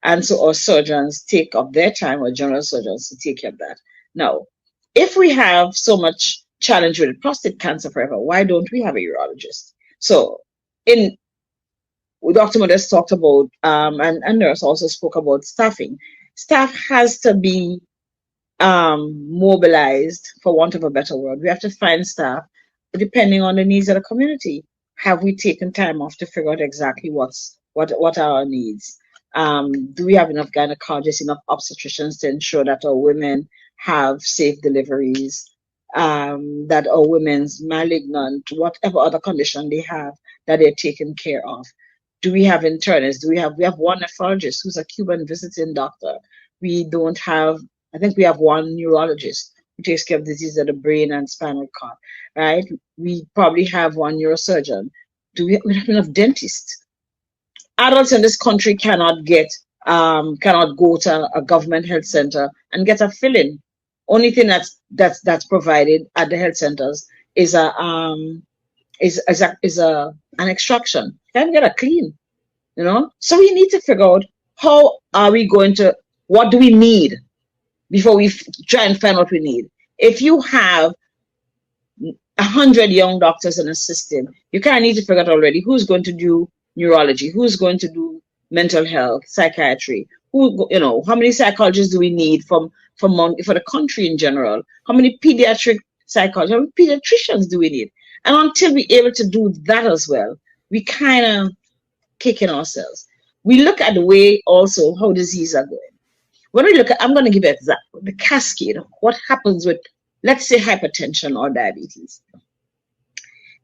And so our surgeons take up their time, or general surgeons, to take care of that. Now, if we have so much challenge with prostate cancer forever, why don't we have a urologist? So Dr. Modest talked about, and nurse also spoke about staffing. Staff has to be mobilized, for want of a better word. We have to find staff depending on the needs of the community. Have we taken time off to figure out exactly what are our needs? Do we have enough gynecologists, enough obstetricians to ensure that our women have safe deliveries, that our women's malignant, whatever other condition they have, that they're taken care of? Do we have internists? We have one nephrologist who's a Cuban visiting doctor. We don't have, I think we have one neurologist who takes care of diseases of the brain and spinal cord, right? We probably have one neurosurgeon. We have enough dentists? Adults in this country cannot go to a government health center and get a fill-in. Only thing that's provided at the health centers is an extraction. Can't get a clean, you know. So we need to figure out what do we need before we try and find what we need. If you have 100 young doctors in a system, you kind of need to figure out already who's going to do neurology, who's going to do mental health, psychiatry, how many psychologists do we need for the country in general? How many pediatric psychologists, how many pediatricians do we need? And until we're able to do that as well, we kind of kicking ourselves. We look at the way also how diseases are going. When we look at, I'm going to give you an example, the cascade of what happens with, let's say, hypertension or diabetes.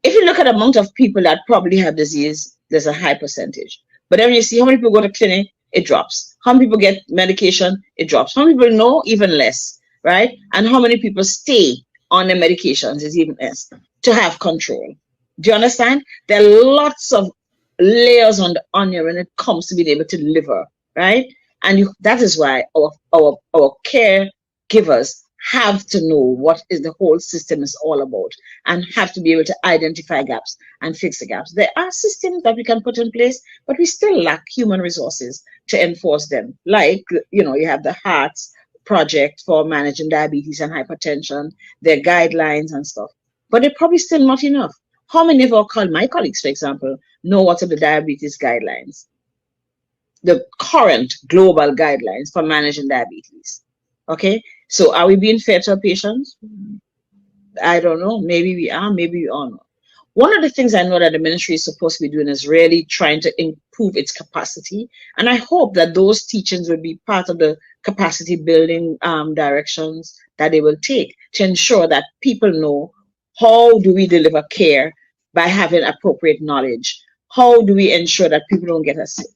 If you look at the amount of people that probably have disease, there's a high percentage. But then when you see how many people go to clinic, it drops. How many people get medication, it drops. How many people know, even less, right? And how many people stay on the medications is even less to have control. Do you understand? There are lots of layers on the onion when it comes to being able to deliver, right? And that is why our caregivers have to know what is the whole system is all about and have to be able to identify gaps and fix the gaps. There are systems that we can put in place, but we still lack human resources to enforce them. Like, you have the HEARTS project for managing diabetes and hypertension, their guidelines and stuff, but they're probably still not enough. How many of my colleagues, for example, know what are the diabetes guidelines? The current global guidelines for managing diabetes. Okay, so are we being fair to our patients? I don't know. Maybe we are, maybe we are not. One of the things I know that the ministry is supposed to be doing is really trying to improve its capacity. And I hope that those teachings will be part of the capacity building directions that they will take to ensure that people know how do we deliver care by having appropriate knowledge. How do we ensure that people don't get us sick?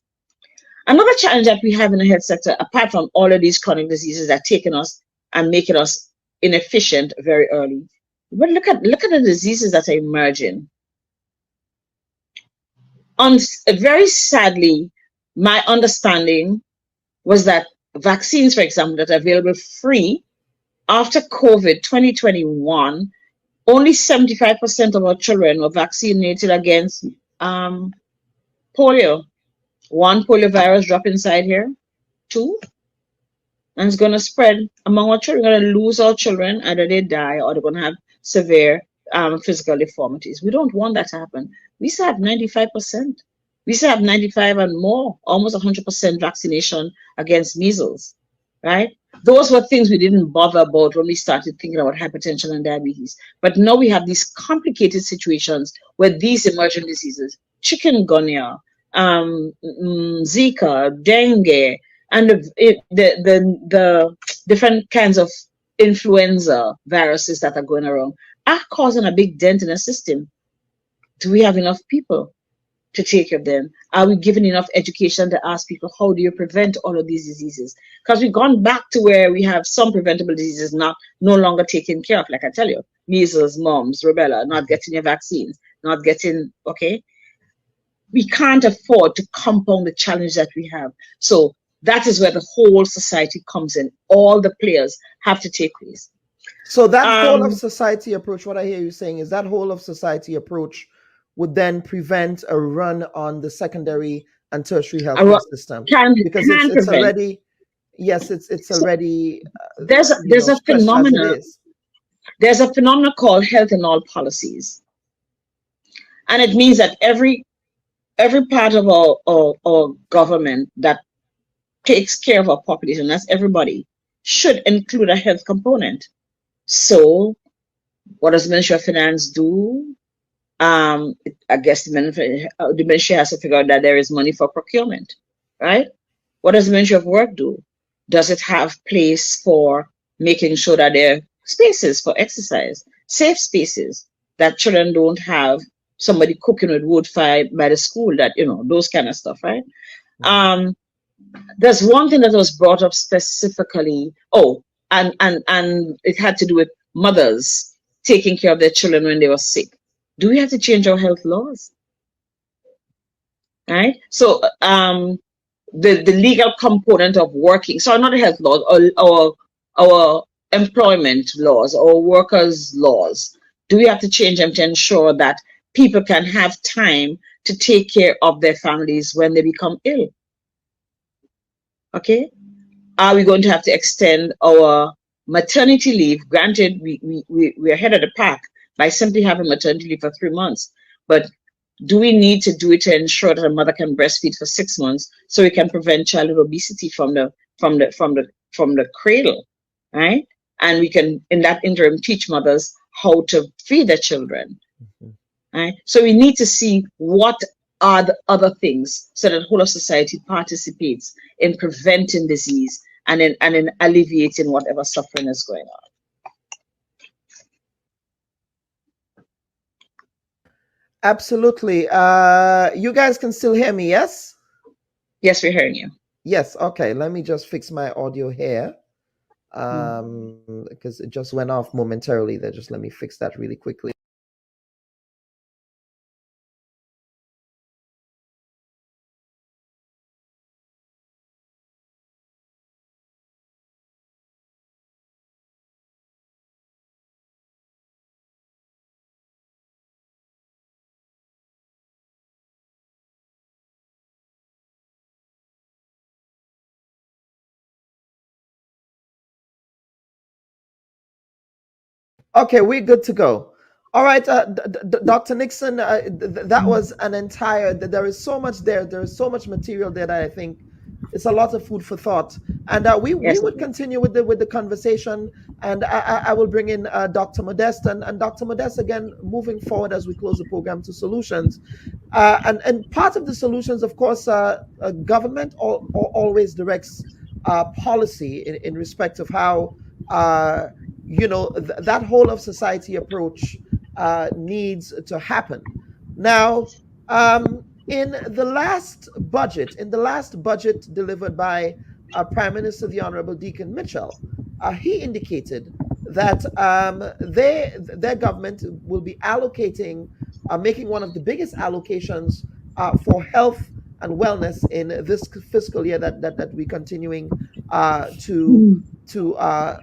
Another challenge that we have in the health sector, apart from all of these chronic diseases that are taking us and making us inefficient very early, but look at the diseases that are emerging. Very sadly, my understanding was that vaccines, for example, that are available free after COVID 2021, only 75% of our children were vaccinated against polio. 1 polio virus drop inside here, 2, and it's going to spread among our children. We're going to lose our children, either they die or they're going to have severe physical deformities. We don't want that to happen. We still have 95%. We still have 95 and more, almost 100% vaccination against measles, right? Those were things we didn't bother about when we started thinking about hypertension and diabetes. But now we have these complicated situations where these emerging diseases, chikungunya, Zika, dengue, and the different kinds of influenza viruses that are going around are causing a big dent in the system. Do we have enough people to take care of them? Are we giving enough education to ask people, how do you prevent all of these diseases? Because we've gone back to where we have some preventable diseases no longer taken care of. Like I tell you, measles, mumps, rubella, not getting your vaccines, not getting, okay? We can't afford to compound the challenge that we have. So that is where the whole society comes in. All the players have to take place. So that whole of society approach, what I hear you saying is that whole of society approach would then prevent a run on the secondary and tertiary health system. Because it's already, yes, it's already. There's a phenomenon. There's a phenomenon called health in all policies. And it means that every part of our government that takes care of our population, that's everybody, should include a health component. So what does the Ministry of Finance do? I guess the ministry has to figure out that there is money for procurement, right? What does the Ministry of Work do? Does it have place for making sure that there are spaces for exercise, safe spaces, that children don't have somebody cooking with wood fire by the school, that, those kind of stuff, right? There's one thing that was brought up specifically. Oh, and it had to do with mothers taking care of their children when they were sick. Do we have to change our health laws? Right? So the legal component of working, so not the health laws, or our employment laws or workers' laws, do we have to change them to ensure that people can have time to take care of their families when they become ill? Okay? Are we going to have to extend our maternity leave? Granted, we're ahead of the pack by simply having maternity leave for 3 months, but do we need to do it to ensure that a mother can breastfeed for 6 months so we can prevent childhood obesity from the cradle, right? And we can, in that interim, teach mothers how to feed their children, right? So we need to see what are the other things so that the whole of society participates in preventing disease and in alleviating whatever suffering is going on. Absolutely. You guys can still hear me, yes? Yes, we're hearing you. Yes, okay. Let me just fix my audio here. Because it just went off momentarily there. Just let me fix that really quickly. Okay, we're good to go. All right, Dr. Nixon, that was an entire, there is so much there. There is so much material there that I think it's a lot of food for thought. And we would continue with the conversation, and I will bring in Dr. Modeste, and Dr. Modeste, again, moving forward as we close the program, to solutions. And part of the solutions, of course, government always directs policy in respect of how that whole of society approach needs to happen. Now, in the last budget delivered by Prime Minister the Honorable Deacon Mitchell, he indicated that their government will be allocating, making one of the biggest allocations for health and wellness in this fiscal year that we're continuing to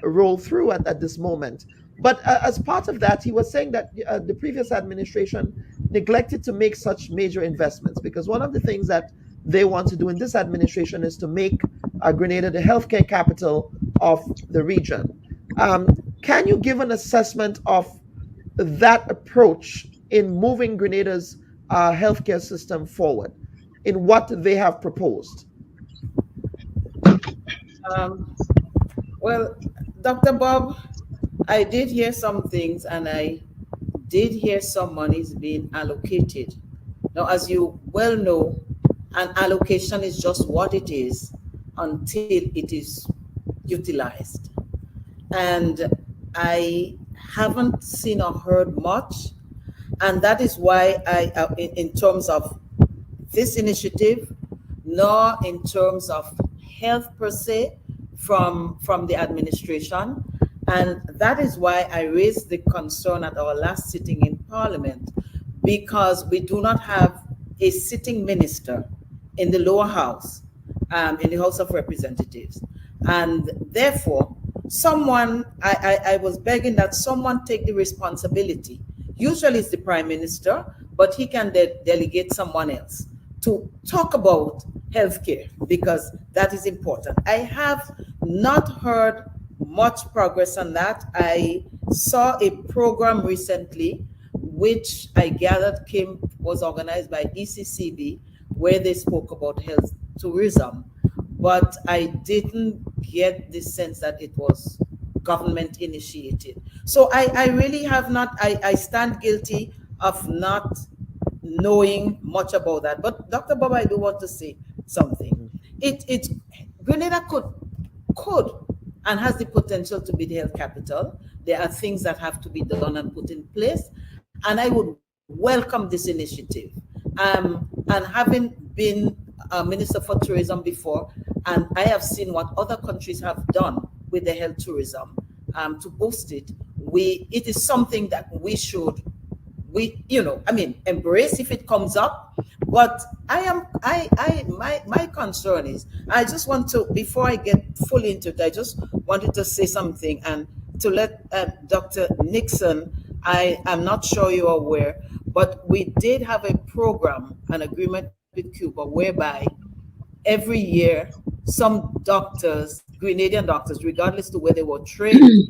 roll through at this moment. But as part of that, he was saying that the previous administration neglected to make such major investments, because one of the things that they want to do in this administration is to make Grenada the healthcare capital of the region. Can you give an assessment of that approach in moving Grenada's healthcare system forward in what they have proposed? Well, Dr. Bob, I did hear some things, and I did hear some monies being allocated. Now, as you well know, an allocation is just what it is until it is utilized. And I haven't seen or heard much, and that is why in terms of this initiative, nor in terms of health per se from the administration. And that is why I raised the concern at our last sitting in Parliament, because we do not have a sitting minister in the lower house, in the House of Representatives. And therefore, I was begging that someone take the responsibility. Usually it's the Prime Minister, but he can delegate someone else to talk about healthcare, because that is important. I have not heard much progress on that. I saw a program recently, which I gathered was organized by ECCB, where they spoke about health tourism, but I didn't get the sense that it was government initiated. So I really have not, I stand guilty of not knowing much about that. But Dr. Bob, I do want to say something. Grenada could and has the potential to be the health capital. There are things that have to be done and put in place, and I would welcome this initiative. And having been a minister for tourism before, and I have seen what other countries have done with the health tourism to boost it. It is something that we should, embrace if it comes up. But my concern is, I just want to, before I get fully into it, I just wanted to say something and to let Dr. Nixon, I am not sure you're aware, but we did have a program, an agreement with Cuba, whereby every year some doctors, Grenadian doctors, regardless to where they were trained,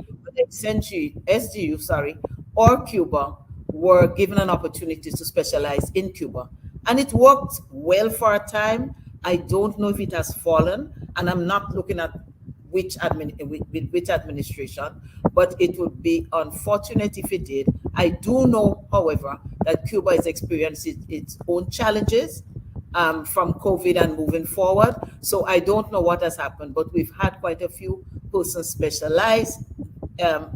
SGU, or Cuba, were given an opportunity to specialize in Cuba. And it worked well for a time. I don't know if it has fallen, and I'm not looking at which administration, but it would be unfortunate if it did. I do know, however, that Cuba is experiencing its own challenges from COVID and moving forward. So I don't know what has happened, but we've had quite a few persons specialize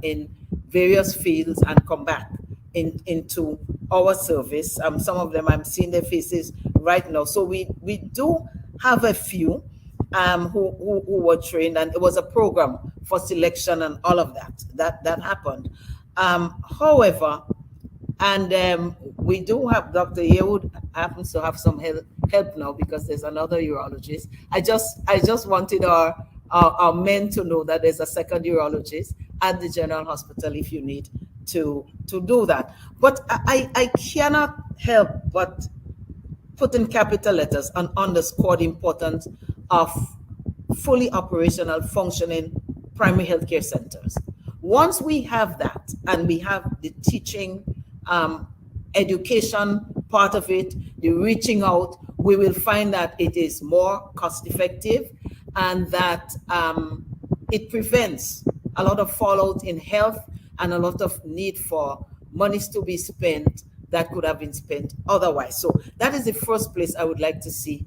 in various fields and come back into our service. Some of them, I'm seeing their faces right now. So we do have a few who were trained, and it was a program for selection and all of that happened. However, and we do have Dr. Yewood happens to have some help now because there's another urologist. I just wanted our men to know that there's a second urologist at the General Hospital if you need to do that. But I cannot help but put in capital letters and underscore the importance of fully operational, functioning primary healthcare centers. Once we have that, and we have the teaching, education part of it, the reaching out, we will find that it is more cost effective, and that it prevents a lot of fallout in health and a lot of need for monies to be spent that could have been spent otherwise. So that is the first place I would like to see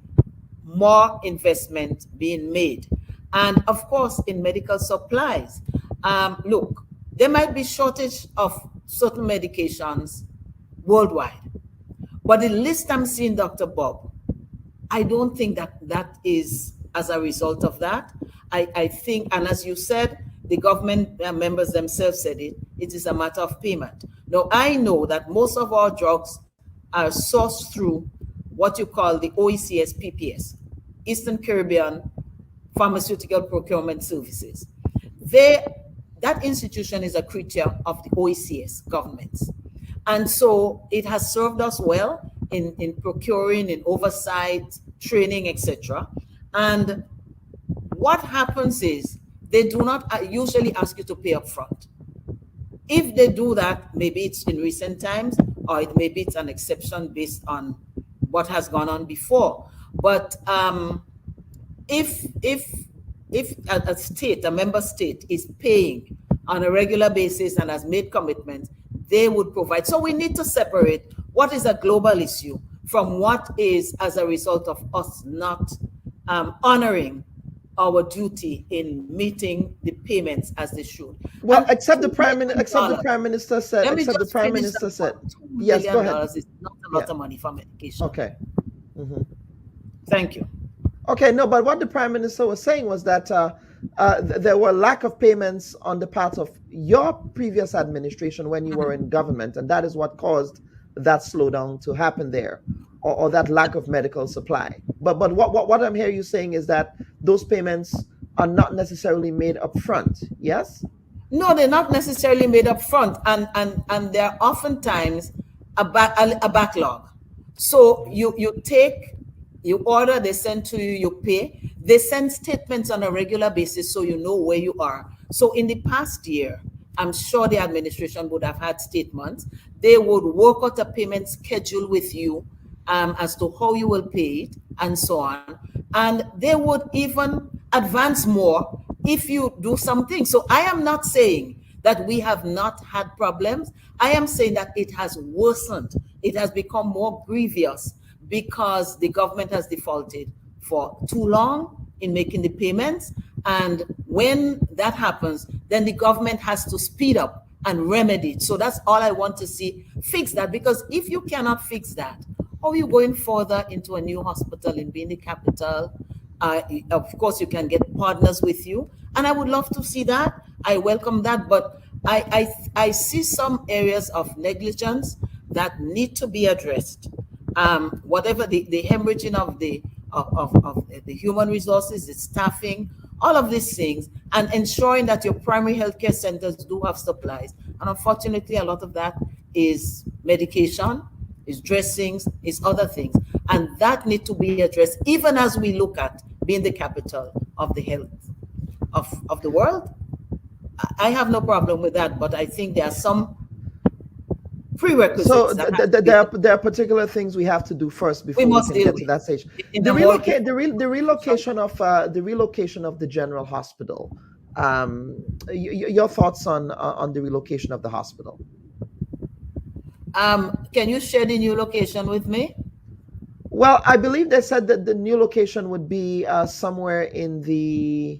more investment being made. And of course, in medical supplies, look, there might be shortage of certain medications worldwide, but the list I'm seeing, Dr. Bob, I don't think that is as a result of that. I think, and as you said, the government members themselves said it is a matter of payment. Now, I know that most of our drugs are sourced through what you call the OECS PPS, Eastern Caribbean Pharmaceutical Procurement Services. That institution is a creature of the OECS governments. And so it has served us well in procuring, in oversight, training, etc. And what happens is they do not usually ask you to pay up front. If they do that, maybe it's in recent times, or maybe it's an exception based on what has gone on before. But if a state, a member state, is paying on a regular basis and has made commitments, they would provide. So we need to separate what is a global issue from what is as a result of us not honoring our duty in meeting the payments as they should. Well, except the prime minister said. Yes, go ahead. Is not a lot of money for medication. Okay. Mm-hmm. Thank you. Okay, no, but what the prime minister was saying was that there were lack of payments on the part of your previous administration when you were in government, and that is what caused that slowdown to happen there, or that lack of medical supply. But what I'm hearing you saying is that those payments are not necessarily made up front. Yes? No, they're not necessarily made up front, and there are oftentimes a backlog. So you order, they send to you, you pay. They send statements on a regular basis so you know where you are. So in the past year, I'm sure the administration would have had statements. They would work out a payment schedule with you as to how you will pay it and so on. And they would even advance more if you do something. So I am not saying that we have not had problems. I am saying that it has worsened. It has become more grievous because the government has defaulted for too long in making the payments. And when that happens, then the government has to speed up and remedy it. So that's all I want to see, fix that. Because if you cannot fix that, how are you going further into a new hospital in being the capital? Of course, you can get partners with you. And I would love to see that. I welcome that. But I see some areas of negligence that need to be addressed. Whatever the hemorrhaging of the human resources, the staffing, all of these things, and ensuring that your primary healthcare centers do have supplies. And unfortunately, a lot of that is medication, is dressings, is other things. And that need to be addressed, even as we look at being the capital of the health of the world. I have no problem with that, but I think there are some prerequisites. So there are particular things we have to do first before we can get to that stage. The relocation of the general hospital. Your thoughts on the relocation of the hospital? Can you share the new location with me? Well, I believe they said that the new location would be somewhere in the.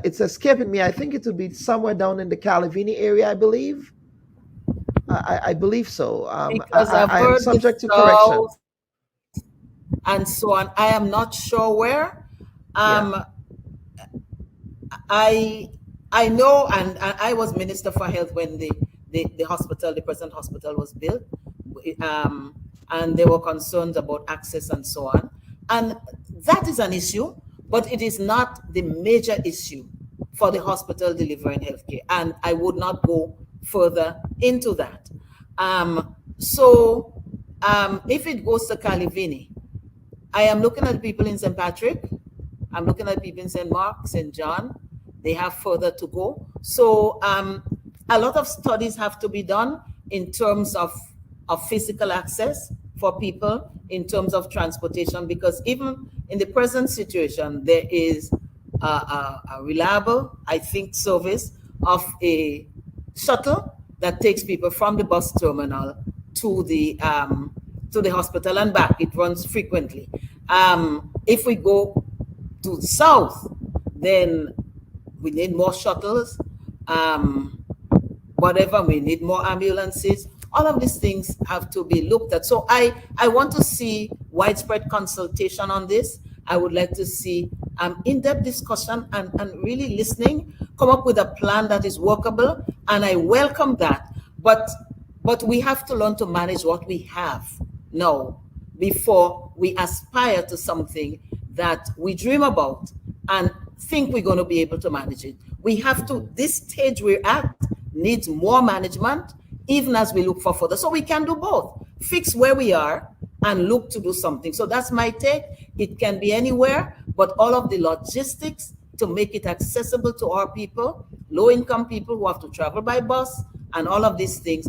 It's escaping me. I think it would be somewhere down in the Calavini area, I believe. I believe so. Because I've heard am subject to correction. And so on. I am not sure where. I know, and I was Minister for Health when the hospital, the present hospital, was built. And there were concerns about access and so on. And that is an issue. But it is not the major issue for the hospital delivering healthcare. And I would not go further into that. If it goes to Calavini, I am looking at people in St. Patrick. I'm looking at people in St. Mark, St. John. They have further to go. So a lot of studies have to be done in terms of physical access for people, in terms of transportation, because even in the present situation, there is a reliable, I think, service of a shuttle that takes people from the bus terminal to the hospital and back. It runs frequently. If we go to the south, then we need more shuttles, we need more ambulances. All of these things have to be looked at. So I want to see widespread consultation on this. I would like to see in-depth discussion and really listening, come up with a plan that is workable. And I welcome that. But we have to learn to manage what we have now before we aspire to something that we dream about and think we're going to be able to manage it. We have to, this stage we're at needs more management, even as we look for further. So we can do both. Fix where we are and look to do something. So that's my take. It can be anywhere, but all of the logistics to make it accessible to our people, low-income people who have to travel by bus, and all of these things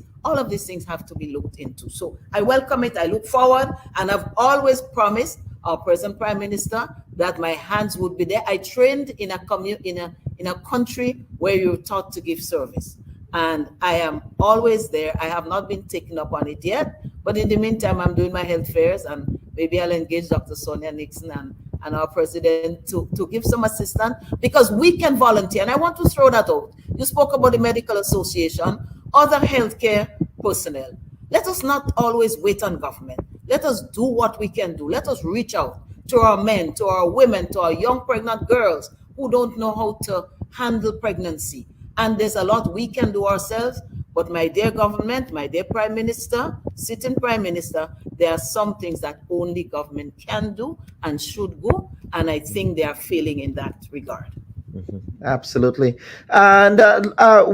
have to be looked into. So I welcome it. I look forward, and I've always promised our present Prime Minister that my hands would be there. I trained in a country where you're taught to give service. And I am always there. I have not been taken up on it yet, but in the meantime, I'm doing my health fairs, and maybe I'll engage Dr. Sonia Nixon and our president to give some assistance, because we can volunteer. And I want to throw that out. You spoke about the Medical Association, other healthcare personnel. Let us not always wait on government. Let us do what we can do. Let us reach out to our men, to our women, to our young pregnant girls who don't know how to handle pregnancy. And there's a lot we can do ourselves, but my dear government, my dear Prime Minister, sitting Prime Minister, there are some things that only government can do and should do, and I think they are failing in that regard. Absolutely. And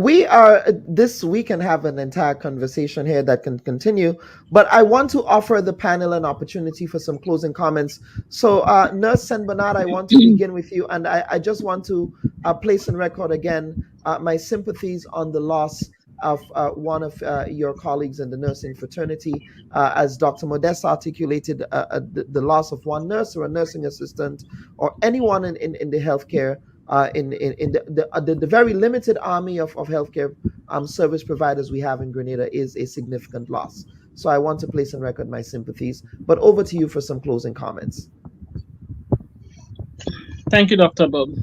we are, this we can have an entire conversation here that can continue, but I want to offer the panel an opportunity for some closing comments. So Nurse St. Bernard, I want to begin with you, and I just want to place on record again my sympathies on the loss of one of your colleagues in the nursing fraternity. As Dr. Modest articulated, the loss of one nurse or a nursing assistant or anyone in the healthcare, in the very limited army of healthcare service providers we have in Grenada is a significant loss. So I want to place on record my sympathies. But over to you for some closing comments. Thank you, Dr. Bubb.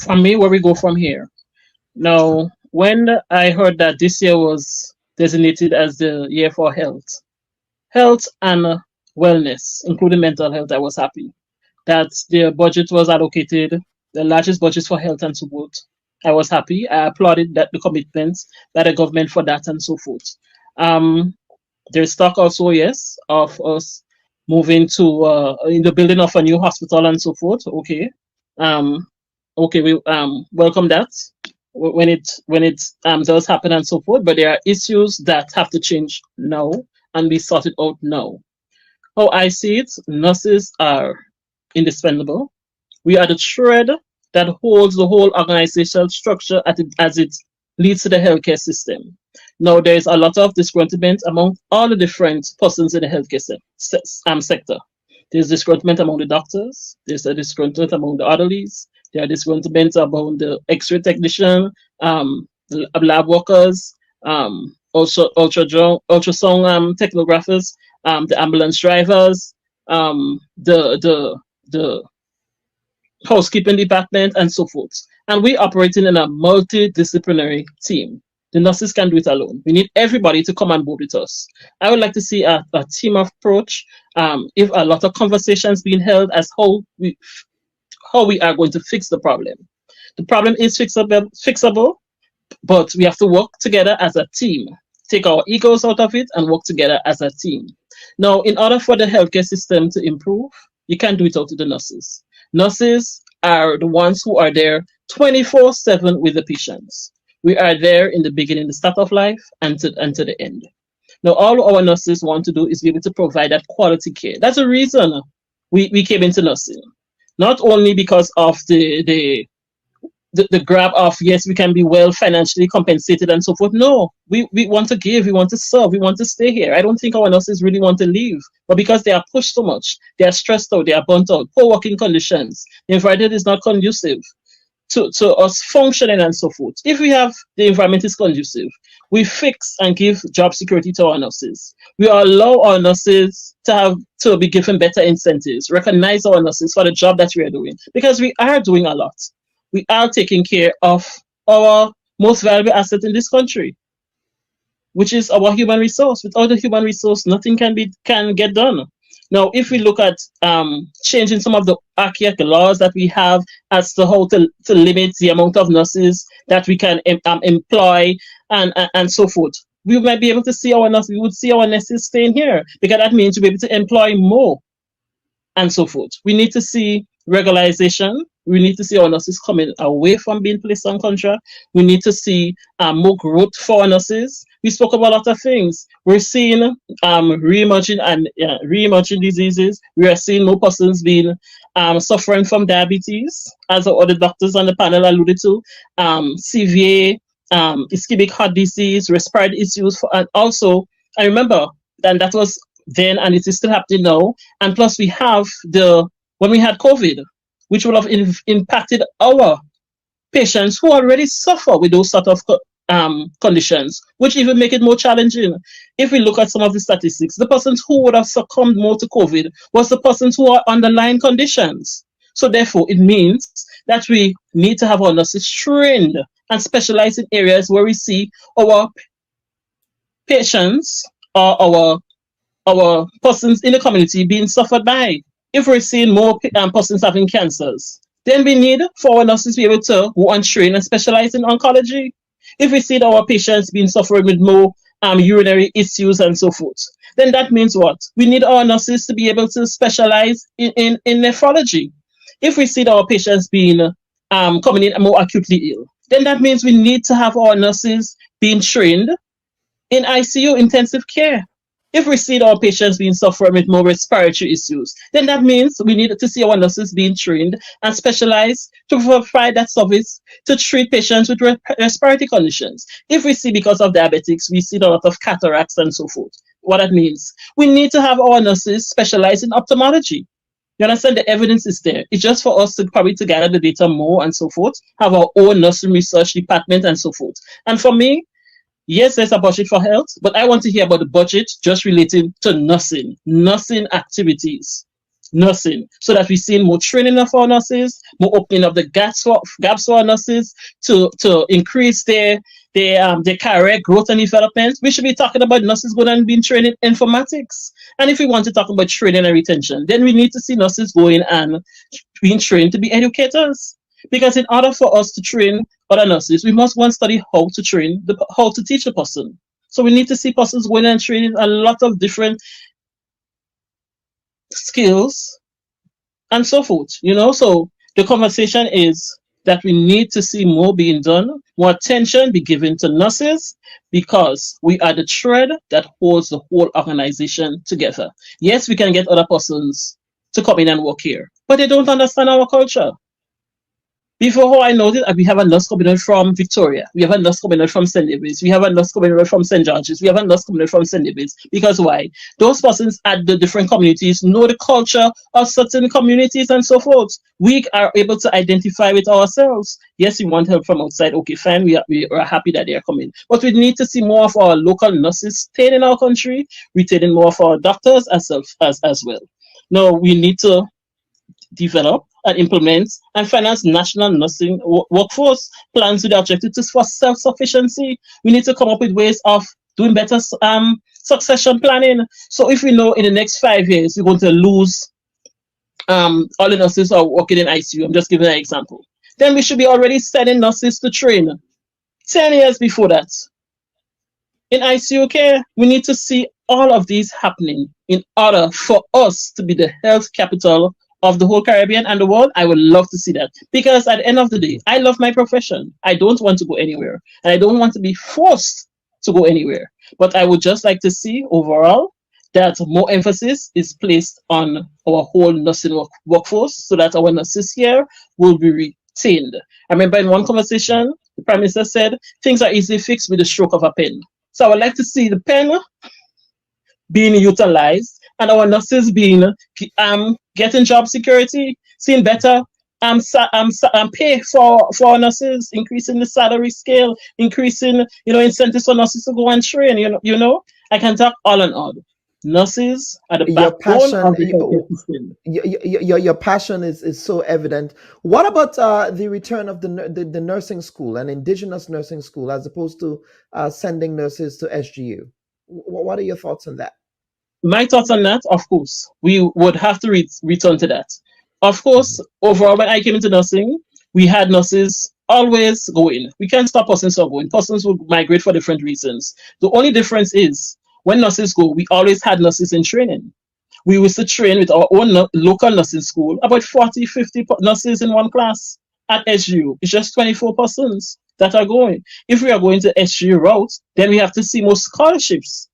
For me, where we go from here. Now, when I heard that this year was designated as the year for health and wellness, including mental health, I was happy that the budget was allocated, the largest budget for health and support. I was happy. I applauded that the commitments by the government for that and so forth. There's talk also, yes, of us moving to in the building of a new hospital and so forth. Okay, okay, we welcome that when it does happen and so forth. But there are issues that have to change now and be sorted out now. How I see it, nurses are indispensable. We are the thread that holds the whole organizational structure as it leads to the healthcare system. Now, there is a lot of disgruntlement among all the different persons in the healthcare sector. There's disgruntlement among the doctors. There's a disgruntlement among the orderlies. There are disgruntlement among the X-ray technician, lab workers, also ultrasound technographers, the ambulance drivers, the housekeeping department, and so forth. And we're operating in a multidisciplinary team. The nurses can do it alone. We need everybody to come on board with us. I would like to see a team approach. If a lot of conversations being held as how we are going to fix the problem. The problem is fixable, but we have to work together as a team. Take our egos out of it and work together as a team. Now, in order for the healthcare system to improve, you can't do it without the nurses. Nurses are the ones who are there 24/7 with the patients. We are there in the beginning, the start of life, and to the end. Now, all our nurses want to do is be able to provide that quality care. That's the reason we came into nursing. Not only because of the grab of, yes, we can be well financially compensated and so forth. No, we want to give, we want to serve, we want to stay here. I don't think our nurses really want to leave, but because they are pushed so much, they are stressed out, they are burnt out, poor working conditions, the environment is not conducive to us functioning and so forth. If we have the environment is conducive, we fix and give job security to our nurses. We allow our nurses to be given better incentives, recognize our nurses for the job that we are doing, because we are doing a lot. We are taking care of our most valuable asset in this country, which is our human resource. Without the human resource, nothing can get done. Now, if we look at changing some of the archaic laws that we have as to how to limit the amount of nurses that we can employ and so forth, we might be able to see our nurses. We would see our nurses staying here, because that means we'll be able to employ more and so forth. We need to see regularization. We need to see our nurses coming away from being placed on contract. We need to see more growth for our nurses. We spoke about a lot of things. We're seeing re-emerging diseases. We are seeing more persons being suffering from diabetes, as all the doctors on the panel alluded to, CVA, ischemic heart disease, respiratory issues, and also, I remember, and that was then, and it is still happening now. And plus, we have when we had COVID, which will have impacted our patients who already suffer with those sort of conditions, which even make it more challenging. If we look at some of the statistics, the persons who would have succumbed more to COVID was the persons who are underlying conditions. So therefore, it means that we need to have our nurses trained and specialized in areas where we see our patients or our persons in the community being suffered by. If we're seeing more persons having cancers, then we need for our nurses to be able to go and train and specialize in oncology. If we see our patients being suffering with more urinary issues and so forth, then that means what? We need our nurses to be able to specialize in nephrology. If we see our patients being coming in more acutely ill, then that means we need to have our nurses being trained in ICU, intensive care. If we see our patients being suffering with more respiratory issues, then that means we need to see our nurses being trained and specialized to provide that service to treat patients with respiratory conditions. If we see because of diabetics, we see a lot of cataracts and so forth. What that means, we need to have our nurses specialized in ophthalmology. You understand? The evidence is there. It's just for us to probably to gather the data more and so forth, have our own nursing research department and so forth. And for me, Yes, there's a budget for health, but I want to hear about the budget just related to nursing activities, nursing, so that we see more training of our nurses, more opening up the gaps for our nurses to increase their career growth and development. We should be talking about nurses going and being trained in informatics. And if we want to talk about training and retention, then we need to see nurses going and being trained to be educators. Because in order for us to train other nurses, we must one study how to teach a person. So we need to see persons going and training a lot of different skills and so forth. So the conversation is that we need to see more being done, more attention be given to nurses, because we are the thread that holds the whole organization together. Yes, we can get other persons to come in and work here, but they don't understand our culture. Before I noticed, we have a nurse coming in from Victoria. We have a nurse coming in from St. David's. We have a nurse coming in from St. George's. We have a nurse coming in from St. David's. Because why? Those persons at the different communities know the culture of certain communities and so forth. We are able to identify with ourselves. Yes, we want help from outside. Okay, fine. We are happy that they are coming. But we need to see more of our local nurses staying in our country, retaining more of our doctors as well. No, we need to develop and implement and finance national nursing workforce plans with the objective for self-sufficiency. We need to come up with ways of doing better succession planning. So if we know in the next 5 years we're going to lose all the nurses who are working in ICU, I'm just giving an example, then we should be already sending nurses to train 10 years before that. In ICU care, we need to see all of these happening in order for us to be the health capital of the whole Caribbean and the world. I would love to see that, because at the end of the day, I love my profession. I don't want to go anywhere, and I don't want to be forced to go anywhere. But I would just like to see overall that more emphasis is placed on our whole nursing workforce, so that our nurses here will be retained. I remember in one conversation, the Prime Minister said things are easily fixed with the stroke of a pen. So I would like to see the pen being utilized and our nurses being getting job security, seeing better pay for our nurses, increasing the salary scale, increasing incentives for nurses to go and train. I can talk all and all. Nurses are the backbone of the healthcare system. Your passion is so evident. What about the return of the nursing school, an indigenous nursing school, as opposed to sending nurses to SGU? What are your thoughts on that? My thoughts on that, of course, we would have to return to that. Of course, overall, when I came into nursing, we had nurses always going. We can't stop persons from going. Persons would migrate for different reasons. The only difference is when nurses go, we always had nurses in training. We used to train with our own local nursing school, about 40, 50 nurses in one class. At SGU, it's just 24 persons that are going. If we are going to SGU route, then we have to see more scholarships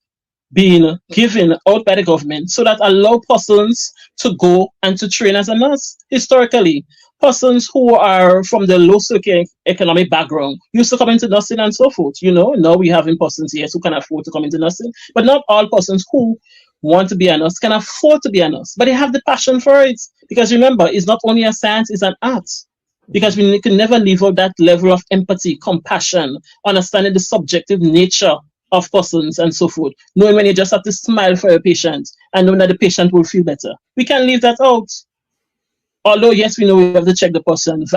being given out by the government, so that allow persons to go and to train as a nurse. Historically, persons who are from the low socioeconomic background used to come into nursing and so forth. Now we have persons, yes, who can afford to come into nursing, but not all persons who want to be a nurse can afford to be a nurse, but they have the passion for it. Because remember, it's not only a science, it's an art. Because we can never leave out that level of empathy, compassion, understanding the subjective nature of persons and so forth, knowing when you just have to smile for your patient and knowing that the patient will feel better. We can't leave that out. Although, yes, we know we have to check the person's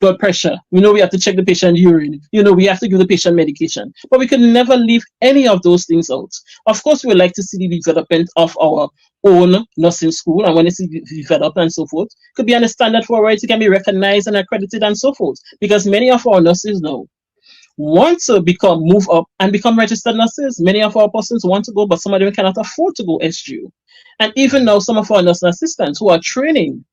blood pressure. We know we have to check the patient urine. We have to give the patient medication. But we can never leave any of those things out. Of course, we would like to see the development of our own nursing school, and when it's developed and so forth, could be on a standard for where it can be recognized and accredited and so forth. Because many of our nurses now want to move up and become registered nurses. Many of our persons want to go, but some of them cannot afford to go SGU. And even now, some of our nursing assistants who are training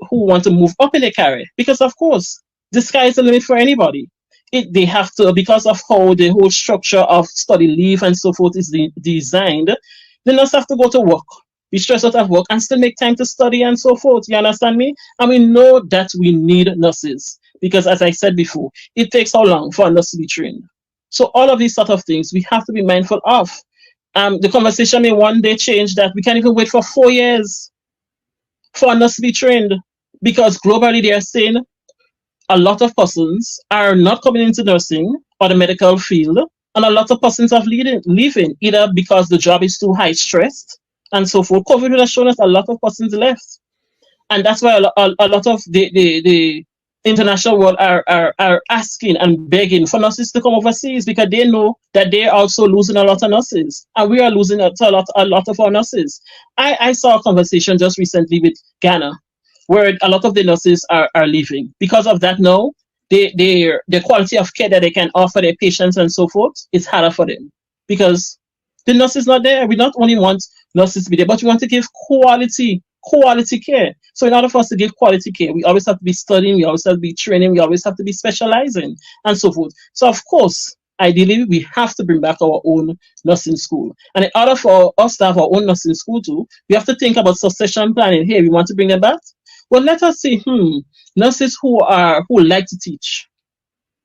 who want to move up in their career, because of course, the sky is the limit for anybody. They have to, because of how the whole structure of study leave and so forth is designed, the nurse have to go to work, be stressed out at work, and still make time to study and so forth. You understand me? And we know that we need nurses. Because as I said before, it takes how long for a nurse to be trained? So all of these sort of things we have to be mindful of. The conversation may one day change that we can't even wait for 4 years for a nurse to be trained. Because globally they are saying a lot of persons are not coming into nursing or the medical field And a lot of persons are leaving, either because the job is too high stressed and so forth. COVID has shown us a lot of persons left. And that's why a lot of the international world are asking and begging for nurses to come overseas, because they know that they're also losing a lot of nurses. And we are losing a lot of our nurses. I saw a conversation just recently with Ghana, where a lot of the nurses are leaving. Because of that now, the quality of care that they can offer their patients and so forth is harder for them. Because the nurse is not there. We not only want nurses to be there, but we want to give quality care. So in order for us to give quality care, we always have to be studying, we always have to be training, we always have to be specializing and so forth. So of course, ideally, we have to bring back our own nursing school. And in order for us to have our own nursing school too, we have to think about succession planning. Hey, we want to bring them back? Well, let us see, nurses who like to teach.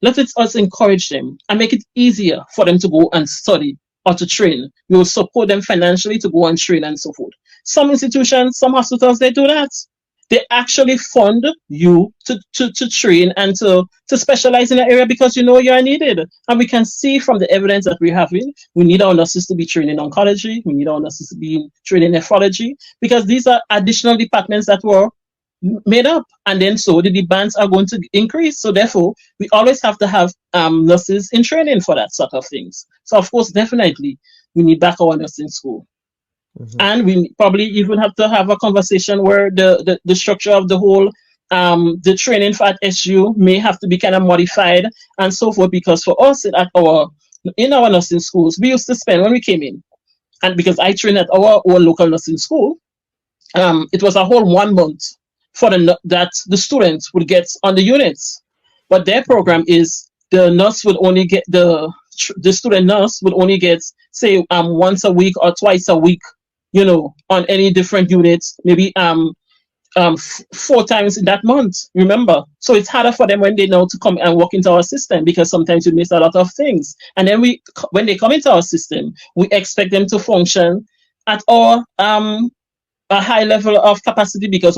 Let us encourage them and make it easier for them to go and study or to train. We will support them financially to go and train and so forth. Some institutions, some hospitals, they do that. They actually fund you to train and to specialize in an area because you know you are needed. And we can see from the evidence that we're having, we need our nurses to be trained in oncology, we need our nurses to be trained in nephrology, because these are additional departments that were made up, and then so the demands are going to increase. So therefore, we always have to have nurses in training for that sort of things. So of course, definitely, we need back our nursing school. And we probably even have to have a conversation where the structure of the whole the training for at SU may have to be kind of modified and so forth, because for us in our nursing schools, we used to spend, when we came in, and because I trained at our own local nursing school, it was a whole 1 month for that the students would get on the units. But their program is the nurse would only get the student nurse would only get, say, once a week or twice a week, on any different units, maybe 4 times in that month, remember. So it's harder for them when they know to come and walk into our system, because sometimes we miss a lot of things. And then when they come into our system, we expect them to function at our a high level of capacity, because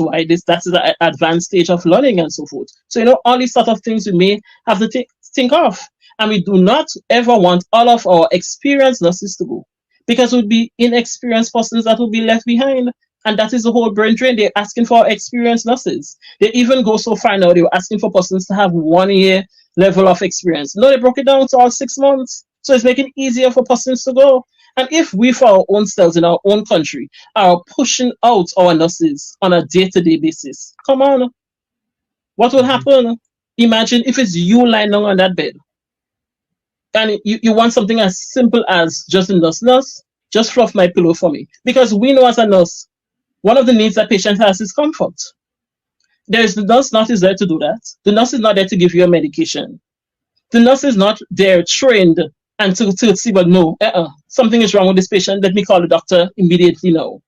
that's the advanced stage of learning and so forth. So, all these sort of things we may have to think of. And we do not ever want all of our experienced nurses to go, because it would be inexperienced persons that will be left behind. And that is the whole brain drain. They're asking for experienced nurses. They even go so far now, they were asking for persons to have 1 year level of experience. No, they broke it down to all 6 months. So it's making it easier for persons to go. And if we, for our own selves in our own country, are pushing out our nurses on a day-to-day basis, come on, what will happen? Imagine if it's you lying down on that bed, and you want something as simple as just a nurse, just fluff my pillow for me. Because we know as a nurse, one of the needs that patient has is comfort. The nurse not is there to do that. The nurse is not there to give you a medication. The nurse is not there trained and to see, but no, something is wrong with this patient. Let me call the doctor immediately now.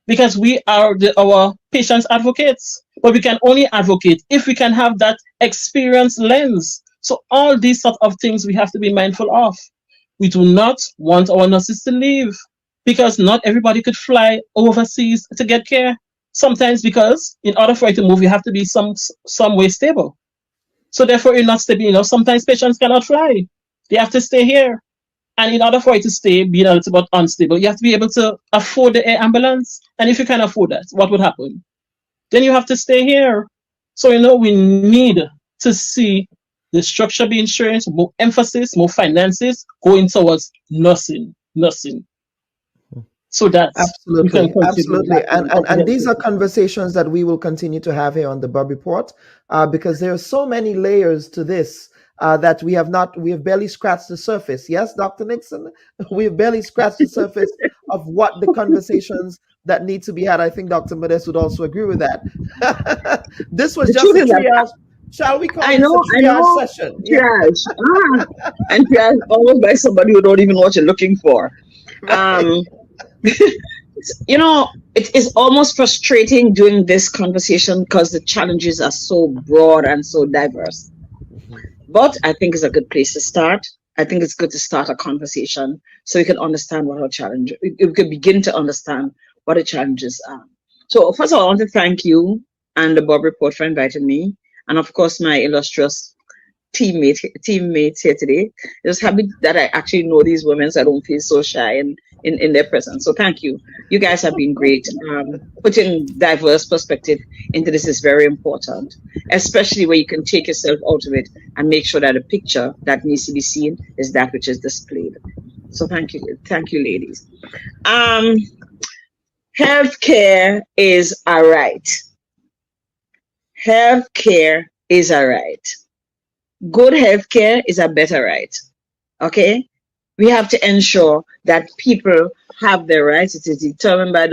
Because we are our patients' advocates. But we can only advocate if we can have that experience lens. So all these sort of things we have to be mindful of. We do not want our nurses to leave, because not everybody could fly overseas to get care. Sometimes because in order for it to move, you have to be some way stable. So therefore, you're not stable. Sometimes patients cannot fly. They have to stay here. And in order for it to stay, being a little bit unstable, you have to be able to afford the air ambulance. And if you can't afford that, what would happen? Then you have to stay here. So, we need to see the structure being changed, more emphasis, more finances going towards nursing. So that's absolutely. And these are conversations that we will continue to have here on the Bubb Report, because there are so many layers to this. That we have barely scratched the surface. Yes, Dr. Nixon, we've barely scratched the surface of what the conversations that need to be had. I think Dr. Modest would also agree with that. This was just a triage. Shall we call it a triage session? Triage. And triage always by somebody who don't even know what you're looking for. It is almost frustrating doing this conversation because the challenges are so broad and so diverse. But I think it's a good place to start. I think it's good to start a conversation so we can understand what our challenge. We can begin to understand what the challenges are. So first of all, I want to thank you and the Bubb Report for inviting me, and of course my illustrious teammates here today. Just happy that I actually know these women, so I don't feel so shy in their presence. So thank you. You guys have been great. Putting diverse perspective into this is very important, especially where you can take yourself out of it and make sure that the picture that needs to be seen is that which is displayed. So thank you, ladies. Healthcare is a right. Healthcare is a right. Good healthcare is a better right. Okay? We have to ensure that people have their rights. It is determined by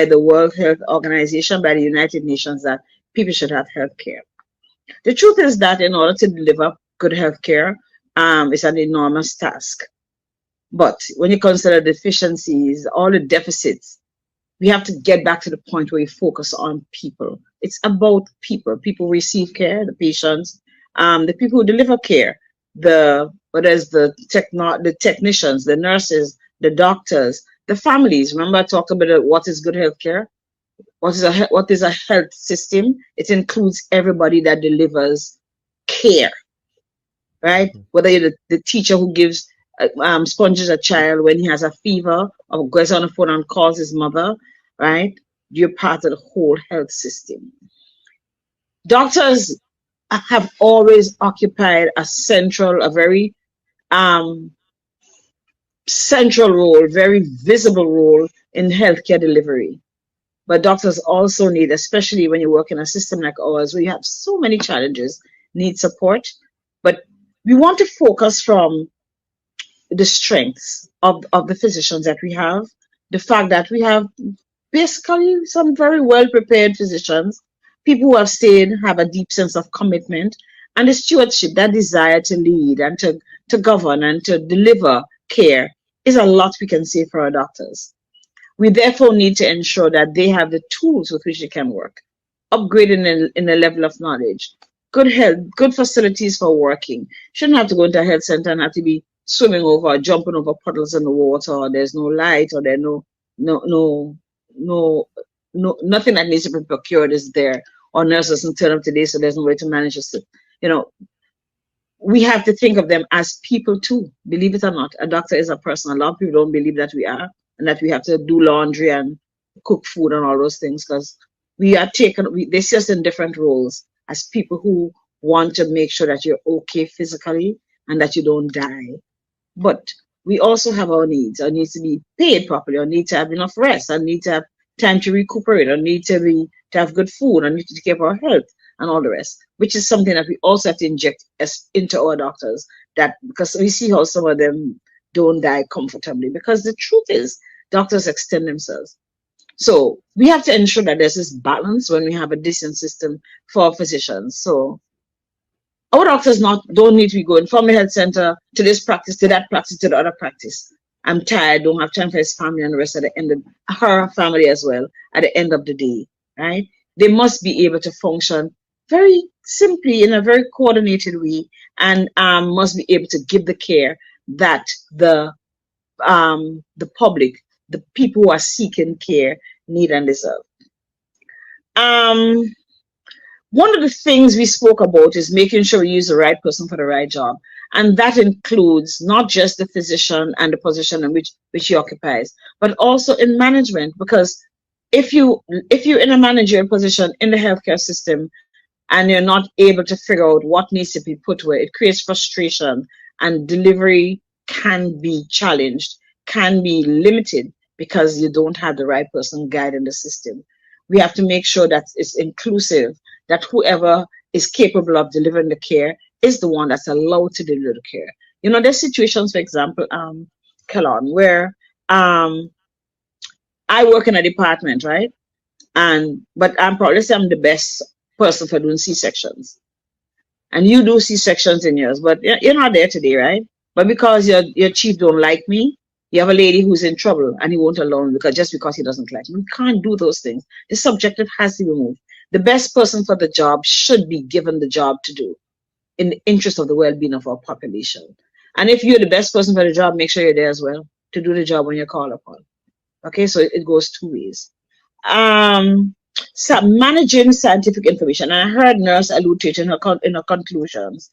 the World Health Organization, by the United Nations, that people should have healthcare. The truth is that in order to deliver good healthcare, it's an enormous task. But when you consider deficiencies, all the deficits, we have to get back to the point where we focus on people. It's about people. People receive care, the patients, the people who deliver care, the technicians, the nurses, the doctors, the families. Remember I talked about what is good healthcare? What is a health system? It includes everybody that delivers care, right? Whether you're the teacher who gives sponges a child when he has a fever, or goes on the phone and calls his mother, right? You're part of the whole health system. Doctors have always occupied a very central role, very visible role in healthcare delivery. But doctors also need, especially when you work in a system like ours, where you have so many challenges, need support. But we want to focus from the strengths of the physicians that we have, the fact that we have basically some very well-prepared physicians, people who have stayed, have a deep sense of commitment, and the stewardship, that desire to lead and to govern and to deliver care is a lot we can say for our doctors. We therefore need to ensure that they have the tools with which they can work, upgrading in the level of knowledge, good health, good facilities for working. Shouldn't have to go into a health center and have to be swimming over or jumping over puddles in the water, or there's no light, or there's nothing that needs to be procured is there, or nurse doesn't turn up today, so there's no way to manage this. We have to think of them as people too. Believe it or not, a doctor is a person. A lot of people don't believe that we are, and that we have to do laundry and cook food and all those things, because they see us in different roles as people who want to make sure that you're okay physically and that you don't die. But we also have our needs. Our needs to be paid properly, our need to have enough rest, our need to have time to recuperate, our need to have good food, our need to take care of our health and all the rest, which is something that we also have to inject into our doctors, because we see how some of them don't die comfortably, because the truth is doctors extend themselves. So we have to ensure that there's this balance when we have a decent system for physicians. So our doctors don't need to be going from the health center to this practice, to that practice, to the other practice. I'm tired, don't have time for his family and the rest at the end of her family as well at the end of the day, right? They must be able to function very simply in a very coordinated way, and must be able to give the care that the public, the people who are seeking care, need and deserve. One of the things we spoke about is making sure we use the right person for the right job. And that includes not just the physician and the position in which he occupies, but also in management. Because if you're in a managerial position in the healthcare system and you're not able to figure out what needs to be put where, it creates frustration, and delivery can be challenged, can be limited, because you don't have the right person guiding the system. We have to make sure that it's inclusive, that whoever is capable of delivering the care is the one that's allowed to deliver the care. There's situations, for example, Kelon, where I work in a department, right? But let's say I'm the best person for doing C-sections. And you do C-sections in yours, but you're not there today, right? But because your chief don't like me, you have a lady who's in trouble and he won't allow me just because he doesn't like me. We can't do those things. The subjective has to be removed. The best person for the job should be given the job to do in the interest of the well-being of our population. And if you're the best person for the job, make sure you're there as well to do the job when you're called upon. Okay, so it goes two ways. So managing scientific information, and I heard Nurse allude to it in her conclusions.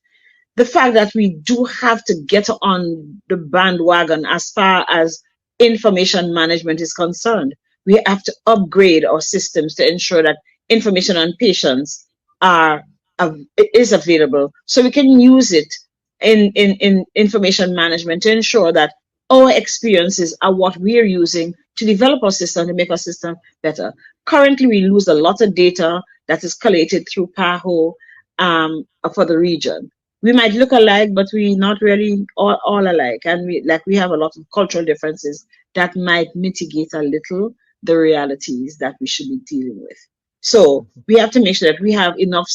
the fact that we do have to get on the bandwagon as far as information management is concerned. We have to upgrade our systems to ensure that information on patients is available, so we can use it in information management to ensure that our experiences are what we're using to develop our system, to make our system better. Currently, we lose a lot of data that is collated through PAHO for the region. We might look alike, but we're not really all alike. And we have a lot of cultural differences that might mitigate a little the realities that we should be dealing with. So we have to make sure that we have enough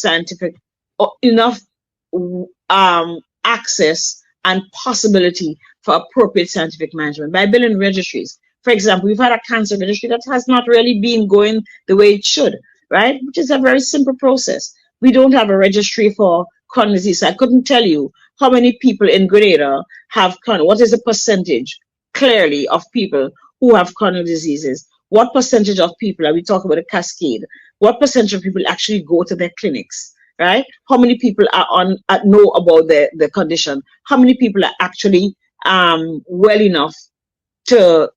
access and possibility for appropriate scientific management by building registries. For example, we've had a cancer registry that has not really been going the way it should, right? Which is a very simple process. We don't have a registry for chronic disease. I couldn't tell you how many people in Grenada have chronic. What is the percentage clearly of people who have chronic diseases? What percentage of people, are we talking about a cascade? What percentage of people actually go to their clinics, right? How many people know about the condition? How many people are actually well enough to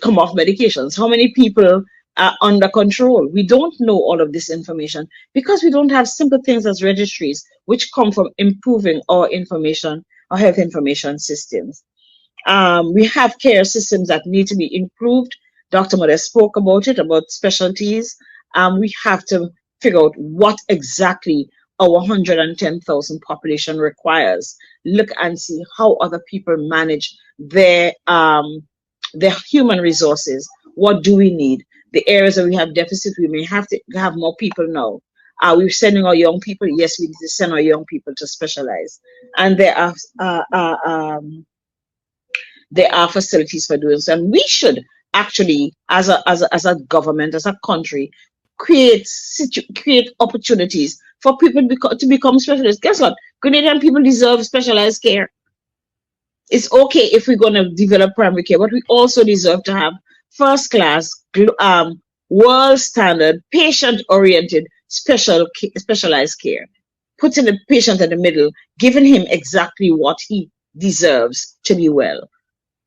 come off medications? How many people are under control? We don't know all of this information because we don't have simple things as registries, which come from improving our health information systems. We have care systems that need to be improved. Dr. Modest spoke about it, about specialties. We have to figure out what exactly our 110,000 population requires. Look and see how other people manage their human resources. What do we need? The areas that we have deficit, we may have to have more people now. Are we sending our young people? Yes, we need to send our young people to specialize. And there are facilities for doing so. And we should actually, as a government, as a country, create opportunities for people to become specialists. Guess what? Grenadian people deserve specialized care. It's okay if we're going to develop primary care, but we also deserve to have first-class, world standard, patient-oriented, specialized care. Putting the patient in the middle, giving him exactly what he deserves to be well.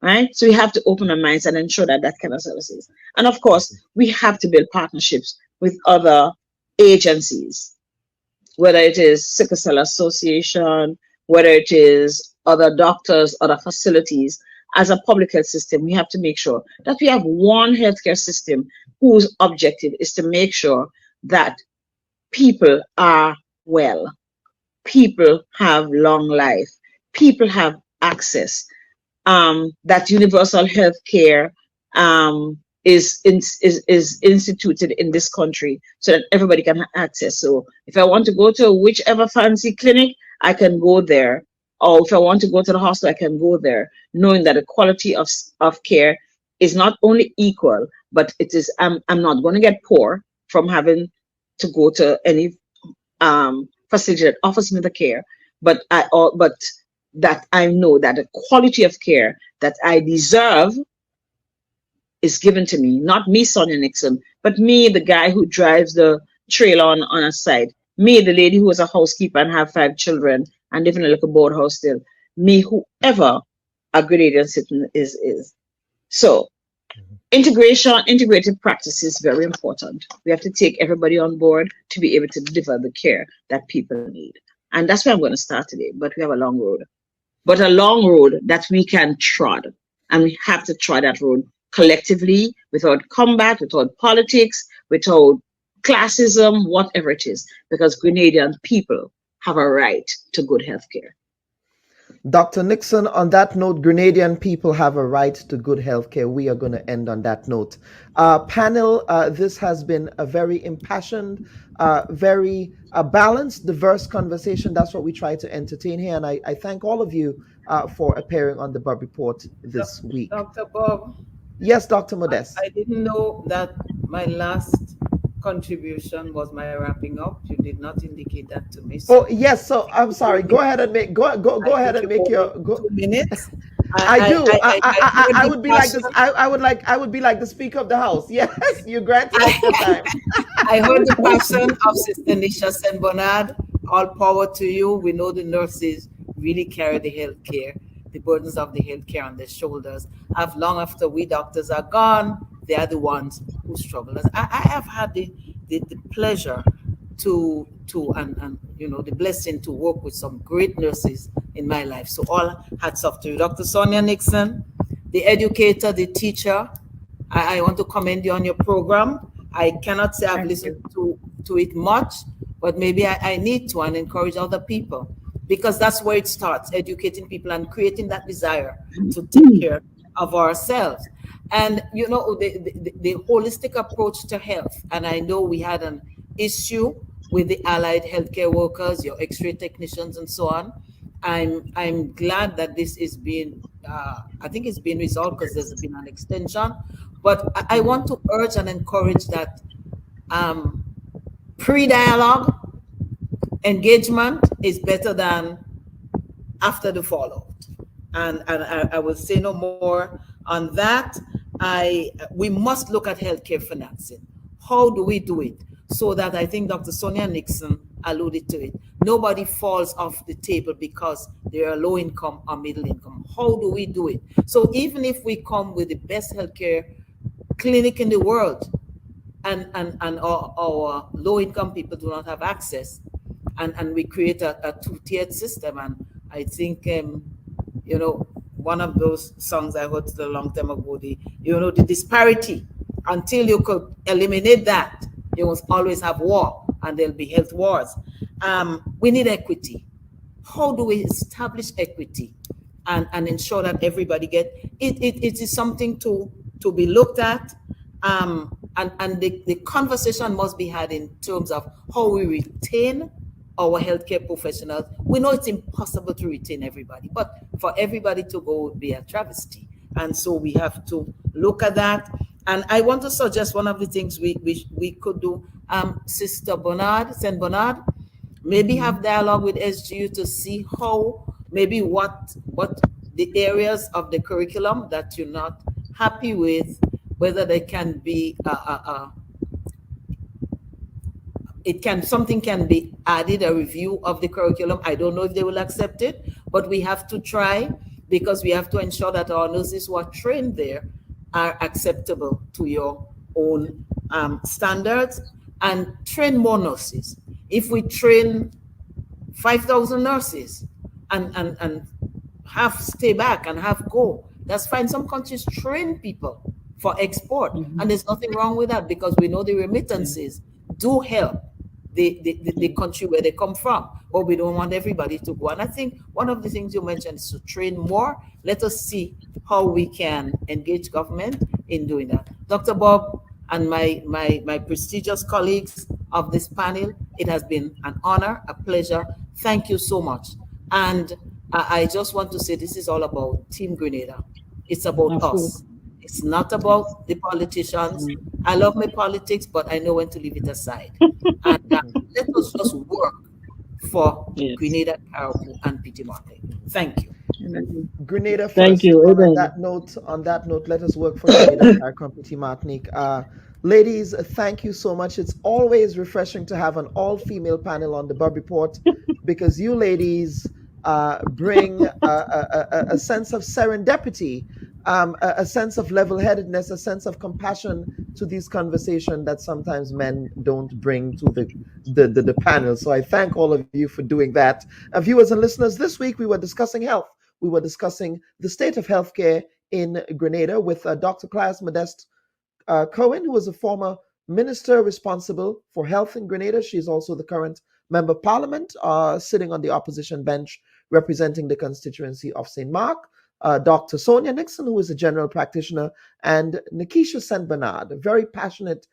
Right? So we have to open our minds and ensure that kind of services. And of course, we have to build partnerships with other agencies, whether it is Sickle Cell Association, whether it is other doctors, other facilities. As a public health system, we have to make sure that we have one healthcare system whose objective is to make sure that people are well, people have long life, people have access, that universal health care is instituted in this country so that everybody can have access. So if I want to go to whichever fancy clinic, I can go there. Or if I want to go to the hospital, I can go there, knowing that the quality of care is not only equal, but it is, I'm not going to get poor from having to go to any facility that offers me the care, but that I know that the quality of care that I deserve is given to me, not me, Sonia Nixon, but me, the guy who drives the trailer on a site, me, the lady who is a housekeeper and have 5 children and live in a little board house still, me, whoever a Grenadian citizen is. So integrated practice is very important. We have to take everybody on board to be able to deliver the care that people need. And that's where I'm going to start today, but we have a long road. But a long road that we can trod. And we have to trod that road collectively, without combat, without politics, without classism, whatever it is, because Grenadian people have a right to good health care. Dr. Nixon, on that note, Grenadian people have a right to good health care. We are going to end on that note. Panel, this has been a very impassioned, very balanced, diverse conversation. That's what we try to entertain here. And I thank all of you for appearing on the Bubb Report this week. Dr. Bob. Yes, Dr. Modest. I didn't know that my last contribution was my wrapping up. You did not indicate that to me. So. Oh yes, so I'm sorry. Go ahead and make go ahead and make your 2 minutes. I would be like this. I would be like the Speaker of the House. Yes, you grant extra time. I heard the passion of Sister Nisha Saint Bernard. All power to you. We know the nurses really carry the healthcare, the burdens of the healthcare on their shoulders. Long after we doctors are gone, they are the ones who struggle. I have had the pleasure and the blessing to work with some great nurses in my life. So all hats off to you, Dr. Sonia Nixon, the educator, the teacher. I want to commend you on your program. I cannot say I've listened to it much, but maybe I need to, and encourage other people, because that's where it starts, educating people and creating that desire to take care of ourselves. And the holistic approach to health. And I know we had an issue with the allied healthcare workers, your X-ray technicians, and so on. I'm glad that this is being, I think it's been resolved because there's been an extension. But I want to urge and encourage that pre-dialogue engagement is better than after the fallout. And I will say no more on that. We must look at healthcare financing. How do we do it? So that, I think Dr. Sonia Nixon alluded to it, nobody falls off the table because they are low income or middle income. How do we do it? So even if we come with the best healthcare clinic in the world, and our low income people do not have access, and we create a two-tiered system. And I think one of those songs I heard a long time ago, the disparity, until you could eliminate that, you must always have war, and there'll be health wars. We need equity. How do we establish equity and ensure that everybody get it? It is something to be looked at, and the conversation must be had in terms of how we retain our healthcare professionals. We know it's impossible to retain everybody, but for everybody to go would be a travesty. And so we have to look at that. And I want to suggest one of the things we could do, Sister St. Bernard, maybe have dialogue with SGU to see how, maybe what the areas of the curriculum that you're not happy with, whether they can be something can be added, a review of the curriculum. I don't know if they will accept it, but we have to try, because we have to ensure that our nurses who are trained there are acceptable to your own standards, and train more nurses. If we train 5,000 nurses and half stay back and half go, that's fine. Some countries train people for export, and there's nothing wrong with that, because we know the remittances do help the country where they come from, but we don't want everybody to go. And I think one of the things you mentioned is to train more. Let us see how we can engage government in doing that. Dr. Bubb and my prestigious colleagues of this panel, it has been an honor, a pleasure. Thank you so much. And I just want to say, this is all about Team Grenada. It's about us. It's not about the politicians. I love my politics, but I know when to leave it aside. And let us just work for Grenada, Caribou, and Peter Martin. Thank you. Grenada first. Thank you. On that note, let us work for Grenada, Caribou, and Peter Martinique. Ladies, thank you so much. It's always refreshing to have an all-female panel on the Bubb Report, because you ladies bring a sense of serendipity, a sense of level-headedness, a sense of compassion to these conversations that sometimes men don't bring to the panel. So I thank all of you for doing that. Viewers and listeners, this week we were discussing health. We were discussing the state of healthcare in Grenada with Dr. Claes Modeste Cohen, who is a former minister responsible for health in Grenada. She's also the current member of parliament, sitting on the opposition bench representing the constituency of St. Mark. Dr. Sonia Nixon, who is a general practitioner, and Nikisha St. Bernard, a very passionate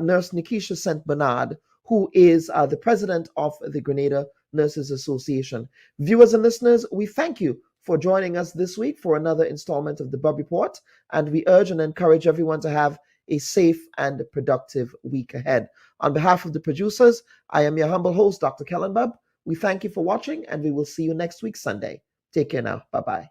nurse, Nikisha St. Bernard, who is the president of the Grenada Nurses Association. Viewers and listeners, we thank you for joining us this week for another installment of the Bubb Report, and we urge and encourage everyone to have a safe and productive week ahead. On behalf of the producers, I am your humble host, Dr. Kellen Bubb. We thank you for watching, and we will see you next week, Sunday. Take care now. Bye-bye.